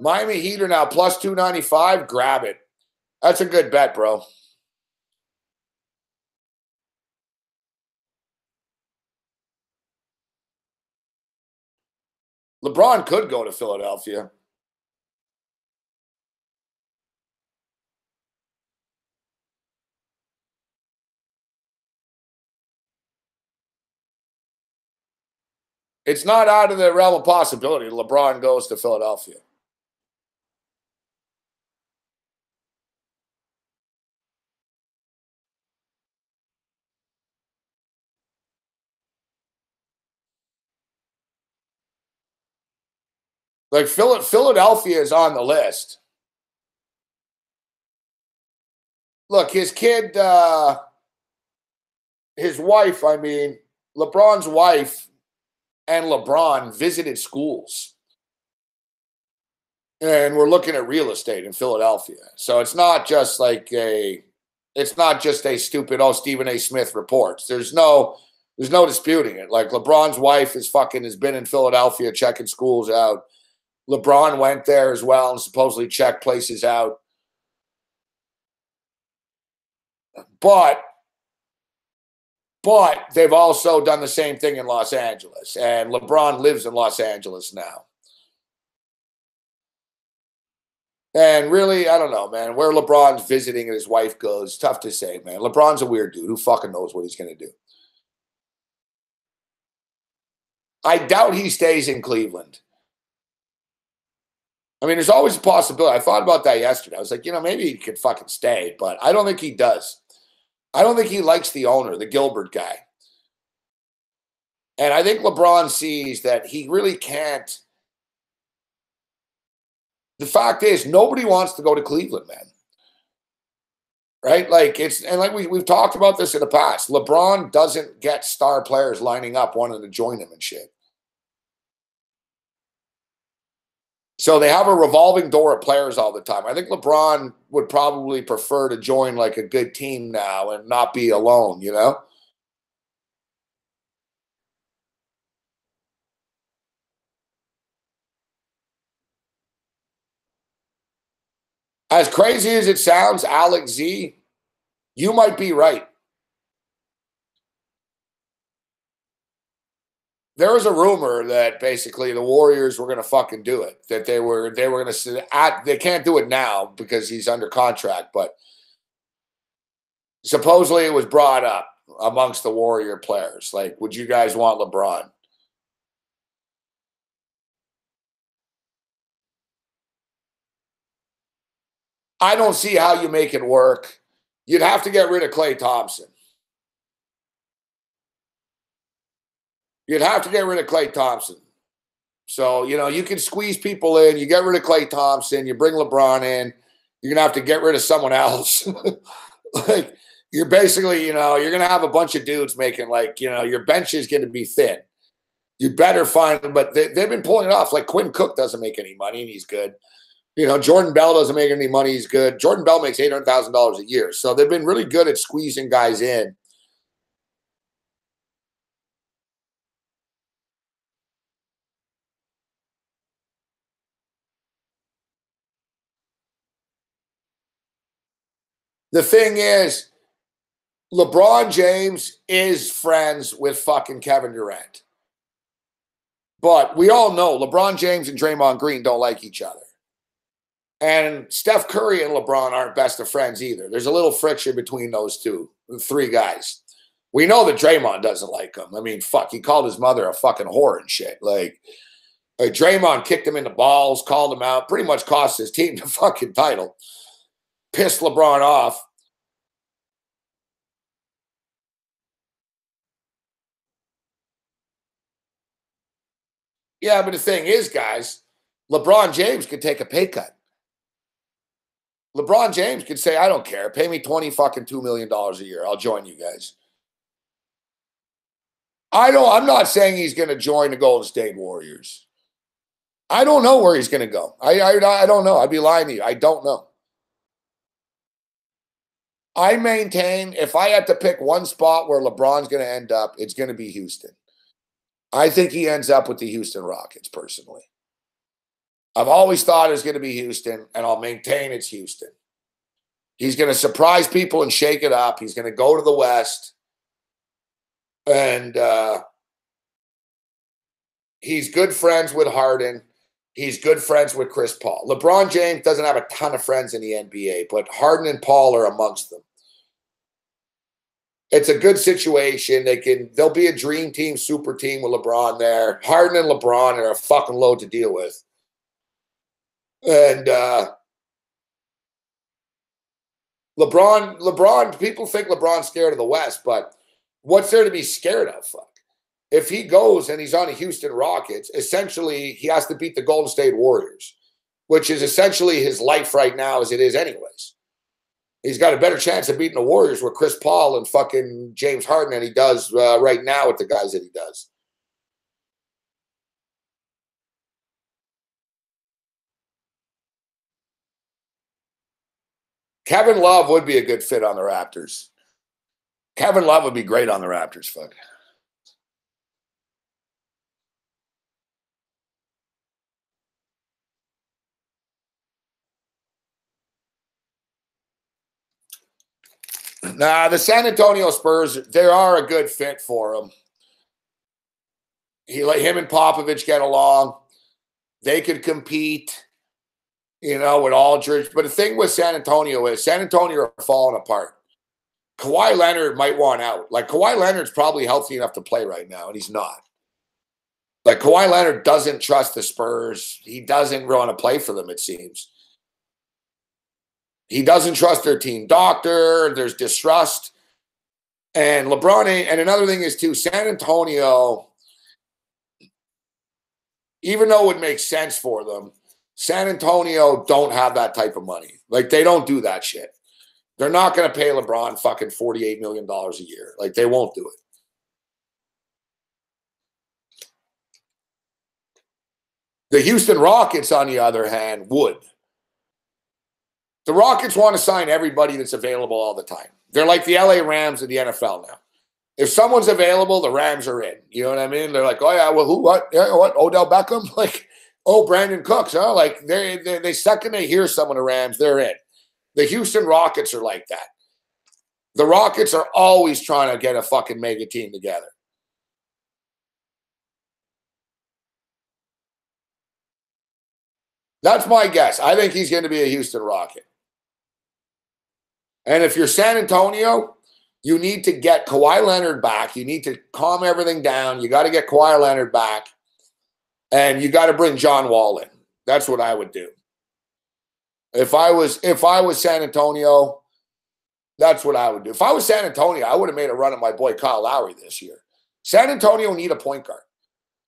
S1: Miami Heat are now plus 295. Grab it. That's a good bet, bro. LeBron could go to Philadelphia. It's not out of the realm of possibility. LeBron goes to Philadelphia. Like Philadelphia is on the list. Look, his kid, his wife, I mean, LeBron's wife and LeBron visited schools. And we're looking at real estate in Philadelphia. So it's not just like it's not just a stupid, Stephen A. Smith reports. There's no disputing it. Like LeBron's wife has been in Philadelphia checking schools out. LeBron went there as well and supposedly checked places out. But they've also done the same thing in Los Angeles. And LeBron lives in Los Angeles now. And really, I don't know, man, where LeBron's visiting and his wife goes, tough to say, man. LeBron's a weird dude. Who fucking knows what he's going to do? I doubt he stays in Cleveland. I mean, there's always a possibility. I thought about that yesterday. I was like, maybe he could fucking stay, but I don't think he does. I don't think he likes the owner, the Gilbert guy. And I think LeBron sees that he really can't. The fact is, nobody wants to go to Cleveland, man. Right? Like we've talked about this in the past. LeBron doesn't get star players lining up wanting to join him and shit. So they have a revolving door of players all the time. I think LeBron would probably prefer to join like a good team now and not be alone, As crazy as it sounds, Alex Z, you might be right. There was a rumor that basically the Warriors were going to fucking do it. That they were going to sit at. They can't do it now because he's under contract, but supposedly it was brought up amongst the Warrior players. Like, would you guys want LeBron? I don't see how you make it work. You'd have to get rid of Klay Thompson. You'd have to get rid of Klay Thompson. So, you can squeeze people in. You get rid of Klay Thompson. You bring LeBron in. You're going to have to get rid of someone else. Like, you're basically, you're going to have a bunch of dudes making your bench is going to be thin. You better find them. But they've been pulling it off. Like Quinn Cook doesn't make any money and he's good. Jordan Bell doesn't make any money. He's good. Jordan Bell makes $800,000 a year. So they've been really good at squeezing guys in. The thing is, LeBron James is friends with fucking Kevin Durant. But we all know LeBron James and Draymond Green don't like each other. And Steph Curry and LeBron aren't best of friends either. There's a little friction between those two, the three guys. We know that Draymond doesn't like him. I mean, fuck, he called his mother a fucking whore and shit. Like Draymond kicked him in the balls, called him out, pretty much cost his team the fucking title. Pissed LeBron off. Yeah, but the thing is, guys, LeBron James could take a pay cut. LeBron James could say, I don't care. Pay me $2 million a year. I'll join you guys. I'm not saying he's going to join the Golden State Warriors. I don't know where he's going to go. I don't know. I'd be lying to you. I don't know. I maintain if I had to pick one spot where LeBron's going to end up, it's going to be Houston. I think he ends up with the Houston Rockets, personally. I've always thought it's going to be Houston, and I'll maintain it's Houston. He's going to surprise people and shake it up. He's going to go to the West. And he's good friends with Harden. He's good friends with Chris Paul. LeBron James doesn't have a ton of friends in the NBA, but Harden and Paul are amongst them. It's a good situation. They'll be a dream team, super team with LeBron there. Harden and LeBron are a fucking load to deal with. And LeBron, people think LeBron's scared of the West, but what's there to be scared of? Fuck. If he goes and he's on the Houston Rockets, essentially he has to beat the Golden State Warriors, which is essentially his life right now as it is anyways. He's got a better chance of beating the Warriors with Chris Paul and fucking James Harden than he does right now with the guys that he does. Kevin Love would be a good fit on the Raptors. Kevin Love would be great on the Raptors, fuck. Nah, the San Antonio Spurs, they are a good fit for him. Him and Popovich get along. They could compete, with Aldridge. But the thing with San Antonio is San Antonio are falling apart. Kawhi Leonard might want out. Like, Kawhi Leonard's probably healthy enough to play right now, and he's not. Like, Kawhi Leonard doesn't trust the Spurs. He doesn't want to play for them, it seems. He doesn't trust their team doctor. There's distrust. And LeBron and another thing is, too, San Antonio, even though it would make sense for them, San Antonio don't have that type of money. Like, they don't do that shit. They're not going to pay LeBron fucking $48 million a year. Like, they won't do it. The Houston Rockets, on the other hand, would. The Rockets want to sign everybody that's available all the time. They're like the LA Rams of the NFL now. If someone's available, the Rams are in. You know what I mean? They're like, oh, yeah, well, who, what? Yeah, what? Odell Beckham? Like, oh, Brandon Cooks, huh? Like, they second they hear someone, the Rams, they're in. The Houston Rockets are like that. The Rockets are always trying to get a fucking mega team together. That's my guess. I think he's going to be a Houston Rocket. And if you're San Antonio, you need to get Kawhi Leonard back. You need to calm everything down. You got to get Kawhi Leonard back. And you got to bring John Wall in. That's what I would do. If I was San Antonio, that's what I would do. If I was San Antonio, I would have made a run at my boy Kyle Lowry this year. San Antonio need a point guard.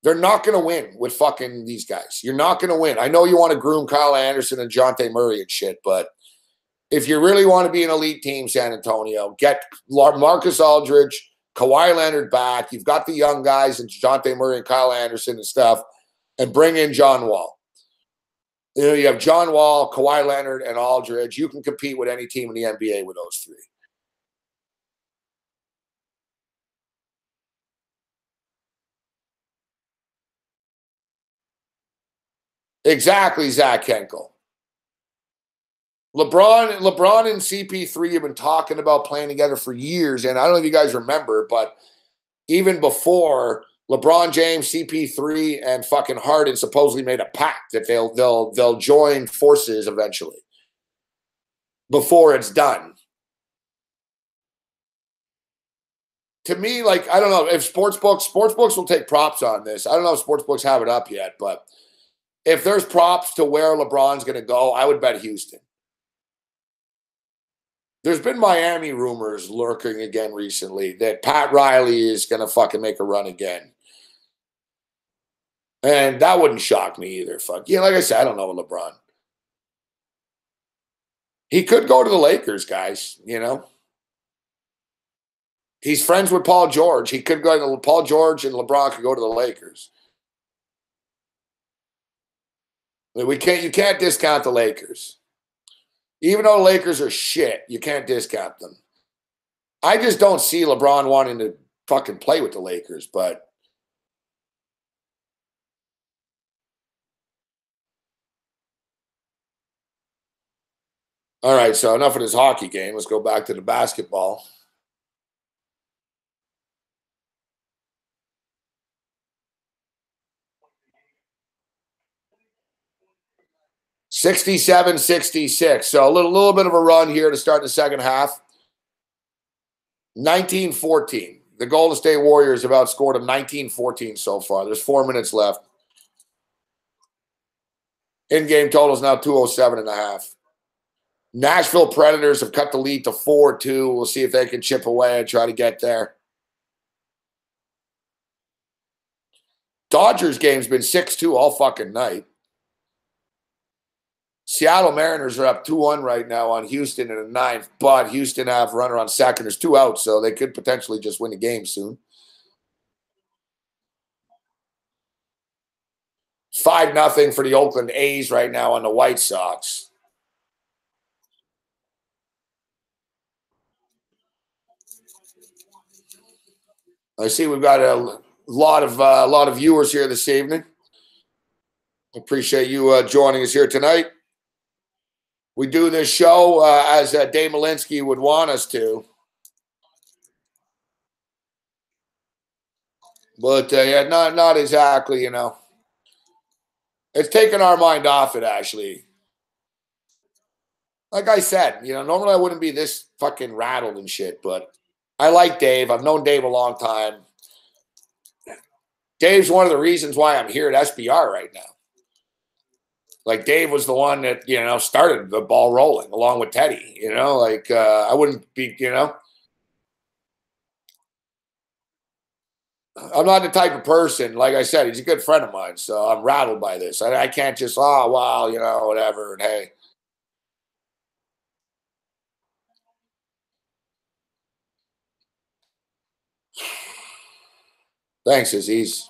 S1: They're not going to win with fucking these guys. You're not going to win. I know you want to groom Kyle Anderson and Dejounte Murray and shit, but if you really want to be an elite team, San Antonio, get Marcus Aldridge, Kawhi Leonard back. You've got the young guys and Dejounte Murray and Kyle Anderson and stuff, and bring in John Wall. You have John Wall, Kawhi Leonard, and Aldridge. You can compete with any team in the NBA with those three. Exactly, Zach Henkel. LeBron and CP3 have been talking about playing together for years, and I don't know if you guys remember, but even before LeBron James, CP3, and fucking Harden supposedly made a pact that they'll join forces eventually before it's done. To me, like, I don't know if sportsbooks will take props on this. I don't know if sportsbooks have it up yet, but if there's props to where LeBron's going to go, I would bet Houston. There's been Miami rumors lurking again recently that Pat Riley is going to fucking make a run again. And that wouldn't shock me either. Fuck. Yeah, like I said, I don't know LeBron. He could go to the Lakers, guys, you know. He's friends with Paul George. He could go to Paul George and LeBron could go to the Lakers. You can't discount the Lakers. Even though the Lakers are shit, you can't discount them. I just don't see LeBron wanting to fucking play with the Lakers, but all right, so enough of this hockey game. Let's go back to the basketball. $67-66. So a little bit of a run here to start the second half. 19-14. The Golden State Warriors have outscored them 19-14 so far. There's 4 minutes left. In-game total is now 207.5. Nashville Predators have cut the lead to 4-2. We'll see if they can chip away and try to get there. Dodgers game's been 6-2 all fucking night. Seattle Mariners are up 2-1 right now on Houston in the ninth, but Houston have runner on second. There's 2 outs, so they could potentially just win the game soon. 5-0 for the Oakland A's right now on the White Sox. I see we've got a lot of viewers here this evening. Appreciate you joining us here tonight. We do this show as Dave Malinsky would want us to. But yeah, not exactly, you know. It's taken our mind off it, actually. Like I said, you know, normally I wouldn't be this fucking rattled and shit, but I like Dave. I've known Dave a long time. Dave's one of the reasons why I'm here at SBR right now. Like, Dave was the one that, you know, started the ball rolling along with Teddy, you know, like I wouldn't be, you know. I'm not the type of person, like I said, he's a good friend of mine, so I'm rattled by this. I can't just, oh, well, you know, whatever, and hey. Thanks, Aziz.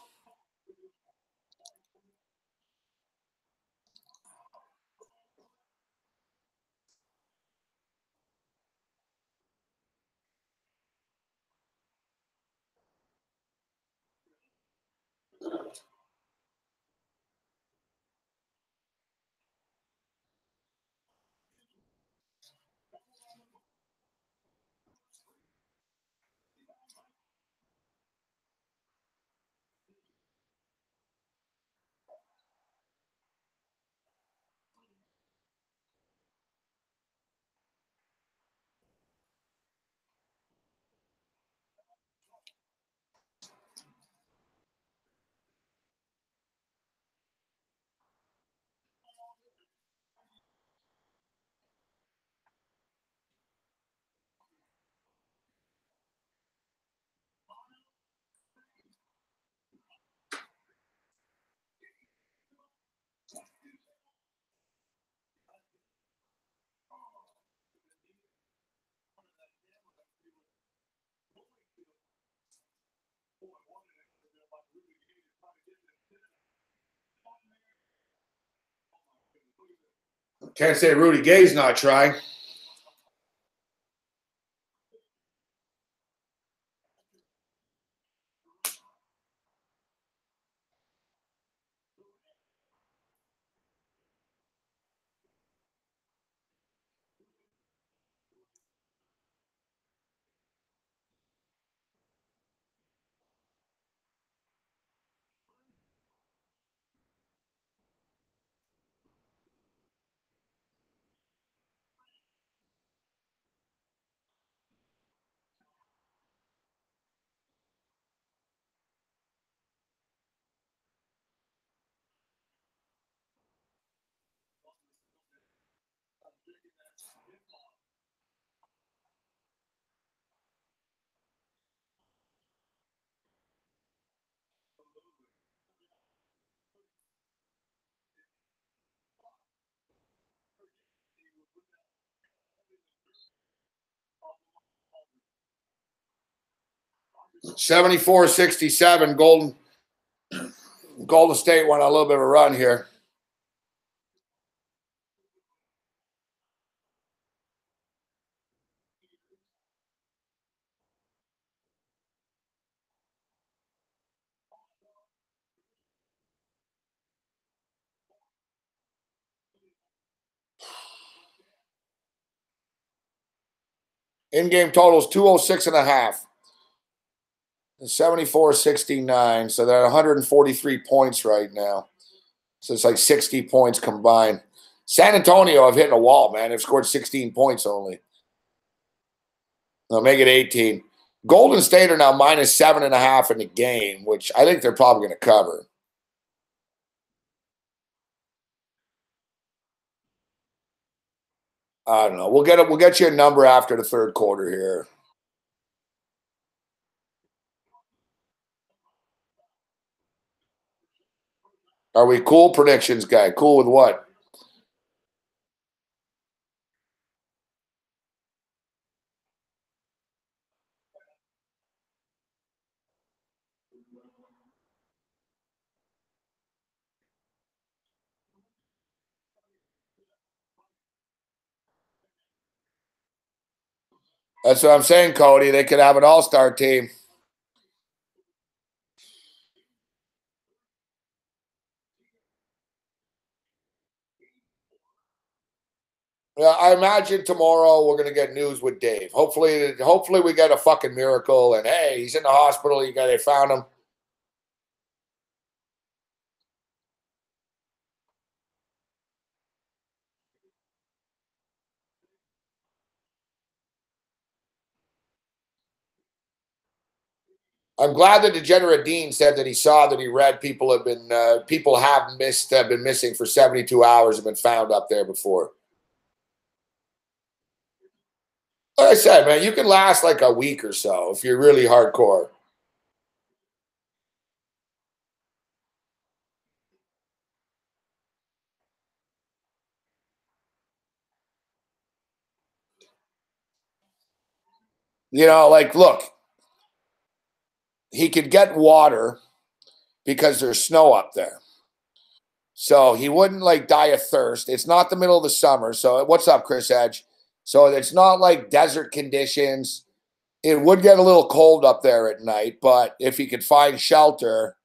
S1: Can't say Rudy Gay's not trying. 74-67. Golden State went on a little bit of a run here. In-game totals 206.5. 74-69. So they're at 143 points right now. So it's like 60 points combined. San Antonio have hit a wall, man. They've scored 16 points only. They'll make it 18. Golden State are now minus 7.5 in the game, which I think they're probably going to cover. I don't know. We'll get you a number after the third quarter here. Are we cool? Predictions guy. Cool with what? That's what I'm saying, Cody. They could have an all-star team. Yeah, I imagine tomorrow we're gonna get news with Dave. Hopefully we get a fucking miracle. And hey, he's in the hospital. They found him. I'm glad that Degenerate Dean said that he saw that he read people have been missing for 72 hours, have been found up there before. Like I said, man, you can last like a week or so if you're really hardcore. Like, look, he could get water because there's snow up there. So he wouldn't like die of thirst. It's not the middle of the summer. So what's up, Chris Edge? So it's not like desert conditions. It would get a little cold up there at night, but if he could find shelter.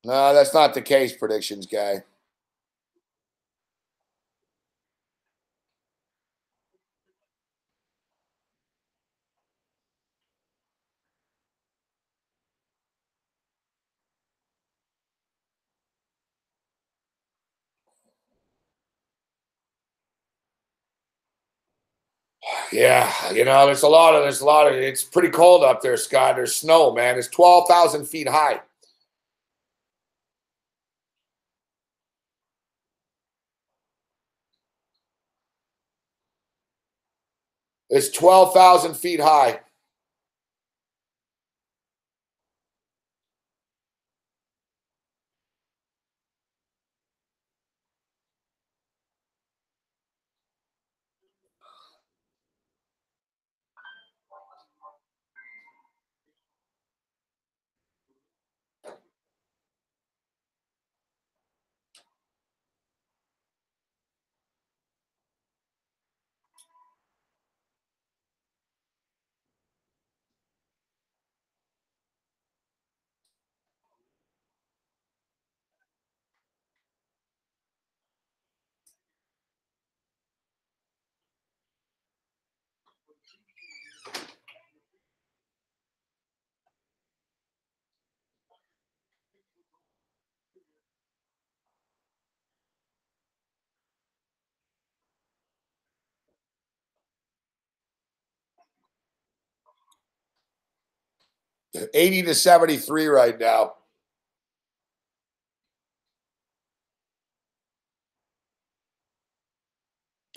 S1: No, that's not the case, predictions guy. Yeah, there's a lot of, it's pretty cold up there, Scott. There's snow, man. It's 12,000 feet high. It's 12,000 feet high. 80 to 73 right now.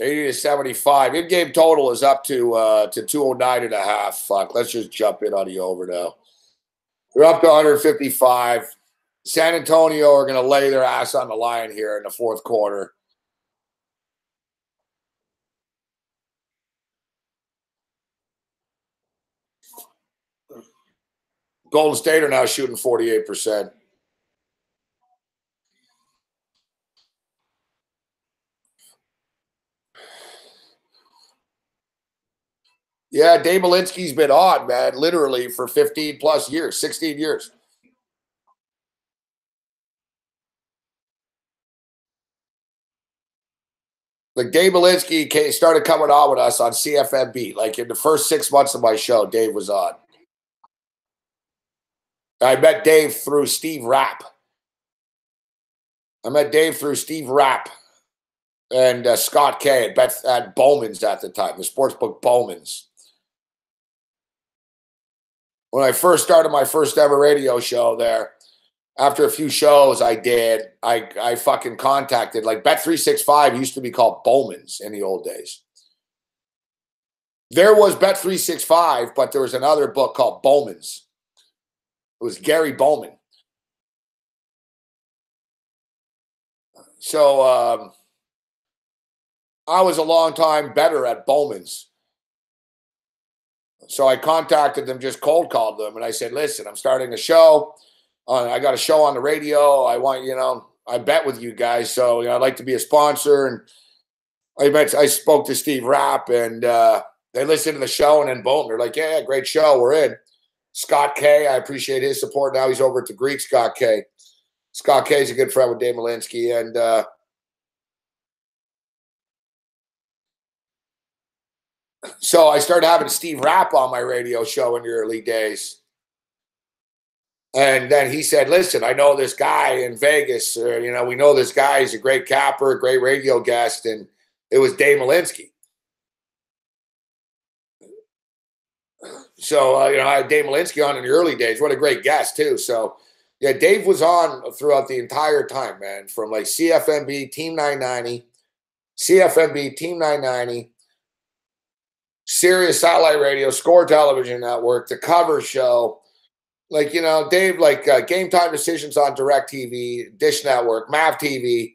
S1: $80 to 75. In-game total is up to 209.5. Fuck, let's just jump in on the over now. They're up to 155. San Antonio are going to lay their ass on the line here in the fourth quarter. Golden State are now shooting 48%. Yeah, Dave Malinsky's been on, man, literally for 15 plus years, 16 years. Like Dave Malinsky started coming on with us on CFMB. Like in the first 6 months of my show, Dave was on. I met Dave through Steve Rapp. and Scott K at Bowman's at the time, the Sportsbook Bowman's. When I first started my first ever radio show there, after a few shows I fucking contacted, like Bet365 used to be called Bowman's in the old days. There was Bet365, but there was another book called Bowman's. It was Gary Bowman. So I was a long time better at Bowman's. So I contacted them, just cold called them, and I said, listen, I'm starting a show. I got a show on the radio. I want, I bet with you guys. So, I'd like to be a sponsor. And I spoke to Steve Rapp, and they listened to the show, and then boom, they're like, yeah, great show. We're in. Scott K, I appreciate his support. Now he's over at the Greek, Scott K. Scott K is a good friend with Dave Malinsky. And so I started having Steve Rapp on my radio show in the early days. And then he said, listen, I know this guy in Vegas. We know this guy. He's a great capper, great radio guest. And it was Dave Malinsky. So, I had Dave Malinsky on in the early days. What a great guest, too. So, yeah, Dave was on throughout the entire time, man, from like CFMB, Team 990, Sirius Satellite Radio, Score Television Network, The Cover Show. Like, Dave, Game Time Decisions on DirecTV, Dish Network, MAV TV.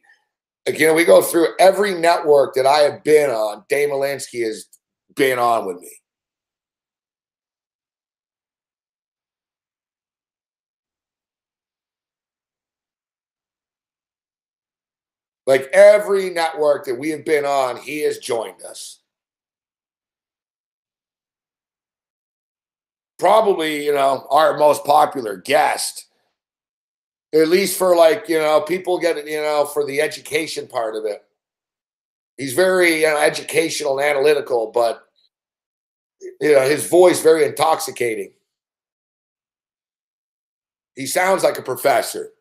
S1: Like, we go through every network that I have been on. Dave Malinsky has been on with me. Like, every network that we have been on, he has joined us. Probably, our most popular guest, at least for people get it, for the education part of it. He's very educational and analytical, but his voice very intoxicating. He sounds like a professor.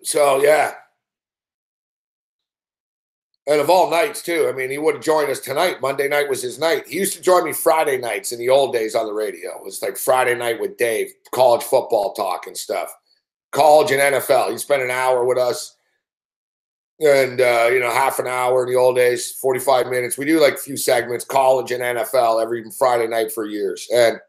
S1: So, yeah. And of all nights, too. I mean, he wouldn't join us tonight. Monday night was his night. He used to join me Friday nights in the old days on the radio. It was like Friday night with Dave, college football talk and stuff. College and NFL. He spent an hour with us. And, half an hour in the old days, 45 minutes. We do like a few segments, college and NFL, every Friday night for years. And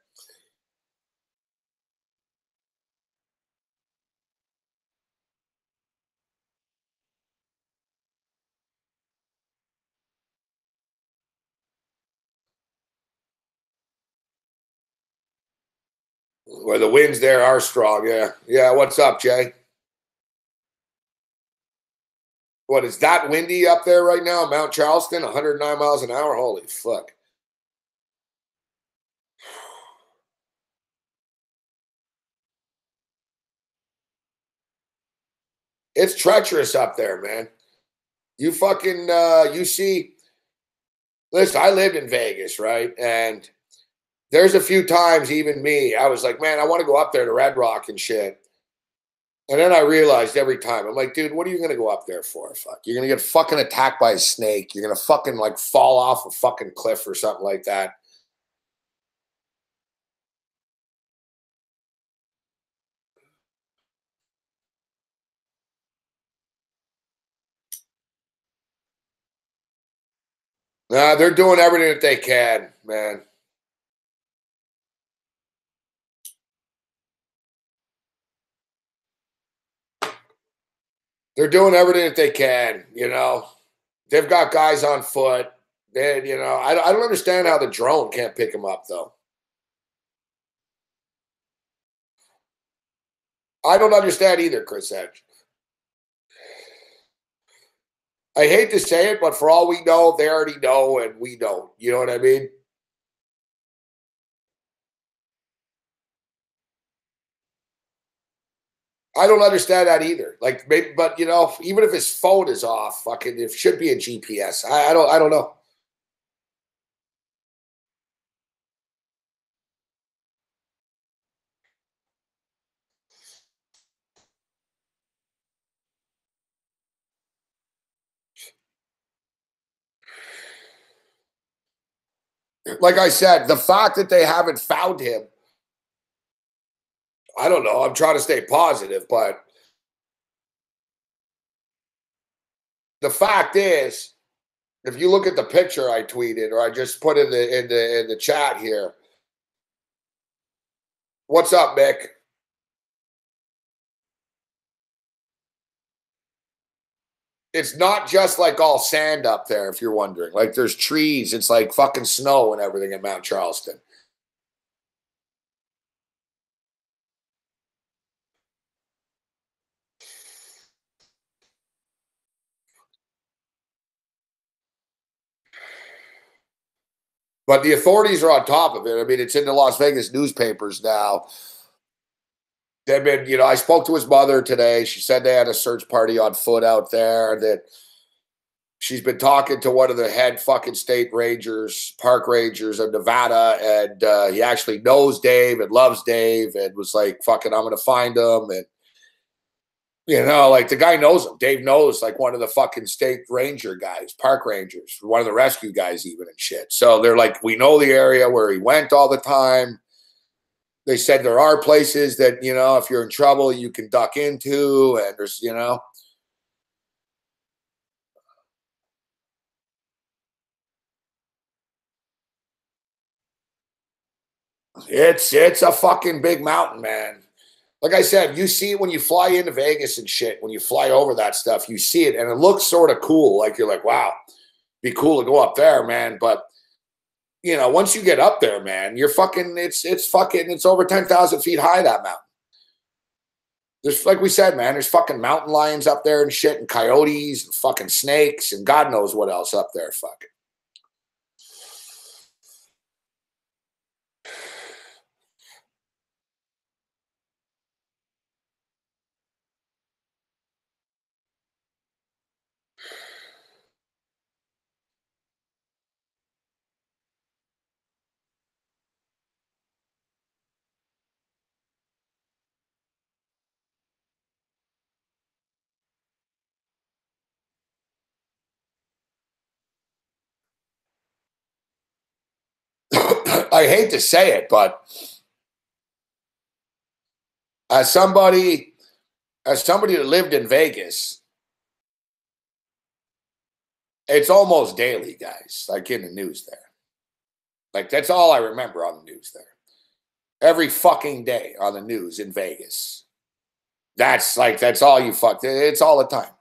S1: where the winds there are strong, yeah. Yeah, what's up, Jay? What, is that windy up there right now? Mount Charleston, 109 miles an hour? Holy fuck. It's treacherous up there, man. You fucking, you see, listen, I lived in Vegas, right? And there's a few times, even me, I was like, man, I want to go up there to Red Rock and shit. And then I realized every time, I'm like, dude, what are you going to go up there for? Fuck. You're going to get fucking attacked by a snake. You're going to fucking like fall off a fucking cliff or something like that. Nah, they're doing everything that they can, man. They're doing everything that they can, you know. They've got guys on foot. They, you know, I don't understand how the drone can't pick them up, though. I don't understand either, Chris Edge. I hate to say it, but for all we know, they already know and we don't. You know what I mean? I don't understand that either. Like, maybe, but you know, even if his phone is off, fucking, it should be a GPS. I don't know. Like I said, the fact that they haven't found him, I don't know. I'm trying to stay positive, but the fact is, if you look at the picture I tweeted or I just put in the chat here, what's up, Mick? It's not just like all sand up there, if you're wondering. Like there's trees, it's like fucking snow and everything in Mount Charleston. But the authorities are on top of it. I mean, it's in the Las Vegas newspapers now. They've been, you know, I spoke to his mother today. She said they had a search party on foot out there, that she's been talking to one of the head fucking state rangers, park rangers of Nevada, and he actually knows Dave and loves Dave and was like, fucking, I'm going to find him. And, you know, like the guy knows him. Dave knows like one of the fucking state ranger guys, park rangers, one of the rescue guys even and shit. So they're like, we know the area where he went all the time. They said there are places that, you know, if you're in trouble, you can duck into, and there's, you know, it's a fucking big mountain, man. Like I said, you see it when you fly into Vegas and shit. When you fly over that stuff, you see it, and it looks sort of cool. Like you're like, wow, be cool to go up there, man. But you know, once you get up there, man, you're fucking. It's over 10,000 feet high, that mountain. There's, like we said, man, there's fucking mountain lions up there and shit, and coyotes and fucking snakes and God knows what else up there. Fucking. I hate to say it, but as somebody that lived in Vegas, it's almost daily, guys, like in the news there. Like that's all I remember on the news there. Every fucking day on the news in Vegas. That's all you fuck. It's all the time.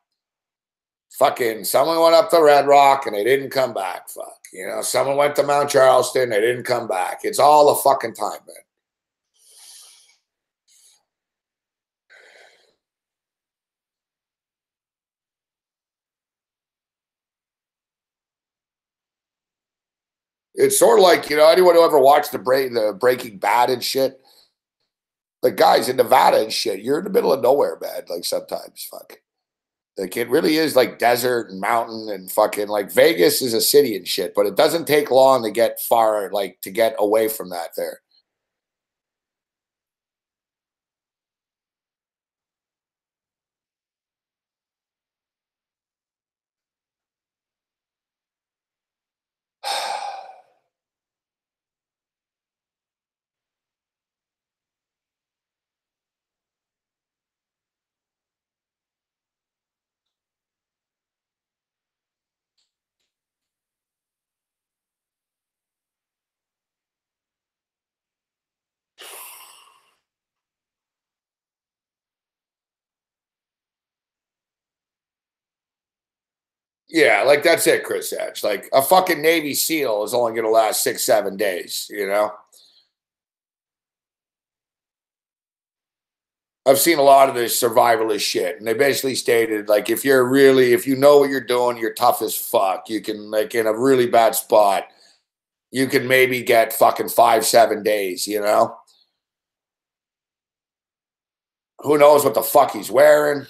S1: Fucking someone went up to Red Rock and they didn't come back. Fuck. You know, someone went to Mount Charleston, they didn't come back. It's all the fucking time, man. It's sort of like, you know, anyone who ever watched the Breaking Bad and shit. Like guys in Nevada and shit, you're in the middle of nowhere, man. Like sometimes, fuck. Like it really is like desert and mountain and fucking like Vegas is a city and shit, but it doesn't take long to get far, like to get away from that there. Yeah, like that's it, Chris Edge. Like a fucking Navy SEAL is only going to last 6, 7 days, you know? I've seen a lot of this survivalist shit, and they basically stated like if you know what you're doing, you're tough as fuck. You can like in a really bad spot, you can maybe get fucking 5, 7 days. You know, who knows what the fuck he's wearing?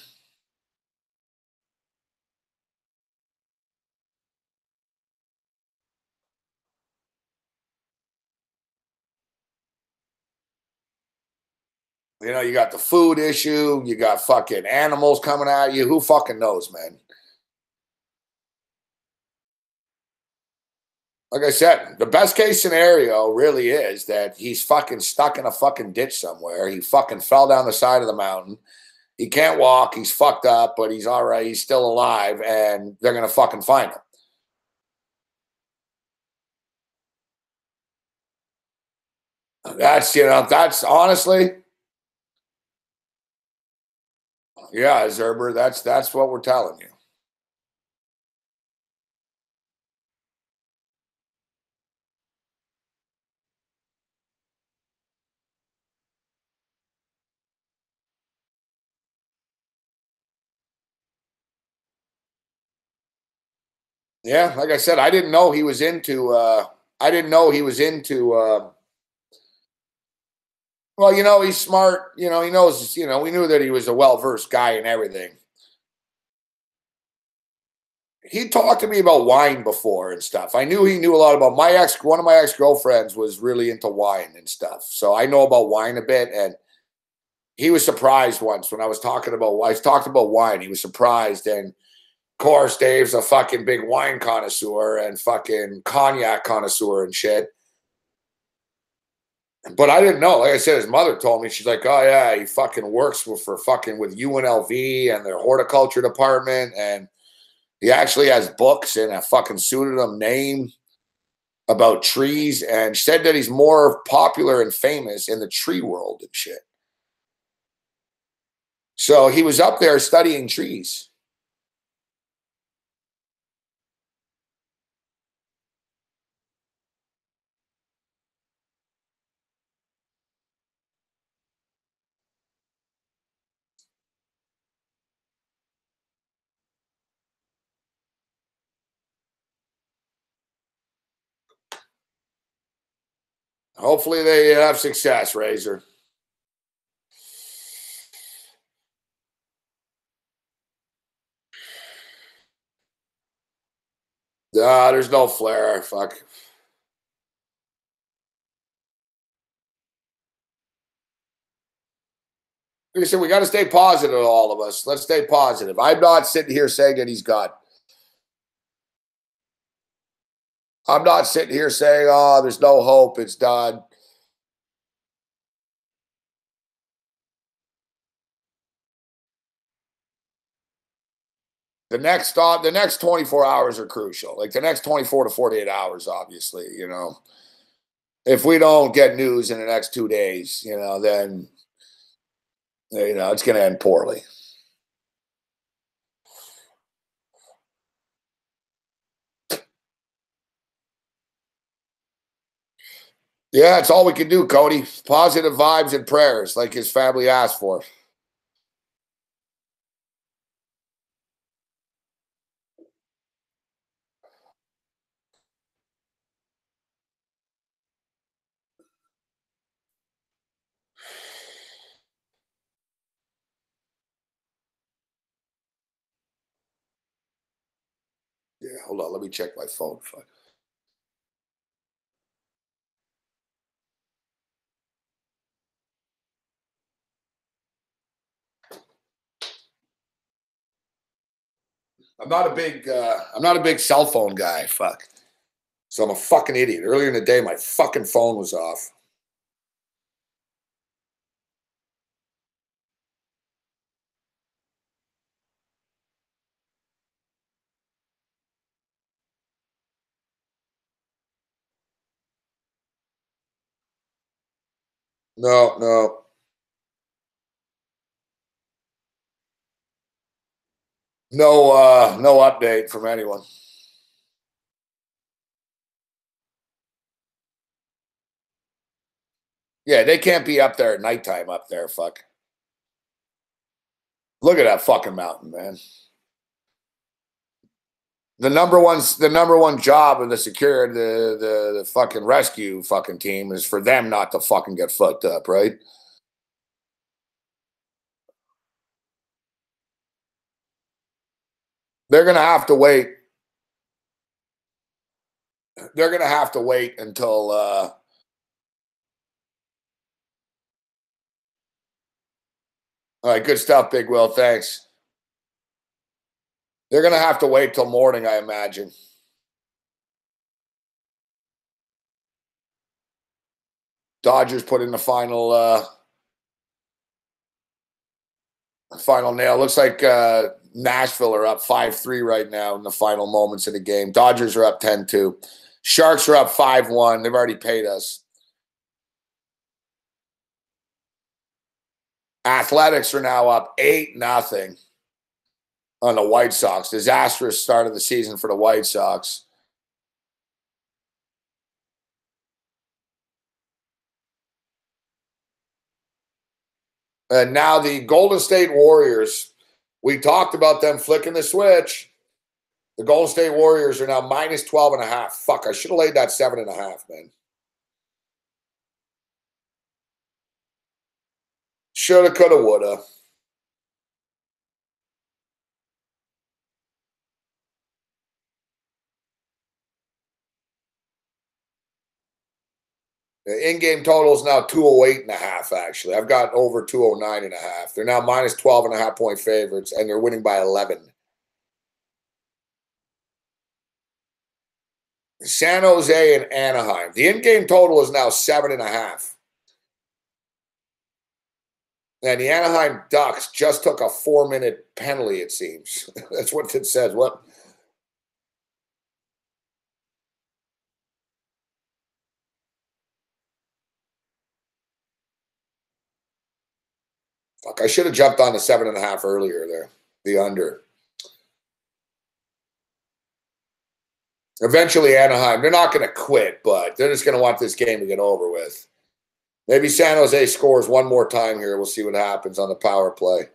S1: You know, you got the food issue, you got fucking animals coming at you. Who fucking knows, man? Like I said, the best case scenario really is that he's fucking stuck in a fucking ditch somewhere. He fucking fell down the side of the mountain. He can't walk. He's fucked up, but he's all right. He's still alive, and they're gonna fucking find him. That's honestly, yeah, Zerber. That's what we're telling you. Yeah, like I said, I didn't know he was into. I didn't know he was into. Well, he's smart. He knows. We knew that he was a well versed guy and everything. He talked to me about wine before and stuff. I knew he knew a lot about my ex. One of my ex girlfriends was really into wine and stuff, so I know about wine a bit. And he was surprised once when I was talking about. I talked about wine. He was surprised, and of course, Dave's a fucking big wine connoisseur and fucking cognac connoisseur and shit. But I didn't know. Like I said, his mother told me. She's like, "Oh yeah, he fucking works for fucking with UNLV and their horticulture department, and he actually has books and a fucking pseudonym name about trees." And she said that he's more popular and famous in the tree world and shit. So he was up there studying trees. Hopefully, they have success, Razor. There's no flare. Fuck. Like I said, we got to stay positive, all of us. Let's stay positive. I'm not sitting here saying that he's gone. I'm not sitting here saying, "Oh, there's no hope. It's done." The next 24 hours are crucial. Like the next 24 to 48 hours, obviously. If we don't get news in the next 2 days, then it's going to end poorly. Yeah, it's all we can do, Cody. Positive vibes and prayers, like his family asked for. Hold on, let me check my phone. Fuck. I'm not a big cell phone guy. Fuck. So I'm a fucking idiot. Earlier in the day, my fucking phone was off. No, no. No update from anyone. Yeah, they can't be up there at nighttime up there, fuck. Look at that fucking mountain, man. The number one job of the security, the fucking rescue fucking team is for them not to fucking get fucked up, right? They're gonna have to wait. They're gonna have to wait until all right, good stuff, Big Will. Thanks. They're gonna have to wait till morning, I imagine. Dodgers put in the final nail. Looks like Nashville are up 5-3 right now in the final moments of the game. Dodgers are up 10-2. Sharks are up 5-1. They've already paid us. Athletics are now up 8-0 on the White Sox. Disastrous start of the season for the White Sox. And now the Golden State Warriors, we talked about them flicking the switch. The Golden State Warriors are now minus 12.5. Fuck, I should have laid that 7.5, man. Shoulda, coulda, woulda. The in-game total is now 208.5, actually. I've got over 209.5. They're now minus 12.5 point favorites, and they're winning by 11. San Jose and Anaheim. The in-game total is now 7.5. And the Anaheim Ducks just took a 4-minute penalty, it seems. That's what it says. What? Fuck, I should have jumped on the 7.5 earlier there. The under. Eventually, Anaheim, they're not going to quit, but they're just going to want this game to get over with. Maybe San Jose scores one more time here. We'll see what happens on the power play.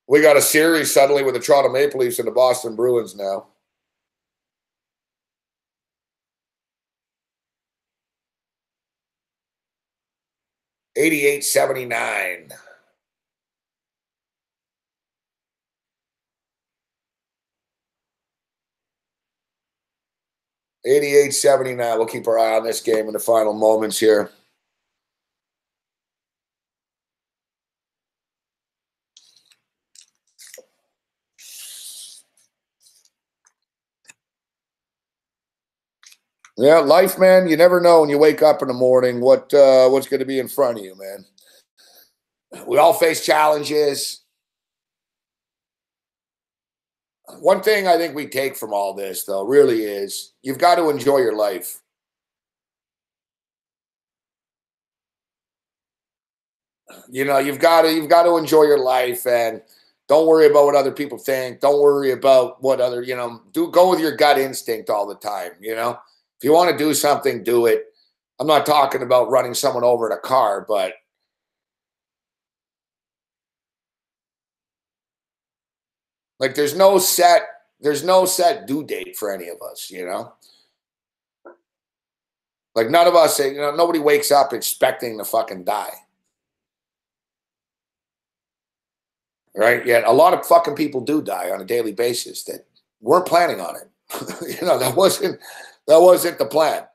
S1: We got a series suddenly with the Toronto Maple Leafs and the Boston Bruins now. $88.79. $88.79. We'll keep our eye on this game in the final moments here. Yeah, life, man. You never know when you wake up in the morning what's going to be in front of you, man. We all face challenges. One thing I think we take from all this, though, really is you've got to enjoy your life. You know, you've got to enjoy your life, and don't worry about what other people think. Don't worry about what other, go with your gut instinct all the time. If you want to do something, do it. I'm not talking about running someone over in a car, but like there's no set due date for any of us, Like none of us, nobody wakes up expecting to fucking die. right? Yet a lot of fucking people do die on a daily basis that weren't planning on it. That wasn't the plan.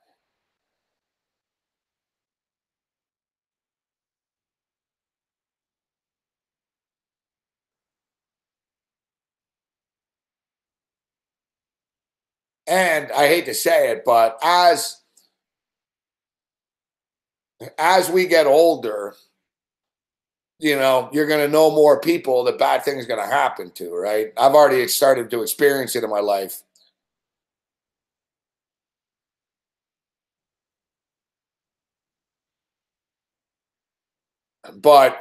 S1: And I hate to say it, but as we get older, you're going to know more people that bad things are going to happen to, right? I've already started to experience it in my life. But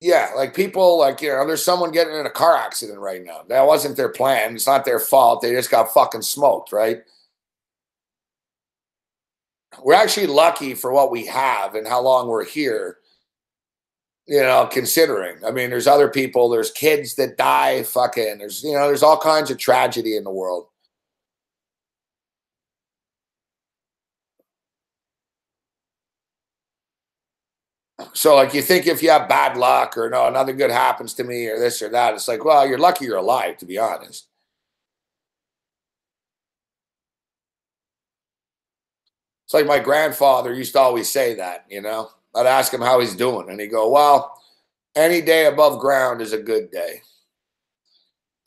S1: yeah, like people, like, there's someone getting in a car accident right now. That wasn't their plan. It's not their fault. They just got fucking smoked, right? We're actually lucky for what we have and how long we're here, considering. I mean, there's other people, there's kids that die, fucking, there's all kinds of tragedy in the world. So, like, you think if you have bad luck or no, nothing good happens to me or this or that, it's like, well, you're lucky you're alive, to be honest. It's like my grandfather used to always say that. I'd ask him how he's doing, and he'd go, well, any day above ground is a good day.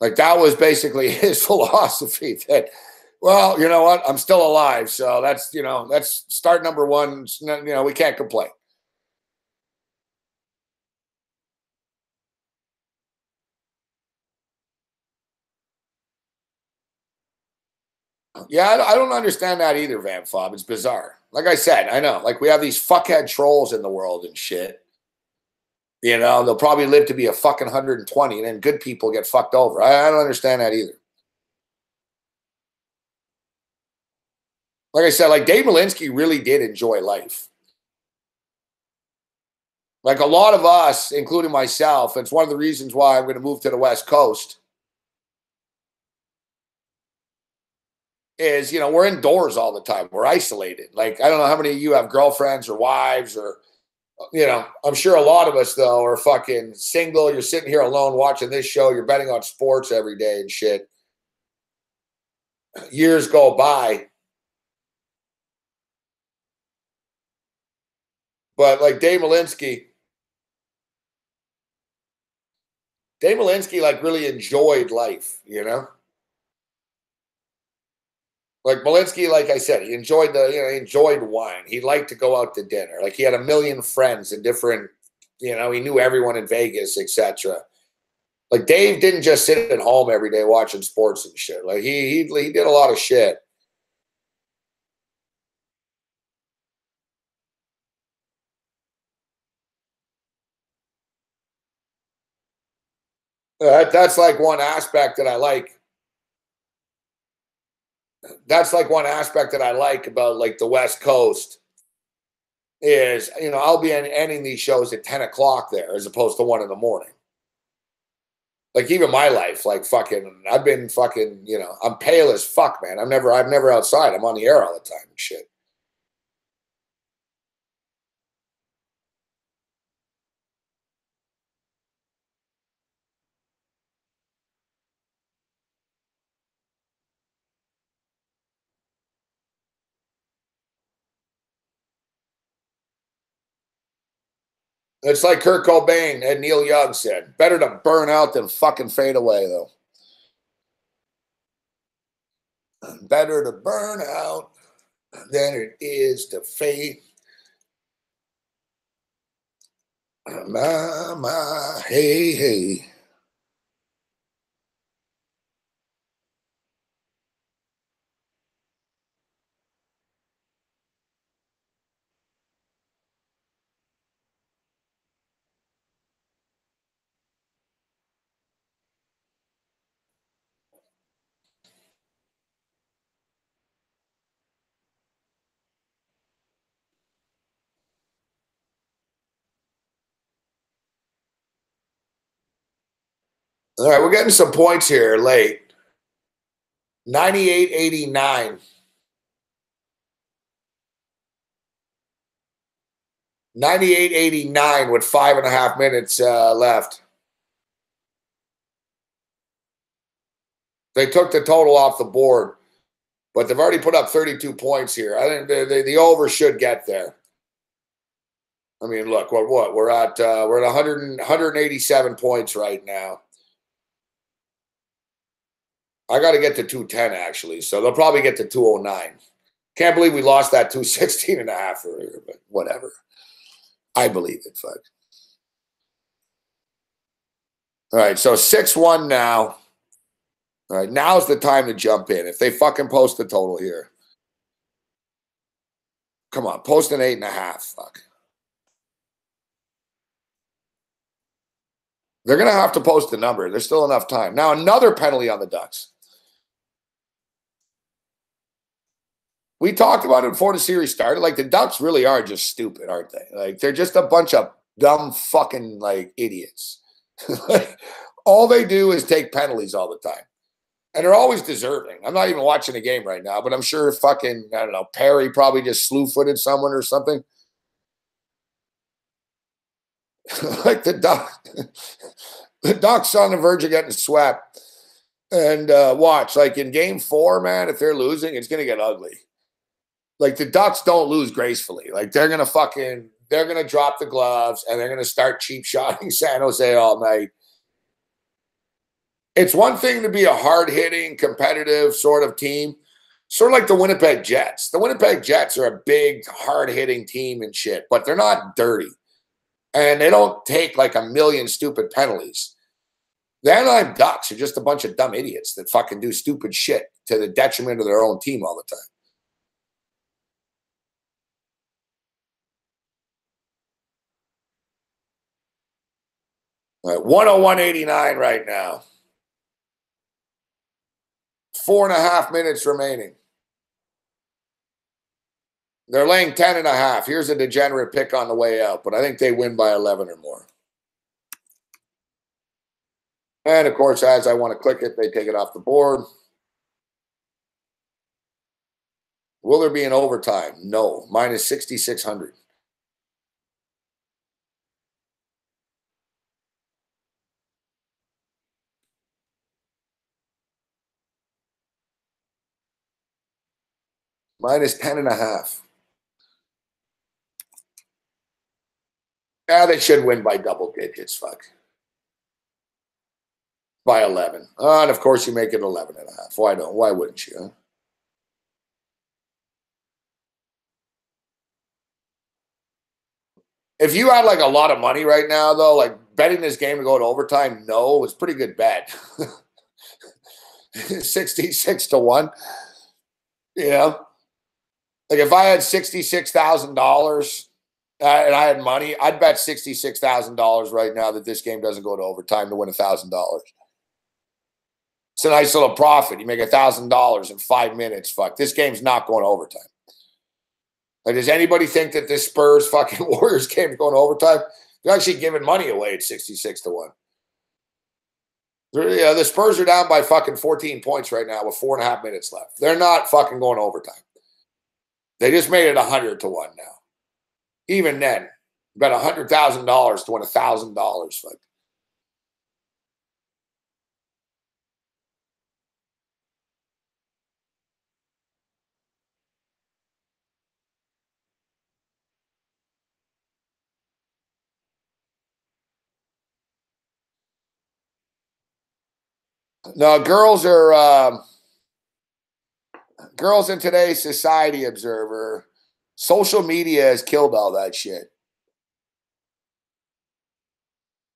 S1: Like, that was basically his philosophy that, well, you know what? I'm still alive. So that's start number one. We can't complain. Yeah, I don't understand that either, Van Fob. It's bizarre. Like I said, I know. Like, we have these fuckhead trolls in the world and shit. They'll probably live to be a fucking 120, and then good people get fucked over. I don't understand that either. Like I said, like Dave Malinsky really did enjoy life. Like a lot of us, including myself, it's one of the reasons why I'm going to move to the West Coast. Is we're indoors all the time. We're isolated. Like, I don't know how many of you have girlfriends or wives or I'm sure a lot of us though are fucking single. You're sitting here alone watching this show. You're betting on sports every day and shit. Years go by. But like Dave Malinsky like really enjoyed life. Like Malinsky, like I said, he enjoyed he enjoyed wine. He liked to go out to dinner. Like, he had a million friends in different, he knew everyone in Vegas, etc. Like, Dave didn't just sit at home every day watching sports and shit. Like, he did a lot of shit. That's like one aspect that I like. That's like one aspect that I like about like the West Coast is, I'll be ending these shows at 10 o'clock there as opposed to 1 in the morning. Like, even my life, like fucking, I've been fucking, I'm pale as fuck, man. I'm never outside. I'm on the air all the time and shit. It's like Kurt Cobain and Neil Young said, better to burn out than fucking fade away, though. Better to burn out than it is to fade. My, hey, hey. All right, we're getting some points here late. 98-89. 98-89 with 5.5 minutes left. They took the total off the board, but they've already put up 32 points here. I think the over should get there. I mean, look, what we're at 187 points right now. I got to get to 210 actually, so they'll probably get to 209. Can't believe we lost that 216.5 earlier, but whatever. I believe it, fuck. All right, so 6-1 now. All right, now's the time to jump in. If they fucking post the total here. Come on, post an 8.5. Fuck. They're going to have to post the number. There's still enough time. Now, another penalty on the Ducks. We talked about it before the series started. Like, the Ducks really are just stupid, aren't they? Like, they're just a bunch of dumb fucking, like, idiots. All they do is take penalties all the time. And they're always deserving. I'm not even watching the game right now, but I'm sure fucking, I don't know, Perry probably just slew-footed someone or something. Like the Ducks on the verge of getting swept. And watch, like in game 4, man, if they're losing, it's going to get ugly. Like the Ducks don't lose gracefully. Like they're going to drop the gloves and they're going to start cheap shotting San Jose all night. It's one thing to be a hard-hitting, competitive sort of team, sort of like the Winnipeg Jets. The Winnipeg Jets are a big, hard-hitting team and shit, but they're not dirty. And they don't take like a million stupid penalties. The Anaheim Ducks are just a bunch of dumb idiots that fucking do stupid shit to the detriment of their own team all the time. All right, 101.89 right now. 4.5 minutes remaining. They're laying 10.5. Here's a degenerate pick on the way out, but I think they win by 11 or more. And, of course, as I want to click it, they take it off the board. Will there be an overtime? No. Minus 6,600. Minus 10.5. Yeah, they should win by double digits, fuck. By 11. And, of course, you make it 11.5. Why don't? Why wouldn't you? Huh? If you had like a lot of money right now, though, like betting this game to go to overtime, no, it's pretty good bet. 66-1. You know, like if I had $66,000 and I had money, I'd bet $66,000 right now that this game doesn't go to overtime to win $1,000. It's a nice little profit. You make $1,000 in 5 minutes. Fuck, this game's not going to overtime. Like, does anybody think that this Spurs fucking Warriors game is going to overtime? They're actually giving money away at 66-1. The Spurs are down by fucking 14 points right now with 4.5 minutes left. They're not fucking going to overtime. They just made it 100-1 now. Even then, bet $100,000 to win $1,000. Like, no, girls in today's society, Observer, social media has killed all that shit.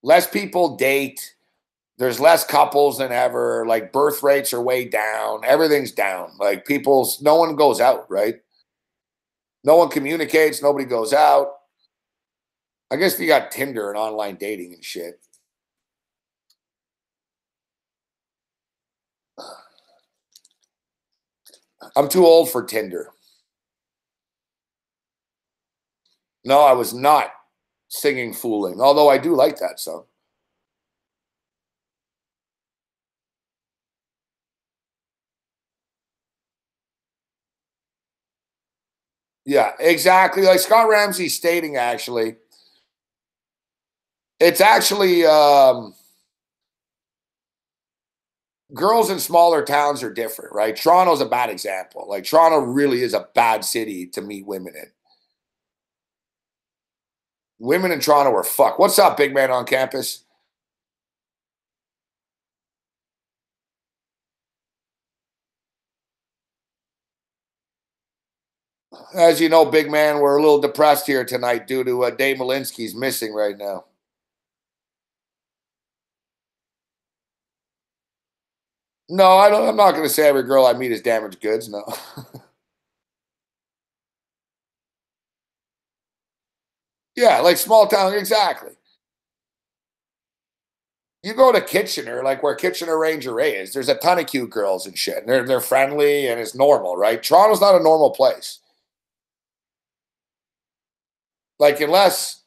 S1: Less people date. There's less couples than ever. Like birth rates are way down. Everything's down. Like no one goes out, right? No one communicates. Nobody goes out. I guess you got Tinder and online dating and shit. I'm too old for Tinder. No, I was not singing Fooling, although I do like that song. Yeah, exactly. Like Scott Ramsey stating, actually, it's actually girls in smaller towns are different, right? Toronto's a bad example. Like Toronto really is a bad city to meet women in. Women in Toronto are fucked. What's up, big man on campus? As you know, big man, we're a little depressed here tonight due to Dave Malinsky's missing right now. No, I don't. I'm not going to say every girl I meet is damaged goods. No. Yeah, like small town, exactly. You go to Kitchener, like where Kitchener Ranger is. There's a ton of cute girls and shit. And they're friendly and it's normal, right? Toronto's not a normal place. Like unless,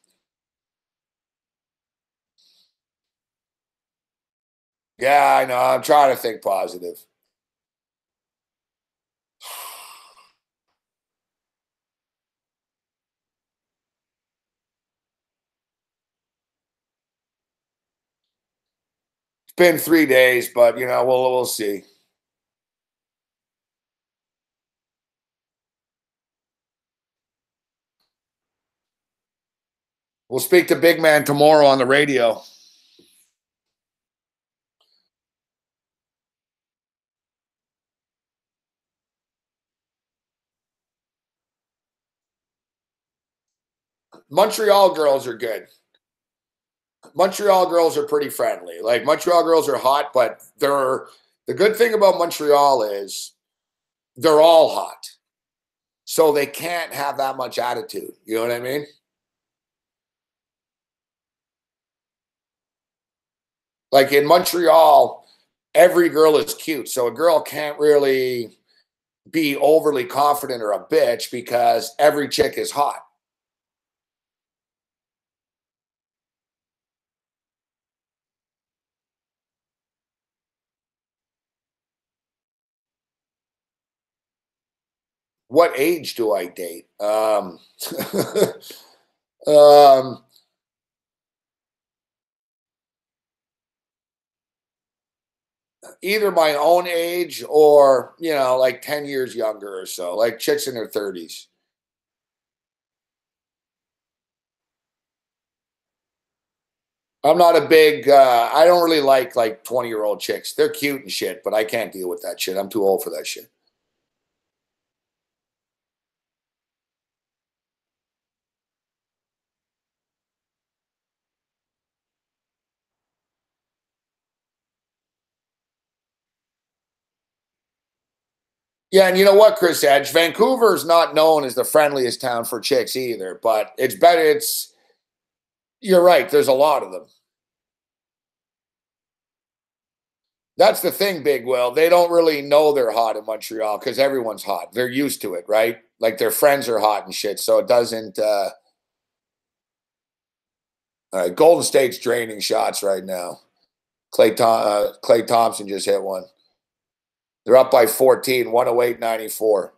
S1: yeah, I know. I'm trying to think positive. It's been 3 days, but you know, we'll see. We'll speak to Big Man tomorrow on the radio. Montreal girls are good. Montreal girls are pretty friendly. Like Montreal girls are hot, but they're the good thing about Montreal is they're all hot. So they can't have that much attitude. You know what I mean? Like in Montreal, every girl is cute. So a girl can't really be overly confident or a bitch because every chick is hot. What age do I date? Um, either my own age or, you know, like 10 years younger or so, like chicks in their 30s. I'm not a big, I don't really like 20-year-old chicks. They're cute and shit, but I can't deal with that shit. I'm too old for that shit. Yeah, and you know what, Chris Edge? Vancouver is not known as the friendliest town for chicks either, but it's better. You're right. There's a lot of them. That's the thing, Big Will. They don't really know they're hot in Montreal because everyone's hot. They're used to it, right? Like their friends are hot and shit. So it doesn't. All right, Golden State's draining shots right now. Clay Thompson just hit one. They're up by 14, 108-94.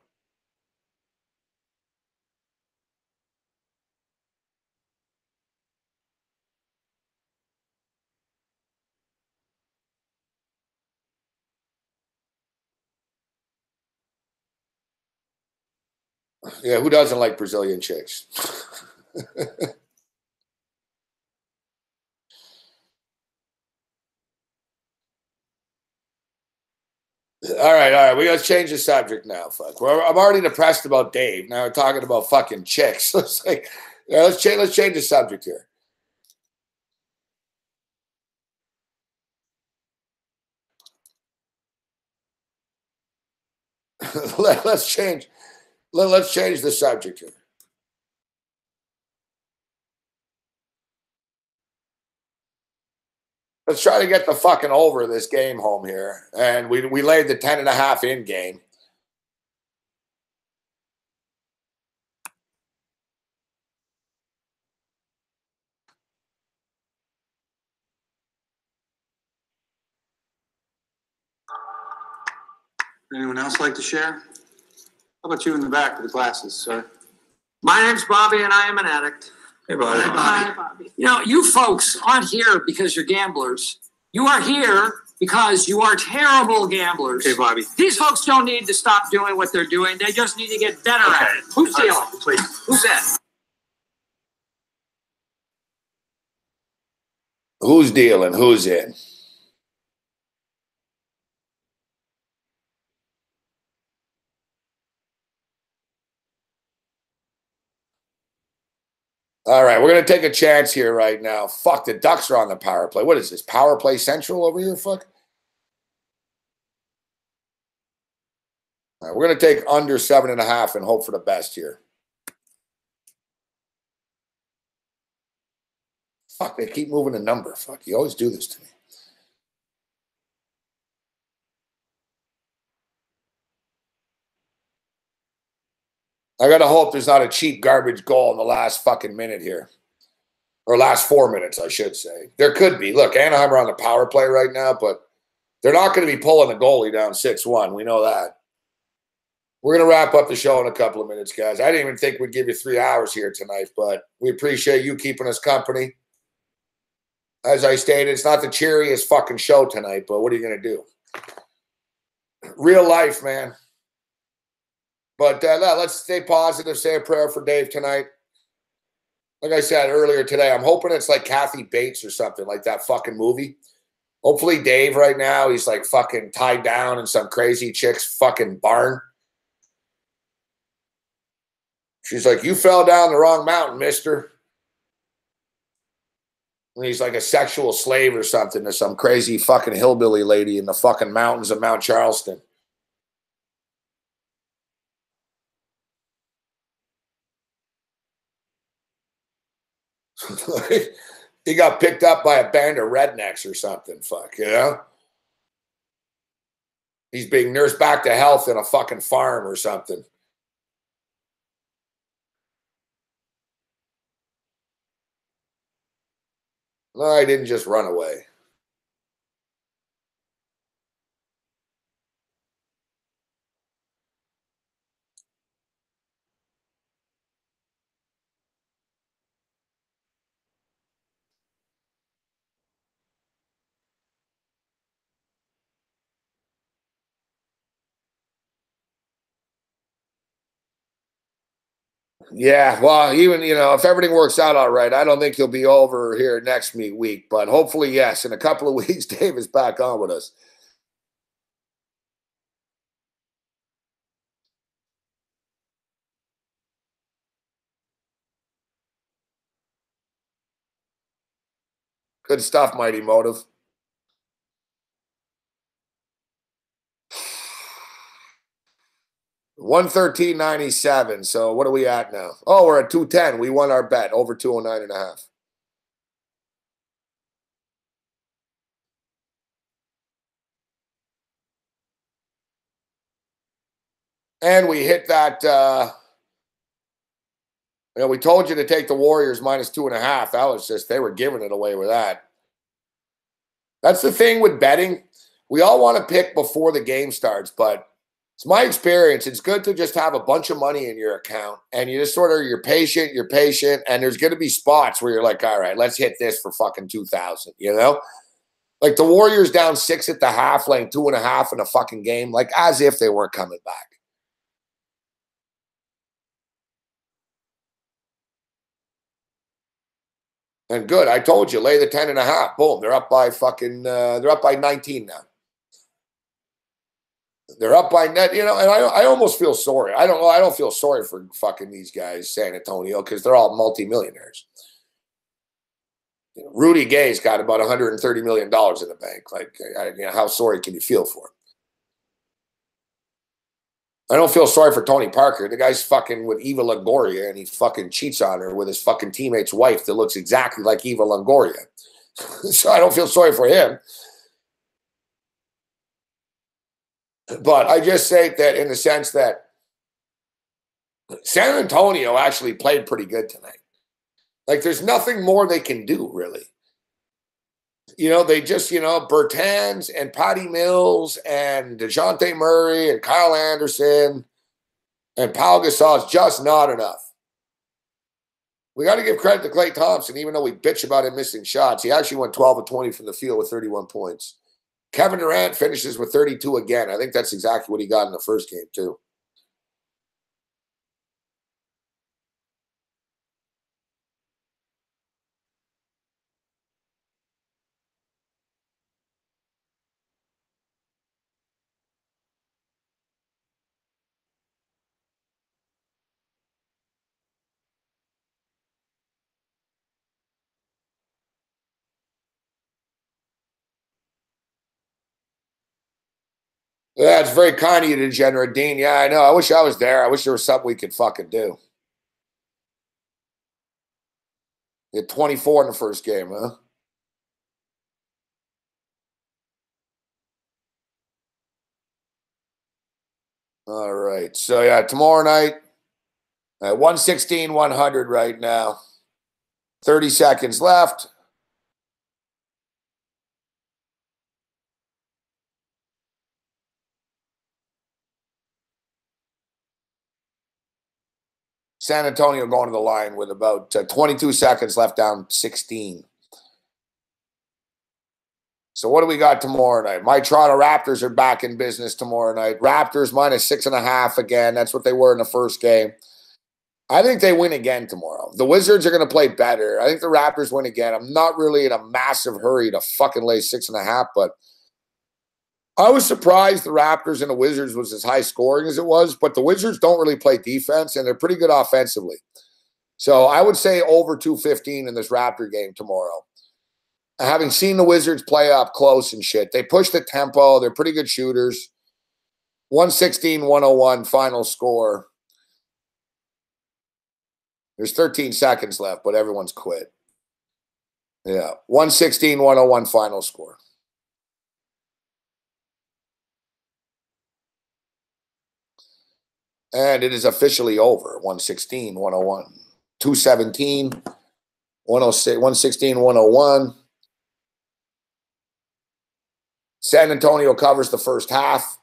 S1: Yeah, who doesn't like Brazilian chicks? All right. We got to change the subject now. Fuck. I'm already depressed about Dave. Now we're talking about fucking chicks. Let's change the subject here. let's change. Let's change the subject here. Let's try to get the fucking over this game home here. And we laid the 10.5 in game.
S3: Anyone else like to share? How about you in the back with the glasses, sir? My name's Bobby, and I am an addict. Hey, Bobby.
S2: Hi, Bobby.
S3: You know, you folks aren't here because you're gamblers. You are here because you are terrible gamblers.
S2: Hey, Bobby.
S3: These folks don't need to stop doing what they're doing. They just need to get better at it. Who's dealing?
S2: Please.
S3: Who's that?
S1: Who's dealing? Who's in? All right, we're going to take a chance here right now. Fuck, the Ducks are on the power play. What is this, power play central over here? Fuck. All right, we're going to take under 7.5 and hope for the best here. Fuck, they keep moving the number. Fuck, you always do this to me. I got to hope there's not a cheap garbage goal in the last fucking minute here. Or last 4 minutes, I should say. There could be. Look, Anaheim are on the power play right now, but they're not going to be pulling the goalie down 6-1. We know that. We're going to wrap up the show in a couple of minutes, guys. I didn't even think we'd give you 3 hours here tonight, but we appreciate you keeping us company. As I stated, it's not the cheeriest fucking show tonight, but what are you going to do? Real life, man. But let's stay positive, say a prayer for Dave tonight. Like I said earlier today, I'm hoping it's like Kathy Bates or something, like that fucking movie. Hopefully Dave right now, he's like fucking tied down in some crazy chick's fucking barn. She's like, you fell down the wrong mountain, mister. And he's like a sexual slave or something to some crazy fucking hillbilly lady in the fucking mountains of Mount Charleston. He got picked up by a band of rednecks or something. Fuck, you know? He's being nursed back to health in a fucking farm or something. No, I didn't just run away. Yeah, well, even, you know, if everything works out all right, I don't think he'll be over here next week. But hopefully, yes, in a couple of weeks, Dave is back on with us. Good stuff, Mighty Motive. $113.97. So what are we at now? Oh, we're at 210. We won our bet over 209.5. And we hit that. You know, we told you to take the Warriors -2.5. That was just, they were giving it away with that. That's the thing with betting. We all want to pick before the game starts, but it's my experience. It's good to just have a bunch of money in your account and you just sort of, you're patient, and there's going to be spots where you're like, all right, let's hit this for fucking 2,000, you know? Like the Warriors down 6 at the half, laying 2.5 in a fucking game, like as if they weren't coming back. And good, I told you, lay the 10.5. Boom, they're up by fucking, they're up by 19 now. They're up by net, you know, and I almost feel sorry. I don't feel sorry for fucking these guys, San Antonio, because they're all multimillionaires. You know, Rudy Gay's got about $130 million in the bank. Like, you know, how sorry can you feel for him? I don't feel sorry for Tony Parker. The guy's fucking with Eva Longoria, and he fucking cheats on her with his fucking teammate's wife that looks exactly like Eva Longoria. So I don't feel sorry for him. But I just say that in the sense that San Antonio actually played pretty good tonight. Like, there's nothing more they can do, really. You know, they just, you know, Bertans and Patty Mills and DeJounte Murray and Kyle Anderson and Pau Gasol is just not enough. We got to give credit to Klay Thompson, even though we bitch about him missing shots. He actually went 12 of 20 from the field with 31 points. Kevin Durant finishes with 32 again. I think that's exactly what he got in the first game, too. Yeah, it's very kind of you, Degenerate Dean. Yeah, I know. I wish I was there. I wish there was something we could fucking do. You had 24 in the first game, huh? All right. So, yeah, tomorrow night, 116, 100 right now. 30 seconds left. San Antonio going to the line with about 22 seconds left, down 16. So what do we got tomorrow night? My Toronto Raptors are back in business tomorrow night. Raptors minus 6.5 again. That's what they were in the first game. I think they win again tomorrow. The Wizards are going to play better. I think the Raptors win again. I'm not really in a massive hurry to fucking lay 6.5, but I was surprised the Raptors and the Wizards was as high scoring as it was, but the Wizards don't really play defense, and they're pretty good offensively. So I would say over 215 in this Raptor game tomorrow. Having seen the Wizards play up close and shit, they push the tempo. They're pretty good shooters. 116-101 final score. There's 13 seconds left, but everyone's quit. Yeah, 116-101 final score. And it is officially over. 116-101. 217, 106, 116-101. San Antonio covers the first half.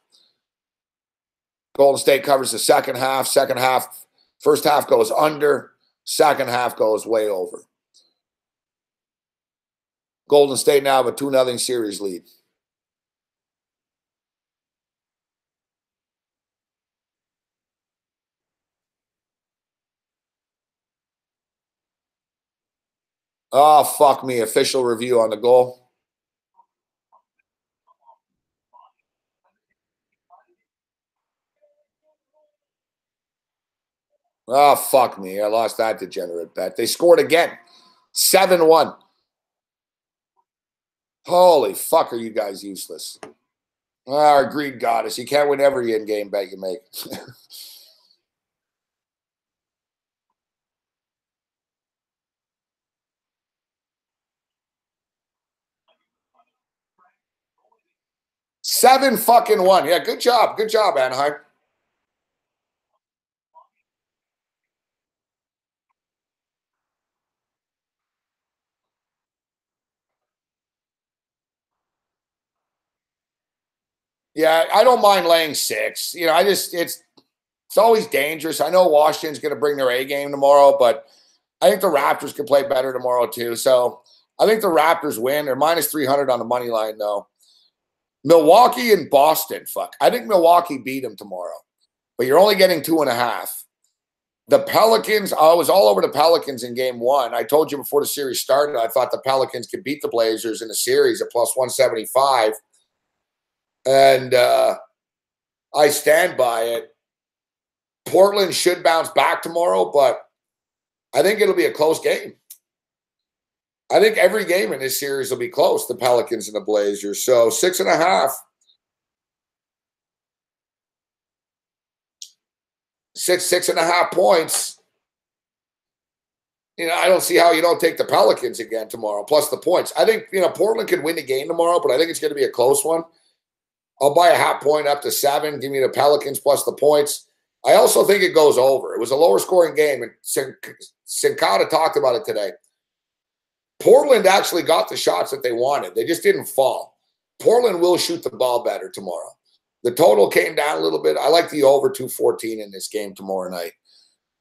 S1: Golden State covers the second half. First half goes under. Second half goes way over. Golden State now have a 2-0 series lead. Oh, fuck me. Official review on the goal. Oh, fuck me. I lost that degenerate bet. They scored again. 7-1. Holy fuck, are you guys useless. Our greed goddess. You can't win every in-game bet you make. Seven fucking one. Yeah, good job. Good job, Anaheim. Yeah, I don't mind laying 6. You know, it's always dangerous. I know Washington's going to bring their A game tomorrow, but I think the Raptors could play better tomorrow too. So I think the Raptors win. They're minus 300 on the money line, though. Milwaukee and Boston, fuck. I think Milwaukee beat them tomorrow, but you're only getting 2.5. The Pelicans, I was all over the Pelicans in game 1. I told you before the series started, I thought the Pelicans could beat the Blazers in the series at plus 175. And I stand by it. Portland should bounce back tomorrow, but I think it'll be a close game. I think every game in this series will be close, the Pelicans and the Blazers. So 6.5. 6.5 points. You know, I don't see how you don't take the Pelicans again tomorrow, plus the points. I think, you know, Portland could win the game tomorrow, but I think it's going to be a close one. I'll buy a half point up to 7. Give me the Pelicans plus the points. I also think it goes over. It was a lower scoring game, and Sincata talked about it today. Portland actually got the shots that they wanted. They just didn't fall. Portland will shoot the ball better tomorrow. The total came down a little bit. I like the over 214 in this game tomorrow night.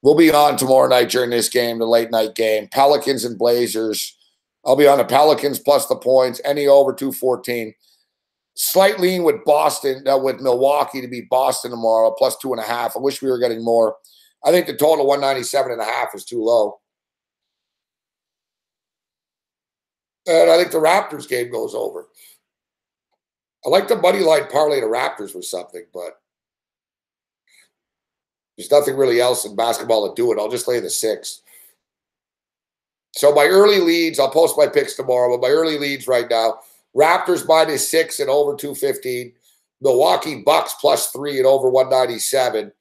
S1: We'll be on tomorrow night during this game, the late night game. Pelicans and Blazers. I'll be on the Pelicans plus the points. Any over 214. Slight lean with Boston, with Milwaukee to beat Boston tomorrow, plus 2.5. I wish we were getting more. I think the total 197.5 is too low. And I think the Raptors game goes over. I like the money line parlay the Raptors with something, but there's nothing really else in basketball to do it. I'll just lay the 6. So my early leads, I'll post my picks tomorrow, but my early leads right now, Raptors minus 6 and over 215. Milwaukee Bucks plus 3 and over 197.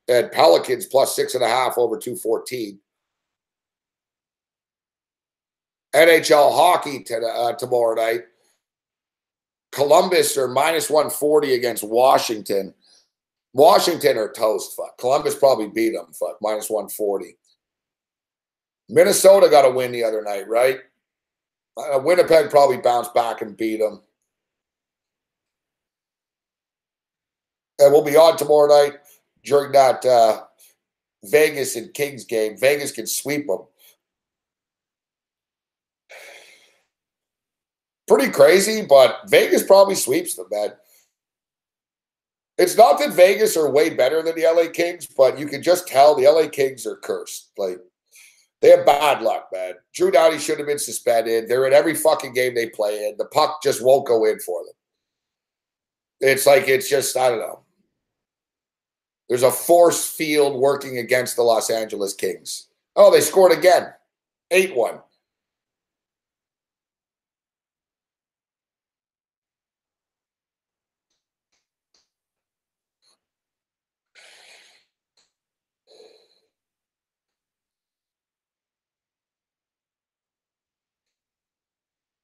S1: And Pelicans plus 6.5 over 214. NHL hockey tomorrow night. Columbus are minus 140 against Washington. Washington are toast. Fuck. Columbus probably beat them. Fuck. Minus 140. Minnesota got a win the other night, right? Winnipeg probably bounced back and beat them. And we'll be on tomorrow night during that Vegas and Kings game. Vegas can sweep them. Pretty crazy, but Vegas probably sweeps them, man. It's not that Vegas are way better than the LA Kings, but you can just tell the LA Kings are cursed. Like, they have bad luck, man. Drew Doughty should have been suspended. They're in every fucking game they play in. The puck just won't go in for them. It's like, it's just, I don't know. There's a force field working against the Los Angeles Kings. Oh, they scored again. 8-1.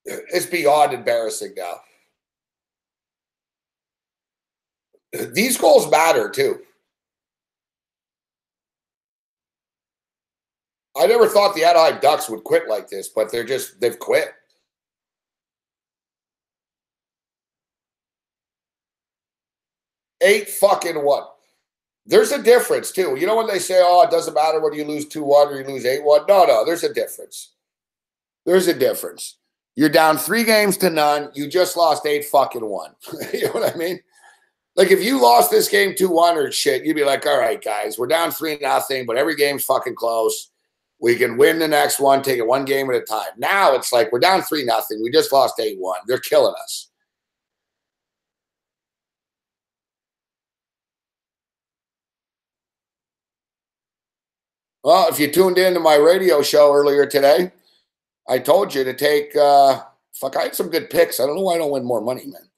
S1: It's beyond embarrassing now. These goals matter, too. I never thought the Anaheim Ducks would quit like this, but they've quit. Eight fucking 1. There's a difference, too. You know when they say, oh, it doesn't matter whether you lose 2-1 or you lose 8-1? No, there's a difference. There's a difference. You're down 3 games to none. You just lost 8 fucking 1. You know what I mean? Like, if you lost this game 2-1 or shit, you'd be like, all right, guys, we're down 3-0, but every game's fucking close. We can win the next one, take it one game at a time. Now it's like we're down 3-0. We just lost 8-1. They're killing us. Well, if you tuned in to my radio show earlier today, I told you to take I had some good picks. I don't know why I don't win more money, man.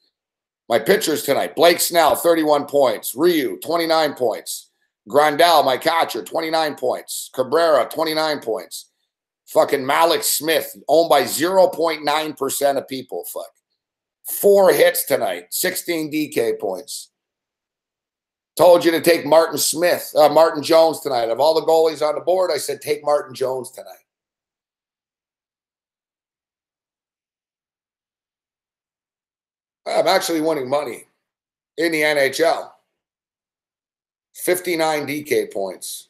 S1: My pitchers tonight, Blake Snell, 31 points. Ryu, 29 points. Grandal, my catcher, 29 points. Cabrera, 29 points. Fucking Malik Smith, owned by 0.9% of people. Fuck. 4 hits tonight, 16 DK points. Told you to take Martin Jones tonight. Of all the goalies on the board, I said take Martin Jones tonight. I'm actually winning money in the NHL. 59 DK points.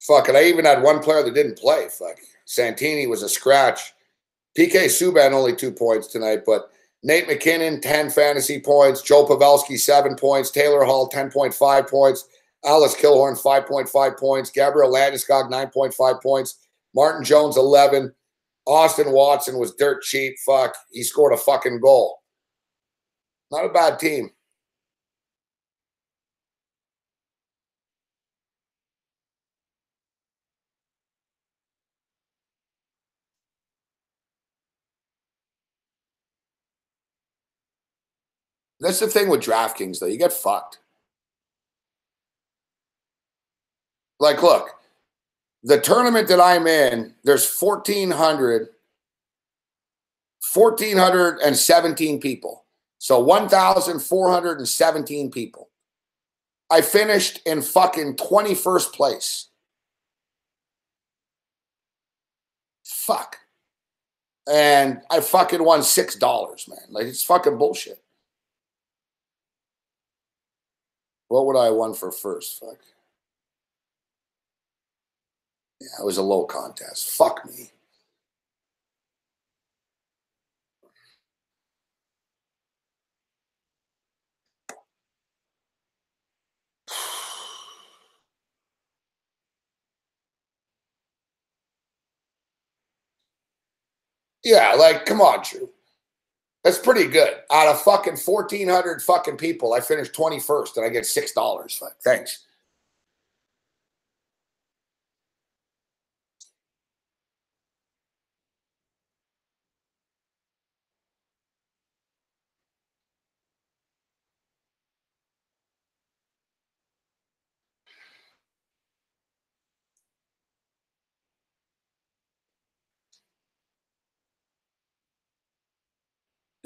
S1: Fuck it. I even had one player that didn't play. Fuck. Santini was a scratch. PK Subban only 2 points tonight, but Nate McKinnon, 10 fantasy points. Joe Pavelski, 7 points. Taylor Hall, 10.5 points. Alice Killhorn, 5.5 points. Gabriel Landeskog, 9.5 points. Martin Jones, 11. Austin Watson was dirt cheap. Fuck. He scored a fucking goal. Not a bad team. That's the thing with DraftKings, though. You get fucked. Like, look, the tournament that I'm in, there's 1,417 people. So 1,417 people. I finished in fucking 21st place. Fuck. And I fucking won $6, man. Like, it's fucking bullshit. What would I have won for first? Fuck. Yeah, it was a low contest. Fuck me. Yeah, like, come on, Drew. That's pretty good. Out of fucking 1,400 fucking people, I finished 21st and I get $6. Fuck, thanks.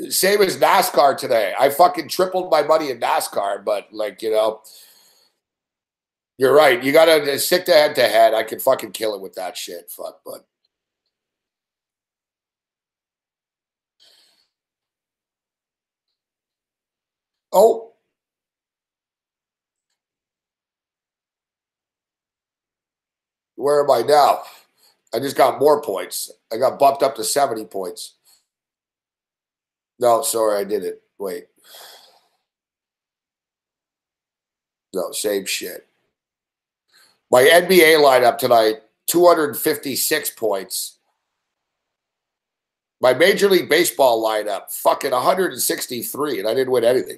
S1: Same as NASCAR today. I fucking tripled my money in NASCAR, but like, you know, you're right. You got to stick to head. I could fucking kill it with that shit. Fuck, but. Oh. Where am I now? I just got more points. I got bumped up to 70 points. No, sorry, I did it. Wait. No, same shit. My NBA lineup tonight, 256 points. My Major League Baseball lineup, fucking 163, and I didn't win anything.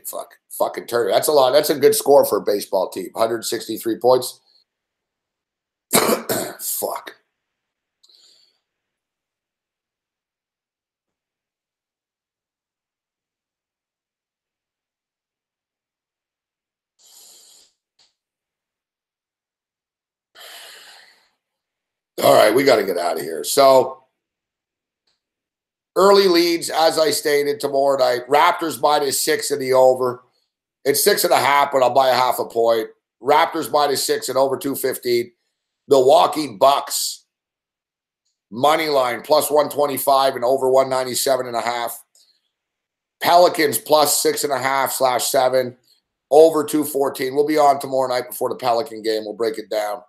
S1: Fucking tournament. That's a lot. That's a good score for a baseball team. 163 points. Fuck. All right, we got to get out of here. So, early leads, as I stated, tomorrow night. Raptors -6 in the over. It's 6.5, but I'll buy a half a point. Raptors -6 and over 215. Milwaukee Bucks money line +125 and over 197.5. Pelicans +6.5/7 over 214. We'll be on tomorrow night before the Pelican game. We'll break it down.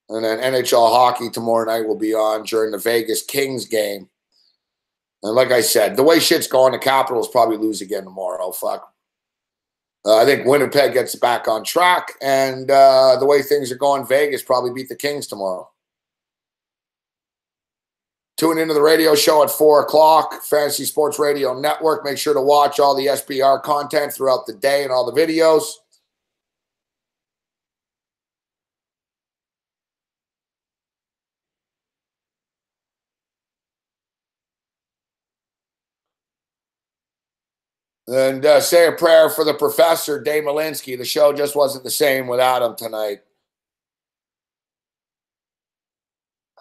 S1: And then NHL hockey tomorrow night will be on during the Vegas Kings game. And like I said, the way shit's going, the Capitals probably lose again tomorrow. Fuck. I think Winnipeg gets back on track. And the way things are going, Vegas probably beat the Kings tomorrow. Tune into the radio show at 4 o'clock, Fantasy Sports Radio Network. Make sure to watch all the SPR content throughout the day and all the videos. And say a prayer for the professor, Dave Malinsky. The show just wasn't the same without him tonight.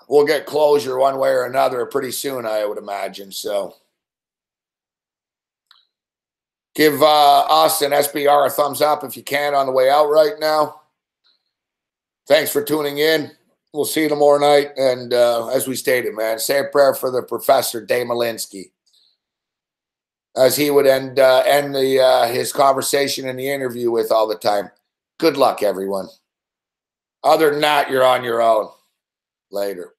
S1: We'll get closure one way or another pretty soon, I would imagine. So give us and SBR a thumbs up if you can on the way out right now. Thanks for tuning in. We'll see you tomorrow night. And as we stated, man, say a prayer for the professor, Dave Malinsky, as he would end his conversation in the interview with all the time. Good luck, everyone. Other than that, you're on your own. Later.